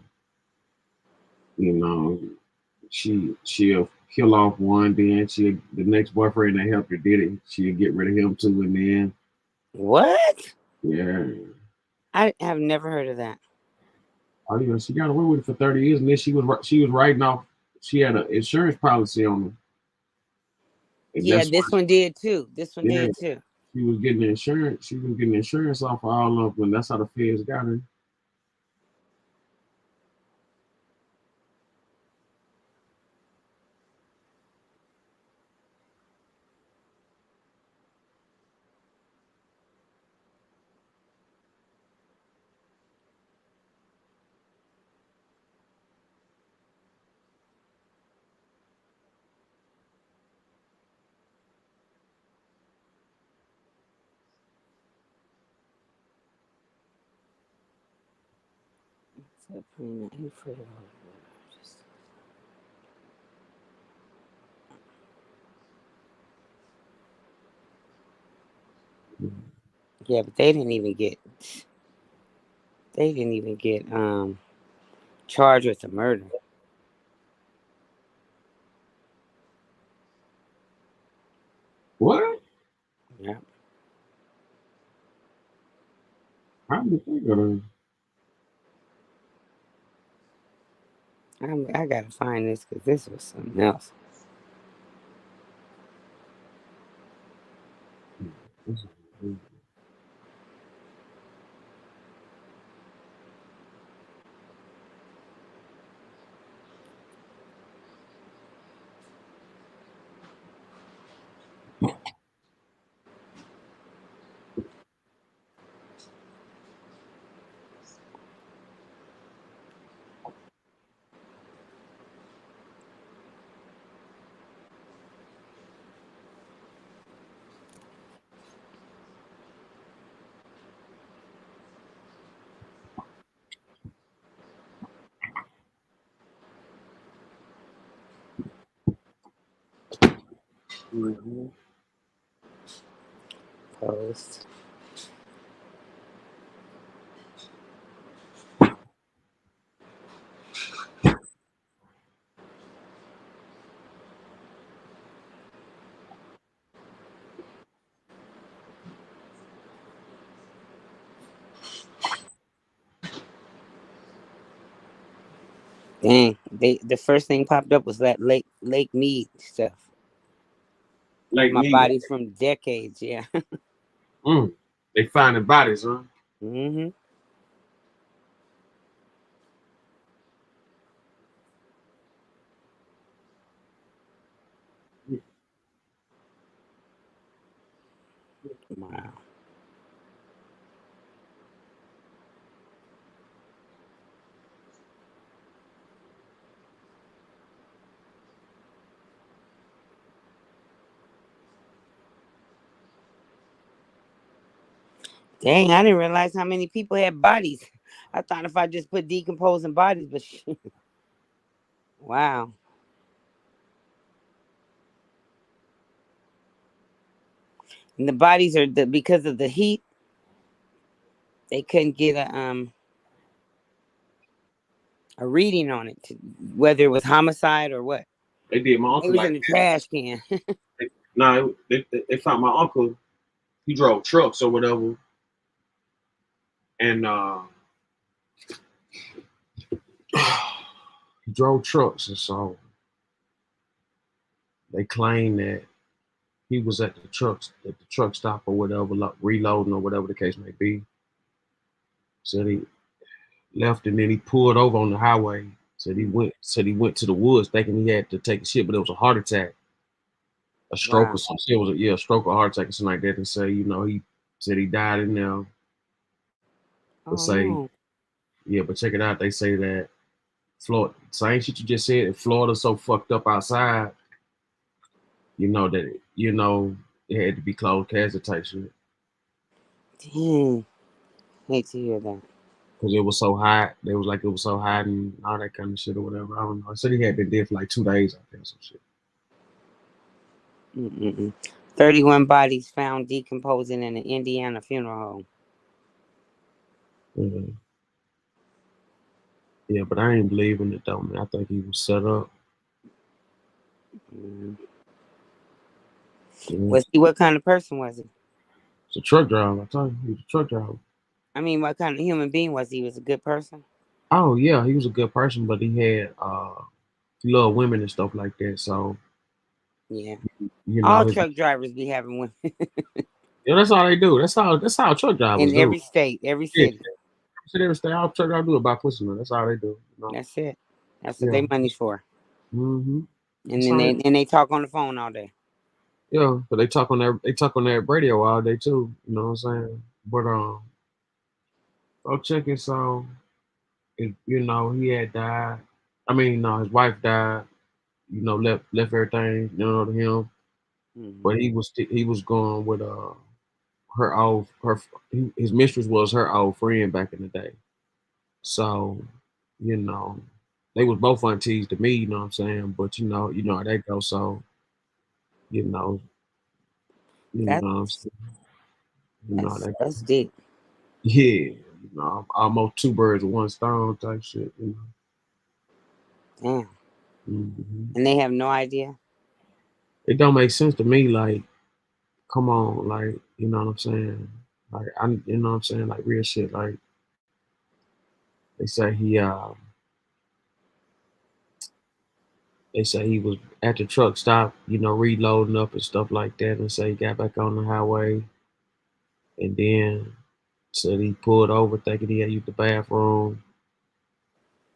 she'll kill off one, then the next boyfriend that helped her did it, she'll get rid of him too, and then what? Yeah. I have never heard of that. Oh yeah, she got away with it for 30 years, and then she was writing off. She had an insurance policy on her. Yeah, this one did too. This one did too. She was getting the insurance. She was getting insurance off of all of them, and that's how the feds got her. Yeah, but they didn't even get charged with the murder. What? Yeah. How did they go to? I gotta find this because this was something else. Mm-hmm. Post. Dang, the first thing popped up was that Lake Mead stuff. Like My me. bodies from decades, yeah. They finding bodies, huh? Mm-hmm. Wow. Dang, I didn't realize how many people had bodies. I thought if I just put decomposing bodies, but shit. Wow. And the bodies are because of the heat, they couldn't get a reading on it, whether it was homicide or what. They did my It uncle was like in the that. trash can. No, they found my uncle. He drove trucks or whatever, and he drove trucks, and so they claim that he was at the truck stop or whatever, reloading or whatever the case may be. Said he left and then he pulled over on the highway. Said he went to the woods thinking he had to take a shit, but it was a heart attack, a stroke Wow. or something. It was a stroke or heart attack or something like that. And say, he said he died in there. But Oh no. but check it out. They say that Florida, same shit you just said. Florida's so fucked up outside, it had to be closed casket type shit. Dang. Hate to hear that. Because it was so hot. They was like it was so hot and all that kind of shit or whatever. I don't know. I said he had been dead for like 2 days, I think, some shit. 31 bodies found decomposing in an Indiana funeral home. Mm-hmm. Yeah, but I ain't believing it though, man. I think he was set up. What kind of person was he? It's a truck driver, I tell you. He was a truck driver. I mean, what kind of human being was he? He was a good person? Oh yeah, he was a good person, but he had he loved women and stuff like that. So yeah, all truck drivers be having women. Yeah, that's all they do. That's how truck drivers in do. Every state, every city. Every state, all truck drivers do about pussy, man. That's all they do. That's it. That's what they money's for. Mm-hmm. And then they talk on the phone all day. Yeah, but they talk on their radio all day too. You know what I'm saying? But go check it. So, he had died. I mean, no, his wife died. Left everything, to him. But he was going with his mistress was her old friend back in the day. So you know, they was both aunties to me, you know what I'm saying? But you know how that goes. So, you know, you know That's what I'm saying? You know how that that's deep. yeah, you know, almost two birds with one stone type shit, you Damn. know. And they have no idea. It don't make sense to me, like, come on, like, you know what I'm saying? Like you know what I'm saying, like real shit. Like they say they say he was at the truck stop, you know, reloading up and stuff like that, and say he got back on the highway and then said he pulled over thinking he had used the bathroom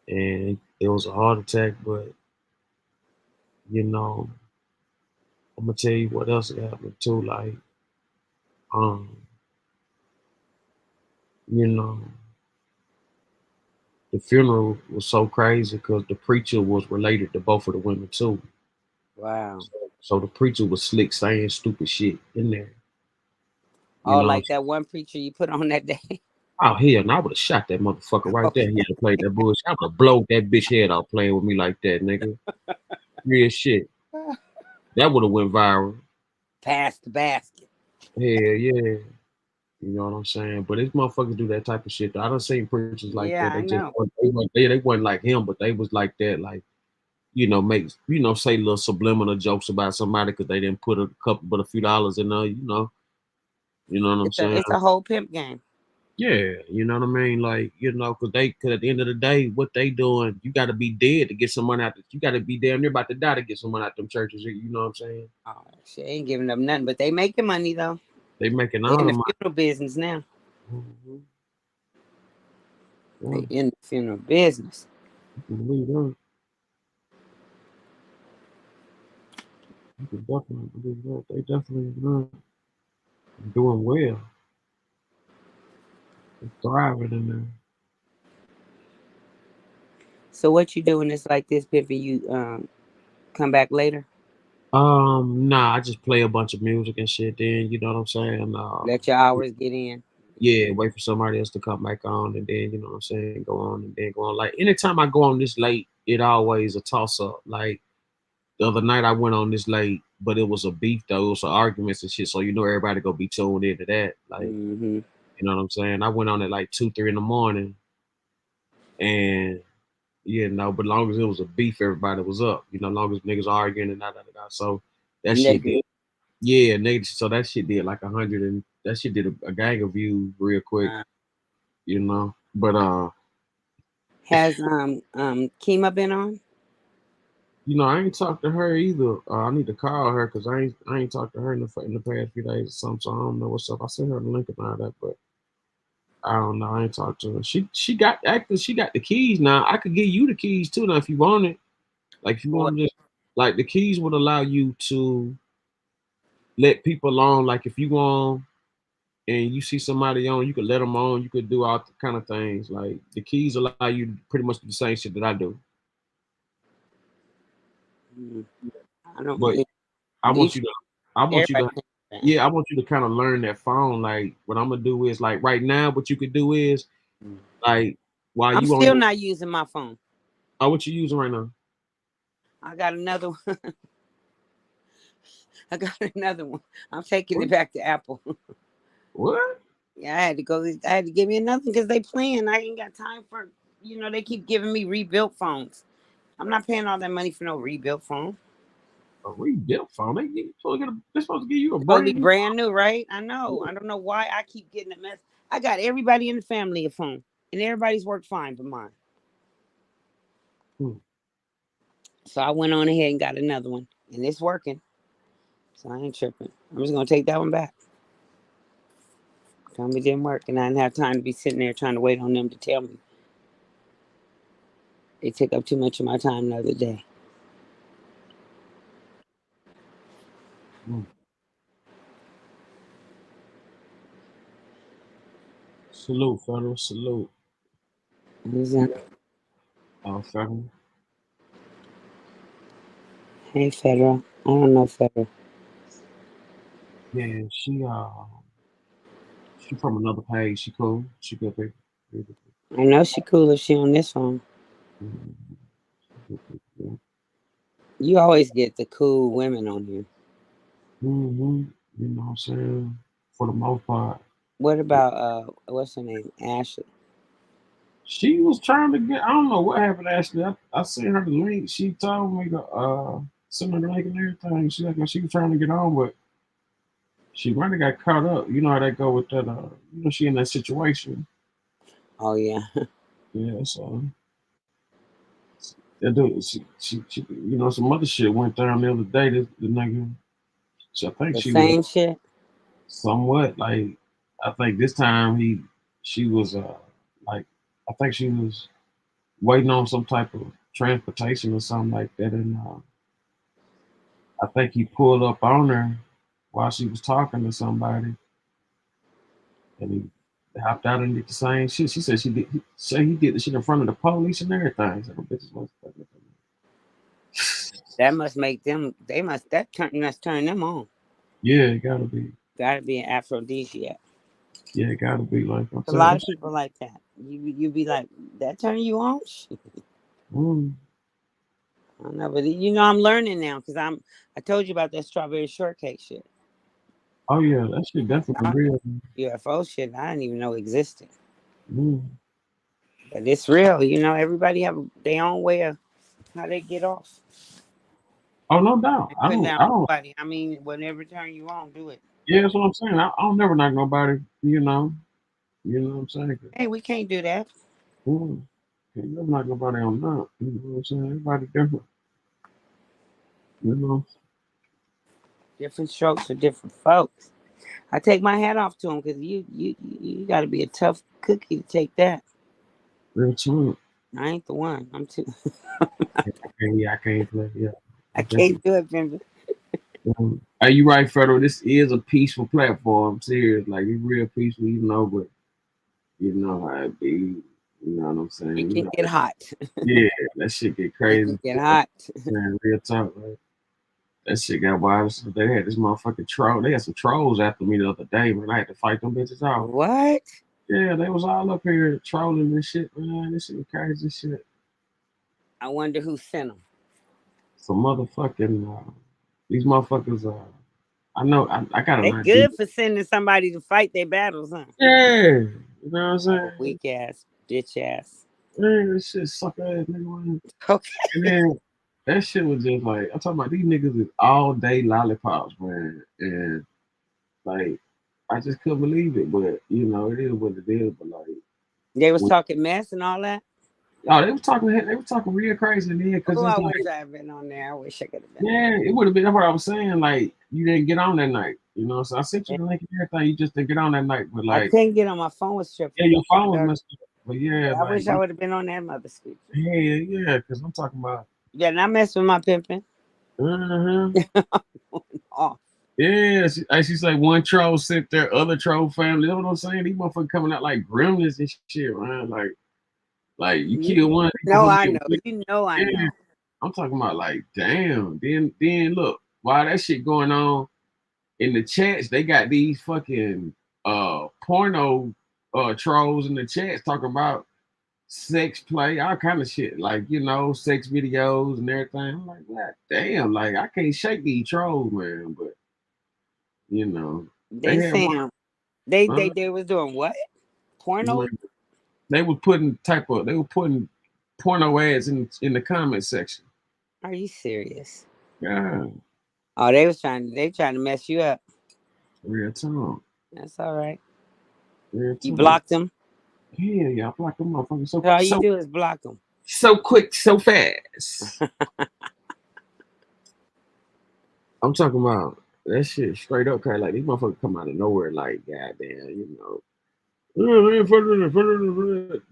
and it was a heart attack, but you know, I'm gonna tell you what else happened too, like, um, you know, the funeral was so crazy because the preacher was related to both of the women too. Wow. So the preacher was slick saying stupid shit in there. You Oh, know what I'm like saying? that one preacher you put on that day. Oh hell, no, I would have shot that motherfucker right there. He had to play that bullshit. I would have blowed that bitch head out playing with me like that, nigga. Real shit. That would have went viral. Pass the basket. Hell yeah. You know what I'm saying? But these motherfuckers do that type of shit. I done seen preachers like Yeah, that. I They just know. they wasn't like him, but they was like that, like, you know, make say little subliminal jokes about somebody because they didn't put a few dollars in there, you know what I'm saying? It's a whole pimp game. Yeah, you know what I mean? Like, you know, cause at the end of the day, what they doing, you gotta be dead to get some money out. You gotta be damn near about to die to get some money out them churches. You know what I'm saying? Oh, she ain't giving them nothing, but they making money though. They making They all in the the money. funeral business now. Mm-hmm. They in the funeral business. You can believe that. You can definitely believe that. They definitely doing well. They thriving in there. So what you doing is like this, pimping? You come back later. Nah, I just play a bunch of music and shit. Then you know what I'm saying. Let your hours get in. Yeah, wait for somebody else to come back on, and then you know what I'm saying, go on and then go on. Like anytime I go on this late, it always a toss up. Like the other night I went on this late, but it was a beef though. It was some arguments and shit. So you know everybody gonna be tuned into that. Like Mm-hmm. you know what I'm saying. I went on at like 2, 3 in the morning, and you know, but long as it was a beef, everybody was up. You know, long as niggas arguing and da. So that shit Negative. did. Yeah, niggas. So that shit did like 100 and that shit did a gang of views real quick. You know, but Has Kima been on? you know, I ain't talked to her either. I need to call her because I ain't talked to her in the past few days or something. So I don't know what's up. I sent her the link and all that, but I don't know. I ain't talked to her. She got the keys now. I could give you the keys too now if you want it. Like if you want to just like the keys would allow you to let people on. Like if you on and you see somebody on, you could let them on. You could do all the kind of things. Like the keys allow you to pretty much do the same shit that I do. I don't. But I want you to Everybody. yeah, I want you to kind of learn that phone. Like what I'm gonna do is like right now, what you could do is like while I'm you on still not using my phone. oh, what you using right now? I got another one. I got another one. I'm taking What? it back to Apple. What? Yeah, I had to go. I had to give me another because they playing. I ain't got time for. They keep giving me rebuilt phones. I'm not paying all that money for no rebuilt phone. A rebuilt phone? They're supposed to give you a It's supposed to brand be new brand new, right? I know. phone. I don't know why I keep getting a mess. I got everybody in the family a phone, and everybody's worked fine but mine. So I went on ahead and got another one, and it's working. So I ain't tripping. I'm just gonna take that one back. Tell me it didn't work, and I didn't have time to be sitting there trying to wait on them to tell me. They took up too much of my time the other day. Salute, federal. Salute. Who's that? Federal. Hey, Federal. I don't know Federal. Yeah, she from another page. She cool. She good people. I know she cool if she on this phone. You always get the cool women on here. You know what I'm saying? For the most part. What about what's her name? Ashley. She was trying to get. I don't know what happened. Ashley, I sent her the link. She told me to send her the link and everything. She like she was trying to get on, but she really got caught up. You know how that go with that. You know she in that situation. Oh yeah. Yeah. So that dude, she, you know, some other shit went down the other day. The nigga. So I think The she was same shit. somewhat like. I think this time she was like, I think she was waiting on some type of transportation or something like that, and I think he pulled up on her while she was talking to somebody, and he hopped out and did the same shit. She said he did the shit in front of the police and everything. So the bitches was That must make them. Must turn them on. yeah, it gotta be. Gotta be an aphrodisiac. Yeah, it gotta be like I'm A lot saying. of people like that. You be like, that turn you on? Mm. I don't know, but you know I'm learning now because I told you about that strawberry shortcake shit. Oh yeah, that shit definitely real. UFO shit I didn't even know existed. Mm. But it's real, you know. Everybody have their own way of how they get off. Oh no doubt. I Putting don't. down I don't. nobody. I mean, whatever turn you on, do it. Yeah, that's what I'm saying. I don't never knock nobody. You know. You know what I'm saying? Hey, we can't do that. Mm. Can't never knock nobody on that. You know what I'm saying? Everybody different. You know. Different strokes for different folks. I take my hat off to them because you got to be a tough cookie to take that. Real talk. I ain't the one. I'm too. I can't play. Yeah. I can't do it, Benji. Are you right, Federal? This is a peaceful platform. Serious, like it's real peaceful, you know. But you know how it be. You know what I'm saying? It You can know, get hot. yeah, that shit get It crazy. can get hot. Man, real talk, right? That shit got wild. So they had this motherfucking troll. They had some trolls after me the other day, man. I had to fight them bitches off. What? Yeah, they was all up here trolling this shit, man. This shit was crazy shit. I wonder who sent them. Some motherfucking these motherfuckers. I know. I got an They idea. good for sending somebody to fight their battles, huh? Yeah, you know what I'm saying? Weak ass, bitch ass. Man, this shit suck ass nigga. Okay. And then that shit was just like I'm talking about these niggas is all day lollipops, man. And like I just couldn't believe it, but you know, it is what it is. But like They was talking mess and all that. oh, they was talking real crazy in here because Oh, it's I like wish I had been on there. I wish I could have been. yeah, it would have been that's what I was saying. Like you didn't get on that night, you know. So I sent you the link and everything. You just didn't get on that night, but I like couldn't get on my phone was tripping. yeah, your phone was messed up. But yeah, I like wish I would have been on that mother speaker. yeah, because I'm talking about Yeah, not mess with my pimping. Oh. Yeah, she say one troll sent their other troll family. You know what I'm saying? These motherfuckers coming out like gremlins and shit, man. Like you kill one. No, I know. You know, I yeah. know. I'm talking about like, damn. Then look, while that shit going on in the chats, they got these fucking porno trolls in the chats talking about sex play, all kind of shit, like you know, sex videos and everything. I'm like, God damn, like I can't shake these trolls, man. But you know, They had one. saying they was doing what? Porno? They were putting porno ads in the comment section. Are you serious? Yeah. Oh, they trying to mess you up. Real time. That's all right. Real time. You blocked them? Yeah, I blocked them motherfuckers. So all you do is block them. So quick, so fast. I'm talking about that shit straight up, cause like these motherfuckers come out of nowhere, like goddamn, you know.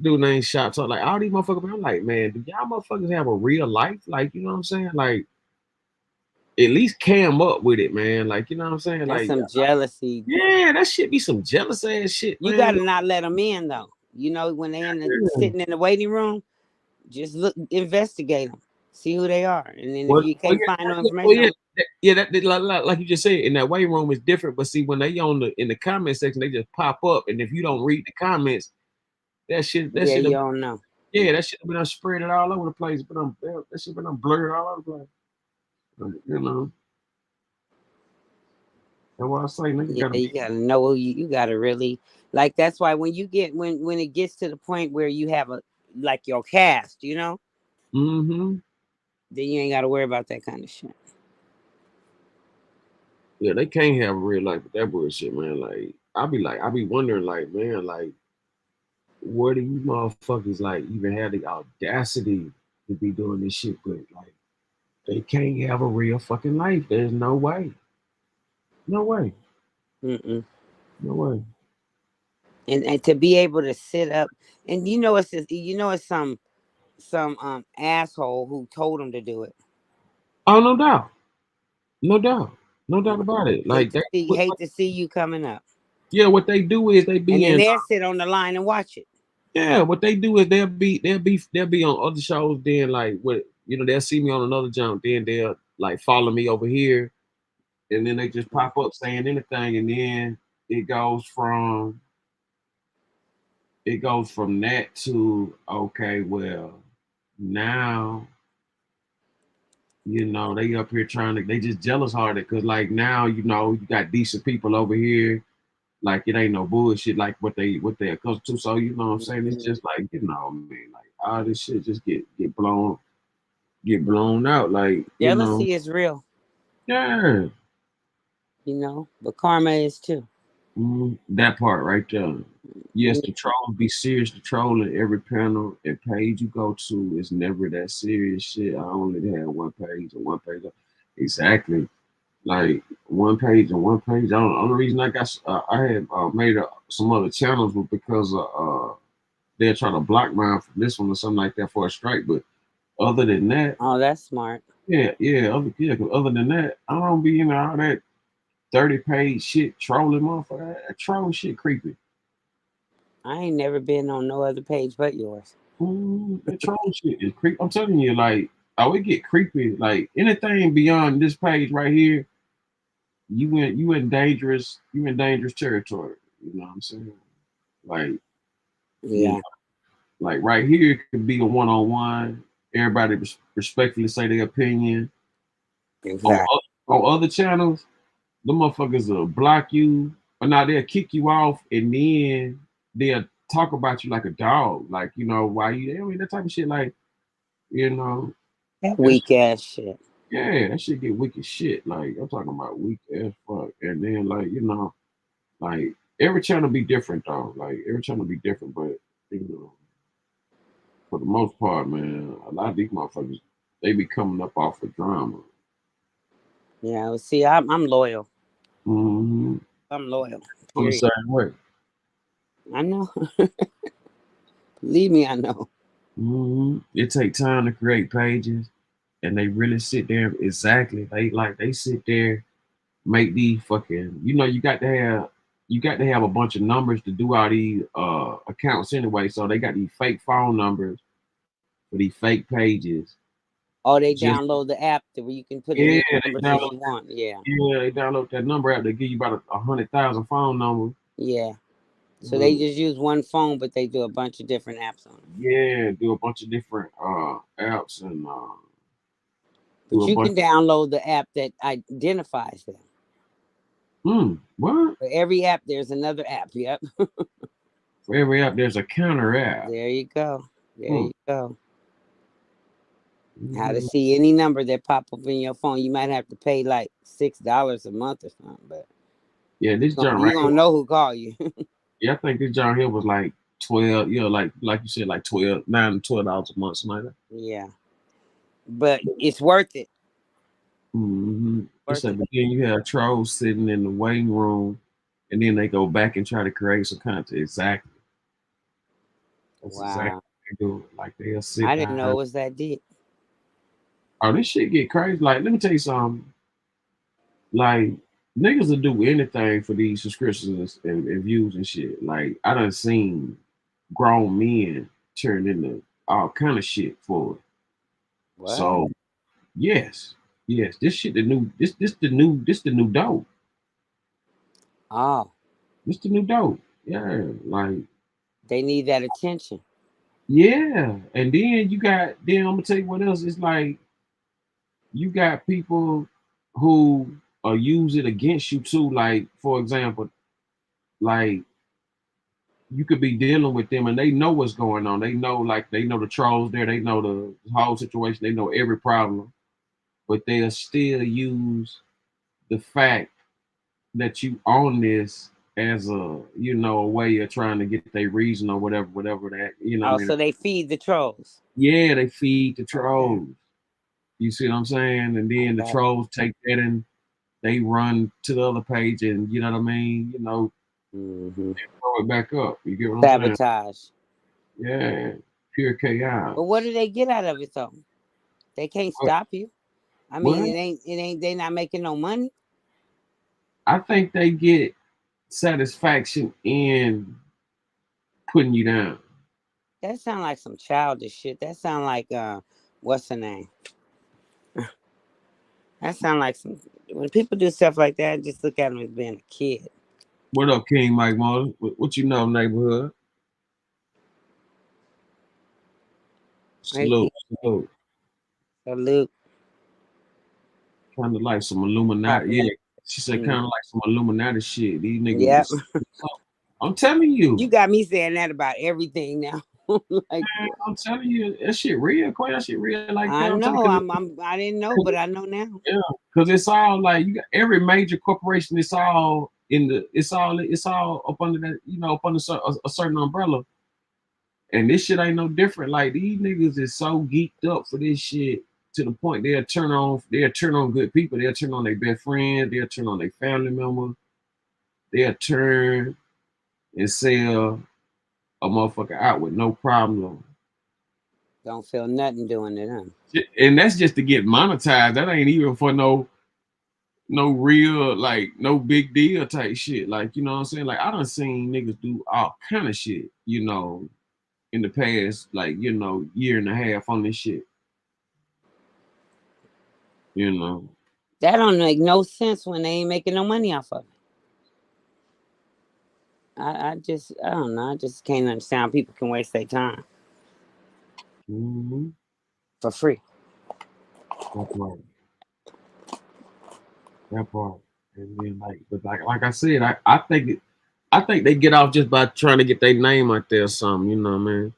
Dude named Shop. So like all these motherfuckers, I'm like, man, do y'all motherfuckers have a real life? Like, you know what I'm saying? Like, at least cam up with it, man. Like, you know what I'm saying? That's like some jealousy. Yeah, that shit be some jealous ass shit. You man. gotta not let them in though. You know, when they sitting in the waiting room, just investigate them, see who they are, and then if you can't find no information, that like you just said, in that waiting room is different. But see, when they in the comment section, they just pop up, and if you don't read the comments, that shit, you don't know. Yeah, that shit been spread it all over the place, but that shit been blurred all over the place. You know, that's why I say nigga Yeah, gotta you be. gotta know you gotta really like. That's why when you get when it gets to the point where you have a like your cast, you know, Mm-hmm. then you ain't gotta worry about that kind of shit. Yeah, they can't have a real life with that bullshit, man. I be wondering, like, man, like, where do you motherfuckers like even have the audacity to be doing this shit? But like, they can't have a real fucking life. There's no way. No way. Mm-mm. No way. And to be able to sit up and it's some asshole who told him to do it. Oh, no doubt. No doubt. No doubt about it. Like they Hate to see you coming up. yeah, what they do is they And be then in they'll sit on the line and watch it. yeah, what they do is they'll be on other shows, then like what they'll see me on another jump, then they'll like follow me over here, and then they just pop up saying anything, and then it goes from that to okay, well, now they up here they just jealous hearted because like now you got decent people over here, like it ain't no bullshit like what they're accustomed to. So you know what I'm saying? It's just like man, like all this shit just get blown out, like Jealousy is real, yeah. but karma is too. That part right there. Yes, Yeah. the trolls be serious. The troll in every panel and page you go to is never that serious shit. I only had one page and one page. Exactly. Like one page and one page. Only reason I had made some other channels was because they're trying to block mine from this one or something like that for a strike. But other than that, Oh, that's smart. Cause other than that, I don't be in all that 30-page shit trolling motherfucker. That troll shit creepy. I ain't never been on no other page but yours. That troll shit is creepy. I'm telling you, like, it get creepy. Like anything beyond this page right here, you in dangerous territory. You know what I'm saying? Like, Yeah. like right here it could be a one-on-one. Everybody respectfully say their opinion. On, Exactly. on other channels, the motherfuckers will block you, or now they'll kick you off, and then they'll talk about you like a dog. Like, why you, that type of shit. Like, you know, That weak ass shit. yeah, that shit get weak as shit. Like, I'm talking about weak as fuck. And then, like, like, every channel be different, though. Like, every channel be different, but, for the most part, man, a lot of these motherfuckers, they be coming up off of drama. Yeah, well, see, I'm loyal. Mm-hmm. I'm loyal. On the Period. same way. I know. Believe me, I know. Mm-hmm. It take time to create pages, and they really sit there exactly. They sit there, make these fucking. You got to have a bunch of numbers to do all these accounts anyway. So they got these fake phone numbers for these fake pages. Oh, they Just download the app where you can put as yeah, many they numbers as download. you want. Yeah. Yeah, they download that number app. They give you about 100,000 phone numbers. Yeah. So they just use one phone, but they do a bunch of different apps on it. Yeah, do a bunch of different apps and do But a you bunch. can download the app that identifies them. What? For every app, there's another app. Yep. For every app, there's a counter app. There you go. There you go. How to Mhm. see any number that pop up in your phone. You might have to pay like $6 a month or something, but Yeah, this John you right gonna know who called you. Yeah, I think this John here was like 12, like you said, like 12, $9 to $12 a month, something like that. Yeah. But it's worth it. Mm-hmm. Worth But it. then you have trolls sitting in the waiting room, and then they go back and try to create some content. Exactly. That's exactly Wow. what they do. Like they'll sit I didn't know down. it was that deep. Oh, this shit get crazy. Like, let me tell you something. Like, niggas will do anything for these subscriptions and views and shit. Like, I done seen grown men turn into all kind of shit for it. What? So yes, this shit the new this the new dope. Oh. This the new dope. Yeah, like they need that attention. Yeah, and then you got then I'm gonna tell you what else. It's like you got people who use it against you too. Like for example, like you could be dealing with them and they know what's going on. They know they know the trolls there. They know the whole situation. They know every problem, but they'll still use the fact that you own this as a way of trying to get their reason or whatever that what Oh, I mean. so they feed the trolls. Yeah, they feed the Okay. trolls. You see what I'm saying? And then the got it. trolls take that and they run to the other page and you know what I mean? Mm-hmm. They throw it back up. You get what I'm saying? Sabotage. Yeah, pure chaos. But what do they get out of it though? They can't What? stop you. I mean, What? it ain't. They not making no money. I think they get satisfaction in putting you down. That sound like some childish shit. That sound like what's her name? That sound like some. When people do stuff like that, just look at them as being a kid. What up, King Mike Marley? What you know, neighborhood? Hey, Salute, salute. salute. Kind of like some Illuminati. Popping Yeah, up. she said kind of like some Illuminati shit. These niggas Yep. is. I'm telling you. You got me saying that about everything now. Like, Man, I'm telling you, that shit real. Quite that shit real like that. I I'm telling know. you, I didn't know, but I know now. yeah, because it's all like you got every major corporation. It's all it's all up under that up under a certain umbrella. And this shit ain't no different. Like these niggas is so geeked up for this shit to the point they'll turn on good people. They'll turn on their best friend. They'll turn on their family member. They'll turn and sell a motherfucker out with no problem. Don't feel nothing doing it, huh? And that's just to get monetized. That ain't even for no real no big deal type shit. Like you know what I'm saying? Like I done seen niggas do all kind of shit. In the past year and a half on this shit. That don't make no sense when they ain't making no money off of it. I don't know. I just can't understand how people can waste their time for free. That part. And then like I said, I think they get off just by trying to get their name out there or something, you know what I mean?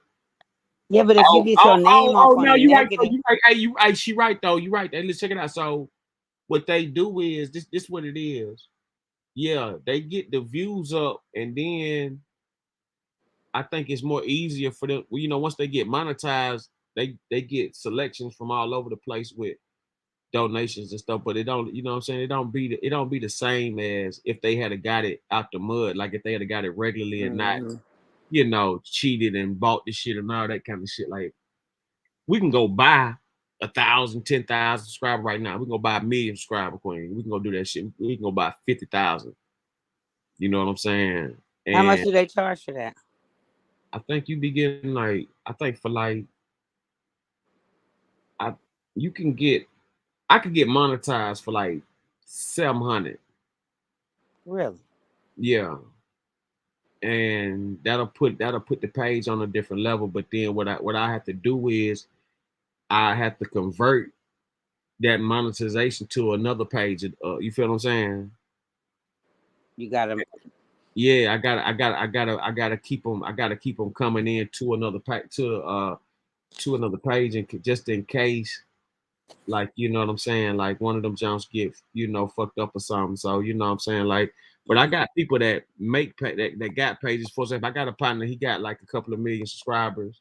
Yeah, but if you get your name off on no, a you right, negative, you right. Hey, she right though. You right. Hey, let's check it out. So what they do is this what it is. Yeah, they get the views up and then I think it's more easier for them. Once they get monetized, they get selections from all over the place with donations and stuff, but it don't, you know what I'm saying? It don't be the same as if they had got it out the mud, like if they had got it regularly and not, cheated and bought the shit and all that kind of shit. Like we can go buy 1,000, 10,000 subscribers right now. We can go buy 1,000,000 subscriber queen. We can go do that shit. We can go buy 50,000. You know what I'm saying? how much And do they charge for that? I think you be getting I think for you can get I could get monetized for 700. Really? Yeah. And that'll put the page on a different level. But then what I have to do is I have to convert that monetization to another page. You feel what I'm saying? You gotta. Yeah, I gotta keep them. I gotta keep them coming in to another pack to another page, and just in case, you know what I'm saying, like one of them jumps get fucked up or something. So you know what I'm saying, but I got people that that got pages. For example, I got a partner. He got a couple of million subscribers.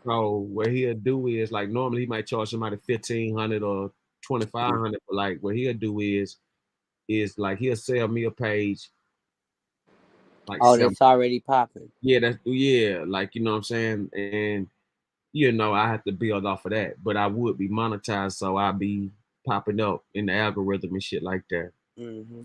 So what he'll do is normally he might charge somebody 1,500 or 2,500, but what he'll do is he'll sell me a page Oh, seven. that's already popping. Yeah, you know what I'm saying, and I have to build off of that, but I would be monetized, so I'll be popping up in the algorithm and shit like that. Mm-hmm.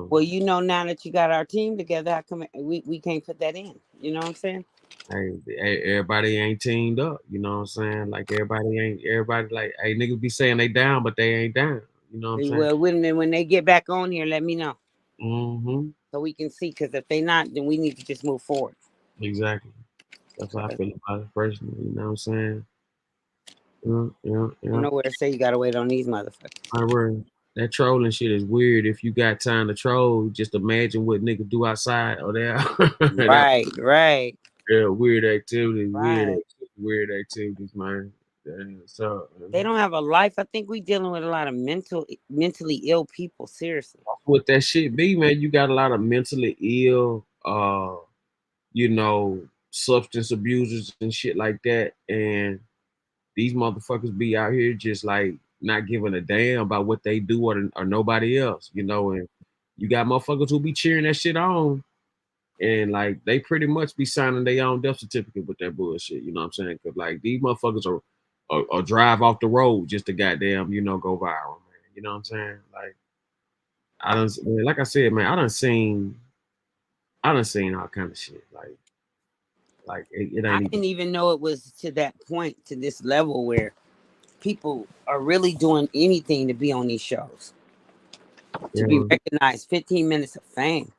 Well, now that you got our team together, how come we can't put that in? You know what I'm saying? Hey, everybody ain't teamed up. You know what I'm saying? Everybody hey, niggas be saying they down, but they ain't down. You know what I'm saying? Well, when they get back on here, let me know. Mm-hmm. So we can see, because if they not, then we need to just move forward. Exactly. That's how I feel about it personally. You know what I'm saying? Yeah. I don't know where to say you gotta wait on these motherfuckers. I word. That trolling shit is weird. If you got time to troll, just imagine what niggas do outside or there. Right. Yeah, weird activities, Right. weird activities, man. So They don't have a life. I think we dealing with a lot of mentally ill people. Seriously. what that shit be, man, you got a lot of mentally ill, you know, substance abusers and shit like that, and these motherfuckers be out here just like not giving a damn about what they do or nobody else, you know, and you got motherfuckers who be cheering that shit on, and like they pretty much be signing their own death certificate with that bullshit, you know what I'm saying? Cause like these motherfuckers are drive off the road just to goddamn, you know, go viral, man. You know what I'm saying? Like I done, man, like I said, man, I done seen all kind of shit. Like it I ain't even. didn't even know it was to that point, to this level where people are really doing anything to be on these shows, to be Yeah. recognized. 15 minutes of fame.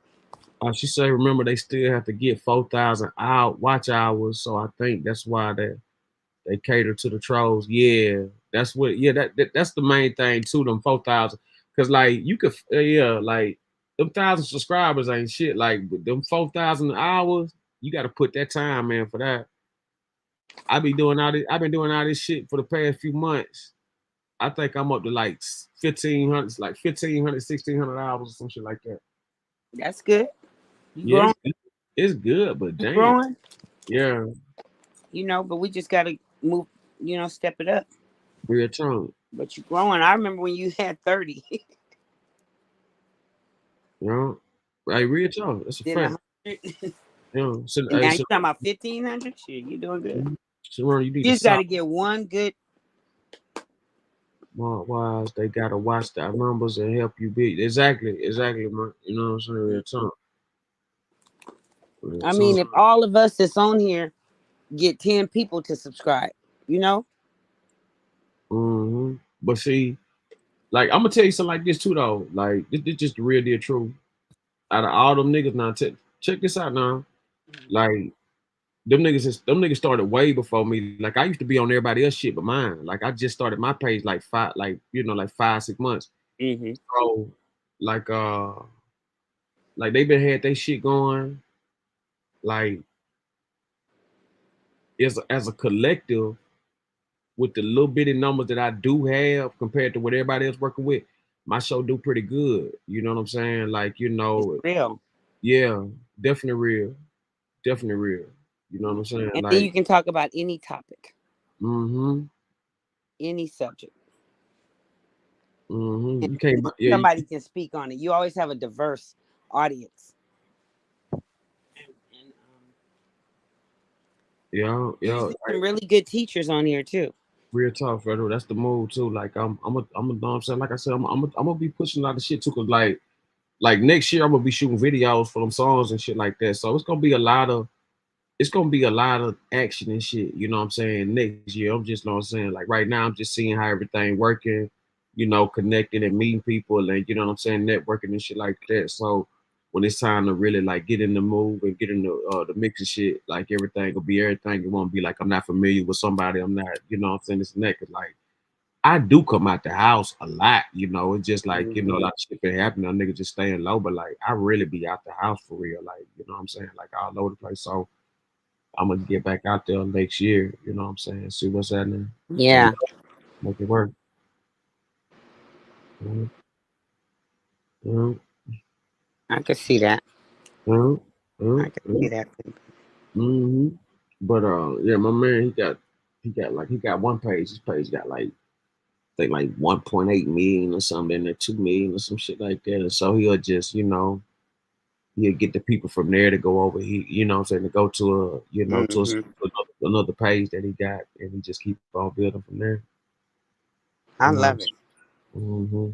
She say, remember they still have to get 4,000 out watch hours, so I think that's why they cater to the trolls. Yeah, that's what. Yeah, that's the main thing too. Them 4,000, because like you could, yeah, like them 1,000 subscribers ain't shit. Like with them 4,000 hours, you got to put that time in for that. I've been doing all this shit for the past few months. I think I'm up to like 1,500, like 1,500, 1,600 hours or some shit like that. That's good. You Yeah, growing? it's good, but You damn. growing? Yeah. You know, but we just gotta move. You know, step it up. Real tongue. But you growing. I remember when you had 30. You know, like real talk. That's a Then fact. 100. You know, so, And now so, you talking about 1,500? Shit, you doing good. so you need You to just got to stop. get one good. Wise, they gotta watch the numbers and help you beat. Exactly, man. You know what I'm saying? Real talk. Real I mean, talk. if all of us that's on here get 10 people to subscribe, you know? Mm-hmm. But see, like I'm gonna tell you something like this too, though. Like this just the real deal truth. Out of all them niggas, now check this out now. Like them niggas started way before me. Like I used to be on everybody else shit but mine. Like I just started my page like like 5, 6 months. Mm-hmm. So like they been had they shit going like as a collective with the little bitty numbers that I do have compared to what everybody else working with, my show do pretty good. You know what I'm saying? Like, you It's know, real. yeah, definitely real. Definitely real. You know what I'm saying? And then Like, you can talk about any topic, mm-hmm. any subject. Mm-hmm. And You can't yeah, somebody can speak on it. You always have a diverse audience. And yeah. some really good teachers on here too. Real talk, Federal. That's the move too. Like I'm a know what I'm saying, like I said, I'm gonna be pushing a lot of shit too, cause like next year I'm gonna be shooting videos for them songs and shit like that. So it's gonna be a lot of action and shit, you know what I'm saying, next year. I'm just know what I'm saying. Like right now I'm just seeing how everything working, you know, connecting and meeting people and you know what I'm saying, networking and shit like that. So when it's time to really like get in the move and get in the mix of shit, like everything will be everything. It won't be like I'm not familiar with somebody, I'm not, you know what I'm saying, this and that. Cause like I do come out the house a lot, you know. It's just like, you know, a lot of shit been happening. A nigga just staying low, but like I really be out the house for real, like, you know what I'm saying, like all over the place. So I'm gonna get back out there next year, you know what I'm saying, see what's happening. Yeah. Make it work. Mhm. Mhm. I could see that. Mhm. I could see Mhm. that. Mhm. But yeah, my man, he got one page. His page got like I think like 1.8 million or something, and then 2 million or some shit like that. And so he'll just, you know, he'll get the people from there to go over. You know what I'm saying, to go to a, you know, to Mm-hmm. another page that he got, and he just keep on building from there. I You know. love it. Hmm.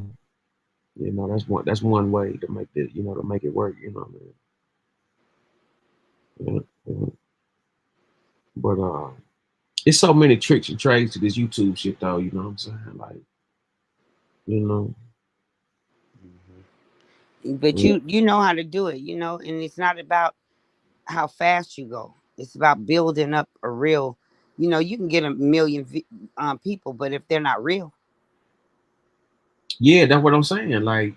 You know, that's one way to make it, you know, to make it work. You know what I mean? Yeah, yeah. But it's so many tricks and trades to this YouTube shit, though. You know what I'm saying? Like, you know. But Yeah. you know how to do it, you know, and it's not about how fast you go. It's about building up a real, you can get a million people, but if they're not real. Yeah, that's what I'm saying. Like,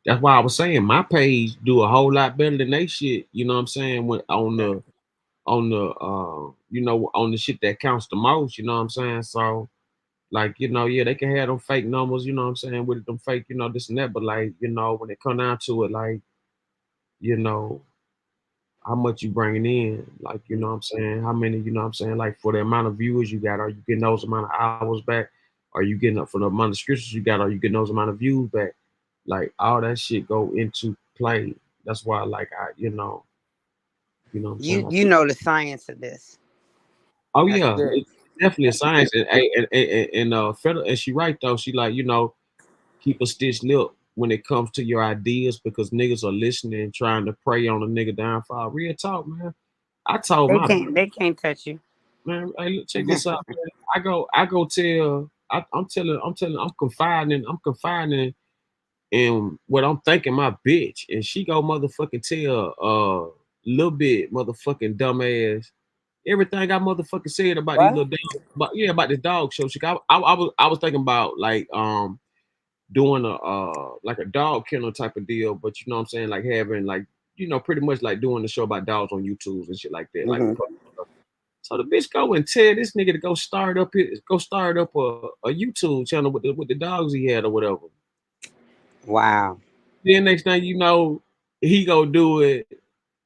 that's why I was saying my page do a whole lot better than they shit. You know what I'm saying? When on the on the shit that counts the most, you know what I'm saying? So like, yeah, they can have them fake numbers, you know what I'm saying, with them fake, this and that. But like, when it come down to it, like, you know, how much you bringing in, like, you know what I'm saying, how many, you know what I'm saying, like for the amount of viewers you got, are you getting those amount of hours back? Are you getting up for the amount of scriptures you got? Are you getting those amount of views back? Like all that shit go into play. That's why, like, what I'm saying. You know the science of this. Oh That's yeah, good. it's definitely a science. And she right though. She like, keep a stitch lip when it comes to your ideas because niggas are listening and trying to prey on a nigga downfall. Real talk, man. I told my They can't touch you. man, hey, look, check this out, man. I go tell I'm confiding in what I'm thinking my bitch. And she go motherfucking tell little bit motherfucking dumbass everything I motherfucking said about these What? little dog, about this dog show. I was thinking about like doing a like a dog kennel type of deal, but you know what I'm saying, like having like pretty much like doing the show about dogs on YouTube and shit like that. Like, so the bitch go and tell this nigga to go start up a YouTube channel with the dogs he had or whatever. Wow. Then next thing you know, he go do it,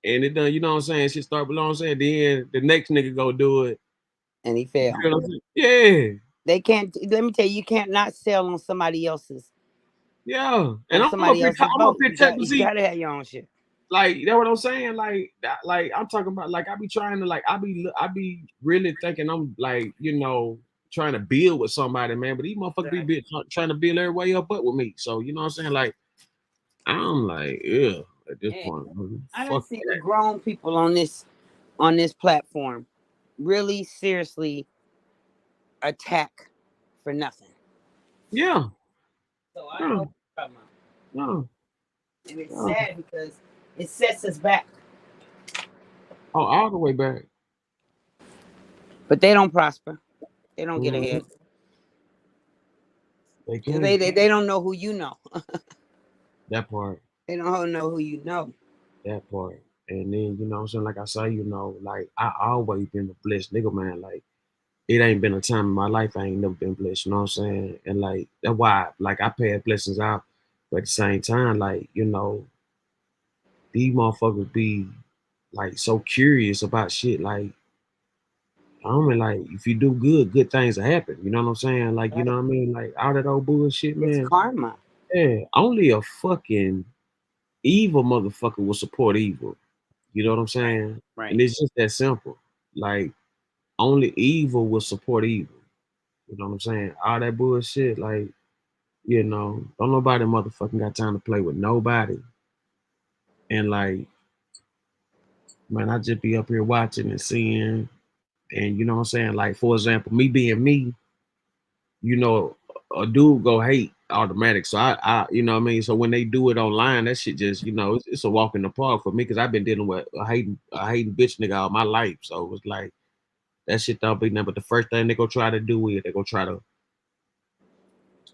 and it done. You know what I'm saying? Shit start, you know what I'm saying. Then the next nigga go do it, and he failed. You know what I'm saying? Yeah. They can't. Let me tell you, you can't not sell on somebody else's. Yeah, and I'm somebody up else's here boat. You see. gotta have your own shit. Like, you know what I'm saying? Like I'm talking about. Like, I be trying to I be really thinking I'm like trying to build with somebody, man. But these motherfuckers be trying to build their way up with me. So you know what I'm saying? Like, I'm like, yeah, at this point, I fuck don't see that. grown people on this platform really seriously attack for nothing. Yeah. So I know what you're talking about. No. And it's sad because it sets us back. Oh, all the way back. But they don't prosper. They don't get ahead. They Because can't. they don't know who you know. That part. They don't know who you know. That part. And then, you know what I'm saying? Like I say, like I always been a blessed nigga, man. Like, it ain't been a time in my life I ain't never been blessed, you know what I'm saying? And like that's why like I pay blessings out. But at the same time, like, these motherfuckers be like so curious about shit. Like, I mean, like, if you do good things will happen. You know what I'm saying? Like, you know what I mean? Like all that old bullshit, man. It's karma. Yeah, only a fucking evil motherfucker will support evil. You know what I'm saying? Right. And it's just that simple. Like, only evil will support evil. You know what I'm saying? All that bullshit, like, don't nobody motherfucking got time to play with nobody. And like, man, I just be up here watching and seeing, and you know what I'm saying? Like, for example, me being me, a dude go hate automatic. So I you know what I mean? So when they do it online, that shit just, it's a walk in the park for me because I've been dealing with a hating bitch nigga all my life. So it was like that shit don't be nothing. But the first thing they go try to do is they go try to,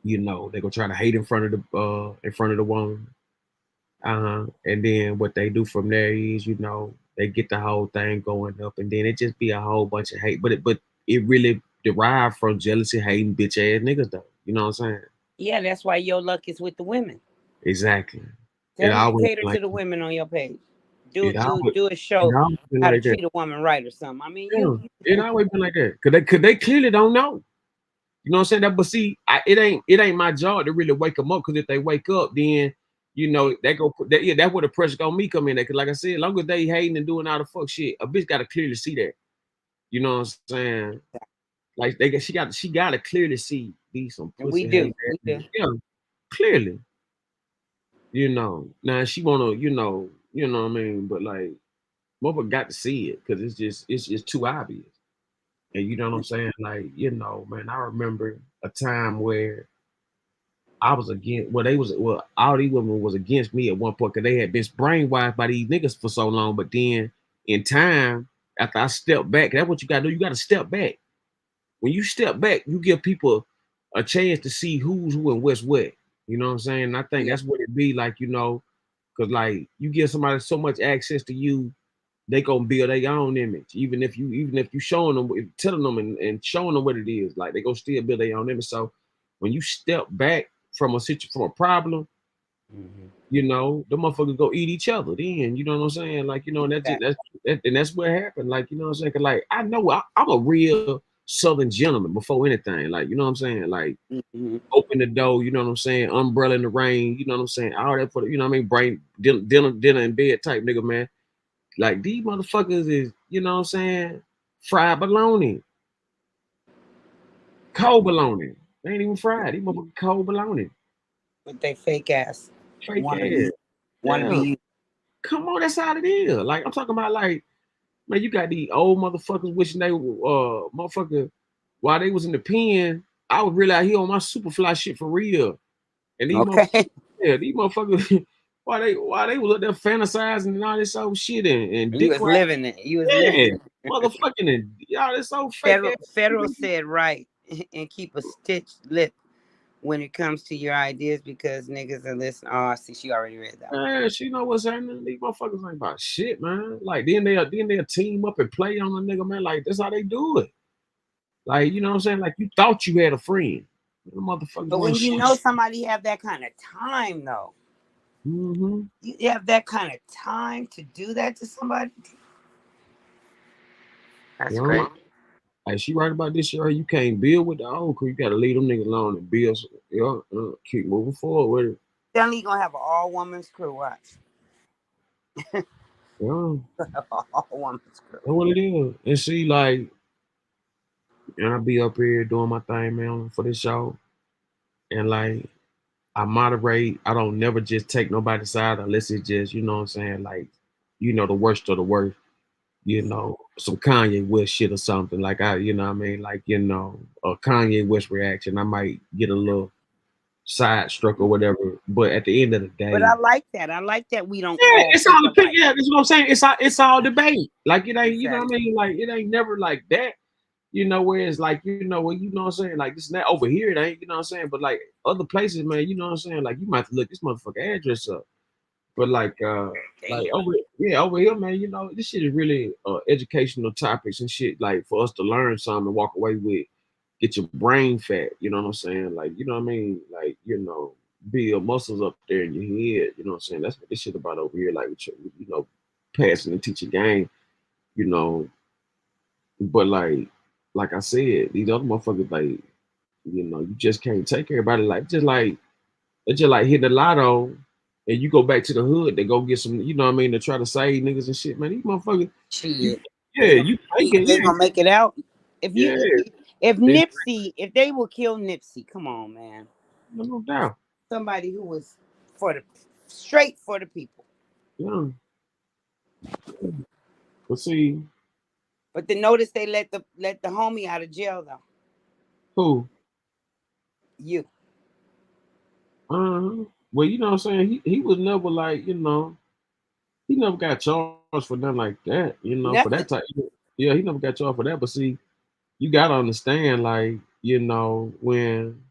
they go try to hate in front of the woman. And then what they do from there is, they get the whole thing going up, and then it just be a whole bunch of hate. But it really derived from jealousy, hating, bitch ass niggas though. You know what I'm saying? Yeah, that's why your luck is with the women. Exactly. Tell them to cater to the women on your page. Do a show how to treat a woman right or something. I mean, it always been like that. Cause they clearly don't know. You know what I'm saying? That, but see, it ain't my job to really wake them up. Cause if they wake up, then that's where the pressure on me come in. Cause like I said, as long as they hating and doing all the fuck shit, a bitch gotta clearly see that. You know what I'm saying? Like she gotta clearly see these some pussy. We do. Yeah, clearly. Now she wanna, you know what I mean, but like, motherfucker got to see it because it's just too obvious. And you know what I'm saying? Like, man, I remember a time where I was against, all these women was against me at one point because they had been brainwashed by these niggas for so long. But then in time, after I step back, that's what you gotta do. You gotta step back. When you step back, you give people a chance to see who's who and what's what. You know what I'm saying? And I think that's what it be like, because like you give somebody so much access to you, they gonna build their own image. Even if you showing them, telling them and showing them what it is, like they gonna still build their own image. So when you step back from a problem, the motherfuckers go eat each other. Then you know what I'm saying? Like and that's what happened. Like what I'm saying? 'Cause, like I know I'm a real Southern gentleman before anything. Like what I'm saying? Like open the door. You know what I'm saying? Umbrella in the rain. You know what I'm saying? All that for the, what I mean? Brain dinner in bed type nigga, man. Like these motherfuckers is, what I'm saying, fried bologna. Cold bologna. They ain't even fried. These motherfuckers cold bologna. With they fake ass. Fake ass. Wanna be. Come on, that's how it is. Like I'm talking about, like, man, you got these old motherfuckers wishing they motherfucker while they was in the pen. I would realize he on my Superfly shit for real. And these motherfuckers why they was up there fantasizing and all this old shit and You was living it. You was living it. Motherfucking and y'all this old fake Federal said right and keep a stitched lip when it comes to your ideas because niggas are listening. Oh, I see she already read that. Man, she know what's happening. These motherfuckers ain't about shit, man. Like then they'll team up and play on a nigga, man. Like that's how they do it. Like, you know what I'm saying? Like you thought you had a friend. But when you know somebody have that kind of time though. You have that kind of time to do that to somebody. That's great. Like she right about this shit. You can't build with the old crew. You gotta leave them niggas alone and build. Keep moving forward with it. Then you gonna have an all woman's crew. Watch. All woman's crew. That's what it is. And see, like, and I be up here doing my thing, man, for this show. And like, I moderate. I don't never just take nobody's side unless it's just, you know what I'm saying, like, the worst of the worst. Some Kanye West shit or something. Like what I mean? Like, a Kanye West reaction. I might get a little side struck or whatever. But at the end of the day. But I like that. I like that we don't. Yeah, it's all the yeah, that's what I'm saying. It's all debate. Like it ain't, you know what I mean? Like it ain't never like that. Where it's like, well, you know what I'm saying? Like this and that over here, it ain't, you know what I'm saying? But like other places, man, you know what I'm saying? Like you might have to look this motherfucker address up. But like over here, man, this shit is really educational topics and shit, like for us to learn something and walk away with, get your brain fat, you know what I'm saying? Like, you know what I mean? Like, build muscles up there in your head, you know what I'm saying? That's what this shit about over here, like, passing and teaching game, but like I said, these other motherfuckers, like, you just can't take everybody it's just like hitting the lotto. And you go back to the hood, they go get some, you know what I mean, to try to save niggas and shit, man. These motherfuckers, they gonna make it out. If Nipsey, if they will kill Nipsey, come on, man. No doubt. Somebody who was straight for the people. Yeah. But see. But the notice they let the homie out of jail though. Who? You. Well, you know what I'm saying? He was never like, he never got charged for nothing like that, for that type. Yeah, he never got charged for that. But see, you gotta understand, like, when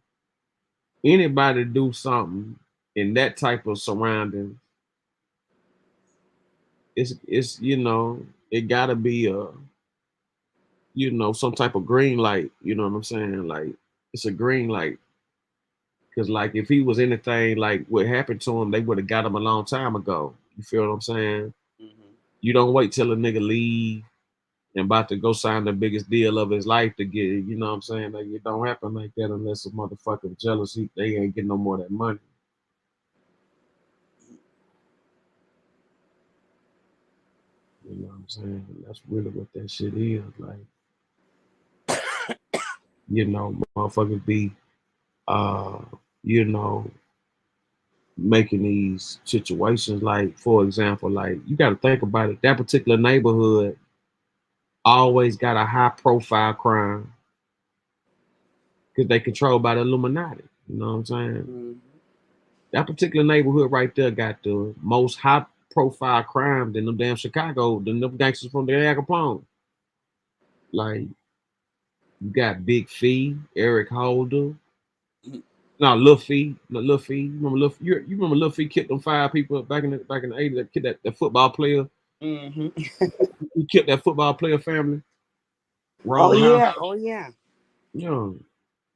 anybody do something in that type of surrounding, it's it gotta be some type of green light, you know what I'm saying? Like it's a green light. Cause like if he was anything like what happened to him, they would have got him a long time ago. You feel what I'm saying? You don't wait till a nigga leave and about to go sign the biggest deal of his life to get it. You know what I'm saying? Like it don't happen like that unless a motherfucker jealousy. They ain't getting no more of that money. You know what I'm saying? That's really what that shit is. Like, motherfuckers be making these situations, like, for example, like you got to think about it. That particular neighborhood always got a high profile crime because they controlled by the Illuminati. You know what I'm saying? That particular neighborhood right there got the most high profile crime than them damn Chicago, than them gangsters from the Al Capone. Like you got Big Fee, Eric Holder. No, Lil Fee. No, Lil Fee. You remember Lil? You remember Lil Fee killed them 5 people back in the 80s? That killed that football player. Mm-hmm. He killed that football player family. Oh Roll House. yeah. Oh yeah. You know,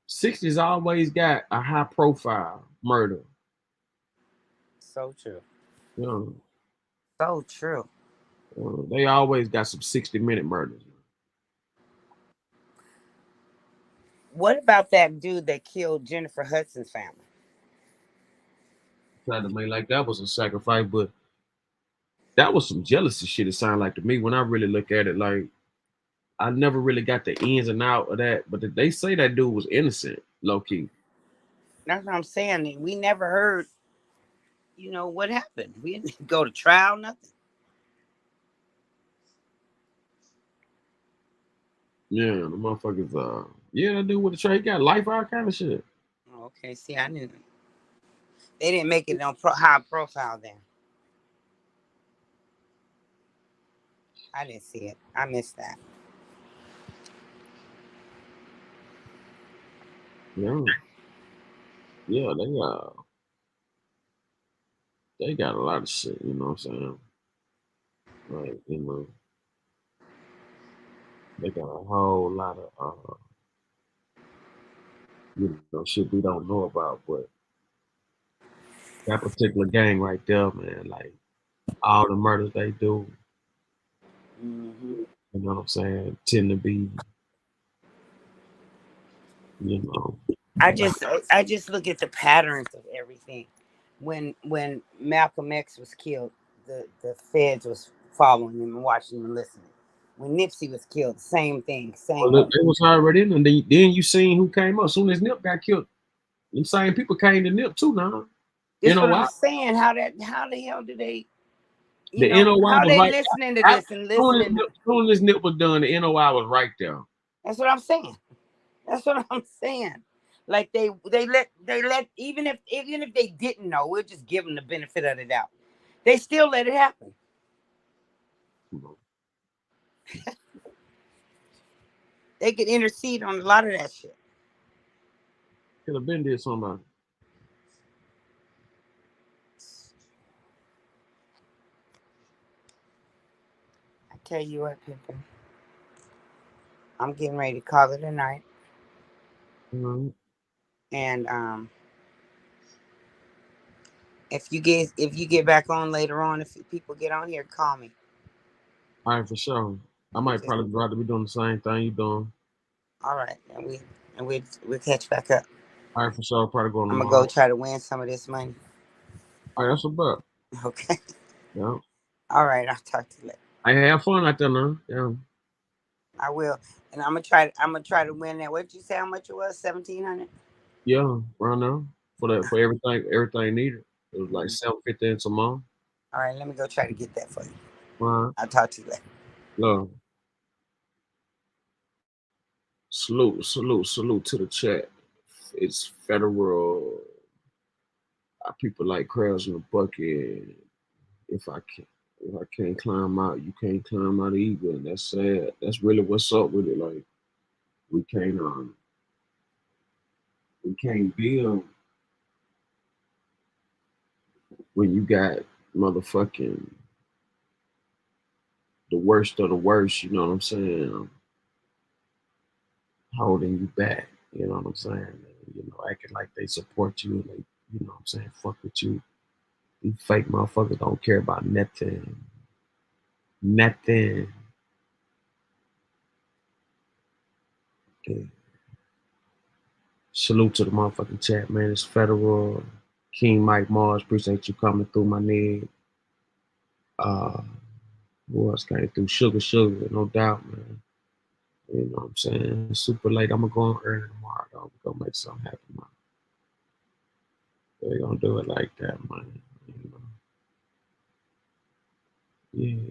60s always got a high profile murder. So true. You know, So true. they always got some 60-minute murders. What about that dude that killed Jennifer Hudson's family? Tried to make like that was a sacrifice, but that was some jealousy shit. It sounded like to me when I really look at it. Like I never really got the ins and out of that, but they say that dude was innocent, low key. That's what I'm saying. We never heard, what happened. We didn't go to trial, nothing. Yeah, the motherfuckers. Yeah, that dude with the tray, he got life out kind of shit. Okay, see, I didn't. They didn't make it on high profile then. I didn't see it. I missed that. Yeah, yeah, they got a lot of shit. You know what I'm saying? Like they got a whole lot of shit we don't know about, but that particular gang right there, man, like all the murders they do, Mm-hmm. you know what I'm saying, tend to be, I just look at the patterns of everything. When Malcolm X was killed, the feds was following him and watching him and listening. When Nipsey was killed, same thing, same. well, it was already in, and then you seen who came up. As soon as Nip got killed, them same people came to Nip too now. That's what NOI. I'm saying. How the hell do they? The NOI How was they right. listening to this and listening? As soon as Nip was done, the NOI was right there. That's what I'm saying. That's what I'm saying. Like they let even if they didn't know, we'll just give them the benefit of the doubt. They still let it happen. They could intercede on a lot of that shit. Could have been did somebody. I tell you what, people. I'm getting ready to call it a night. Mm-hmm. And if you get back on later on, if people get on here, call me. All right, for sure. I might probably try to be doing the same thing you doing. All right, and we'll catch back up. All right, for sure. Probably going I'm tomorrow. gonna go try to win some of this money. All right, that's a bet. Okay. Yeah. All right, I'll talk to you later. I have fun out there now. Yeah. I will, and I'm gonna try to win that. What did you say? How much it was? 1,700. Yeah, right now for everything needed. It was like $750 and some more. All right, let me go try to get that for you. All right. I'll talk to you later. Yeah. Salute to the chat. It's federal. People like crabs in the bucket. If I can't climb out, you can't climb out either. And that's sad. That's really what's up with it. Like we can't build when you got motherfucking the worst of the worst, you know what I'm saying? Holding you back, you know what I'm saying? Acting like they support you and they, you know what I'm saying, fuck with you. These fake motherfuckers don't care about nothing. Nothing. Okay. Salute to the motherfucking chat, man. It's federal. King Mike Mars, appreciate you coming through, my nigga. Who else came through? Sugar, no doubt, man. You know what I'm saying? Super late. I'm gonna go on early tomorrow, though. We're gonna make something happen, man. They're gonna do it like that, man. You know? Yeah.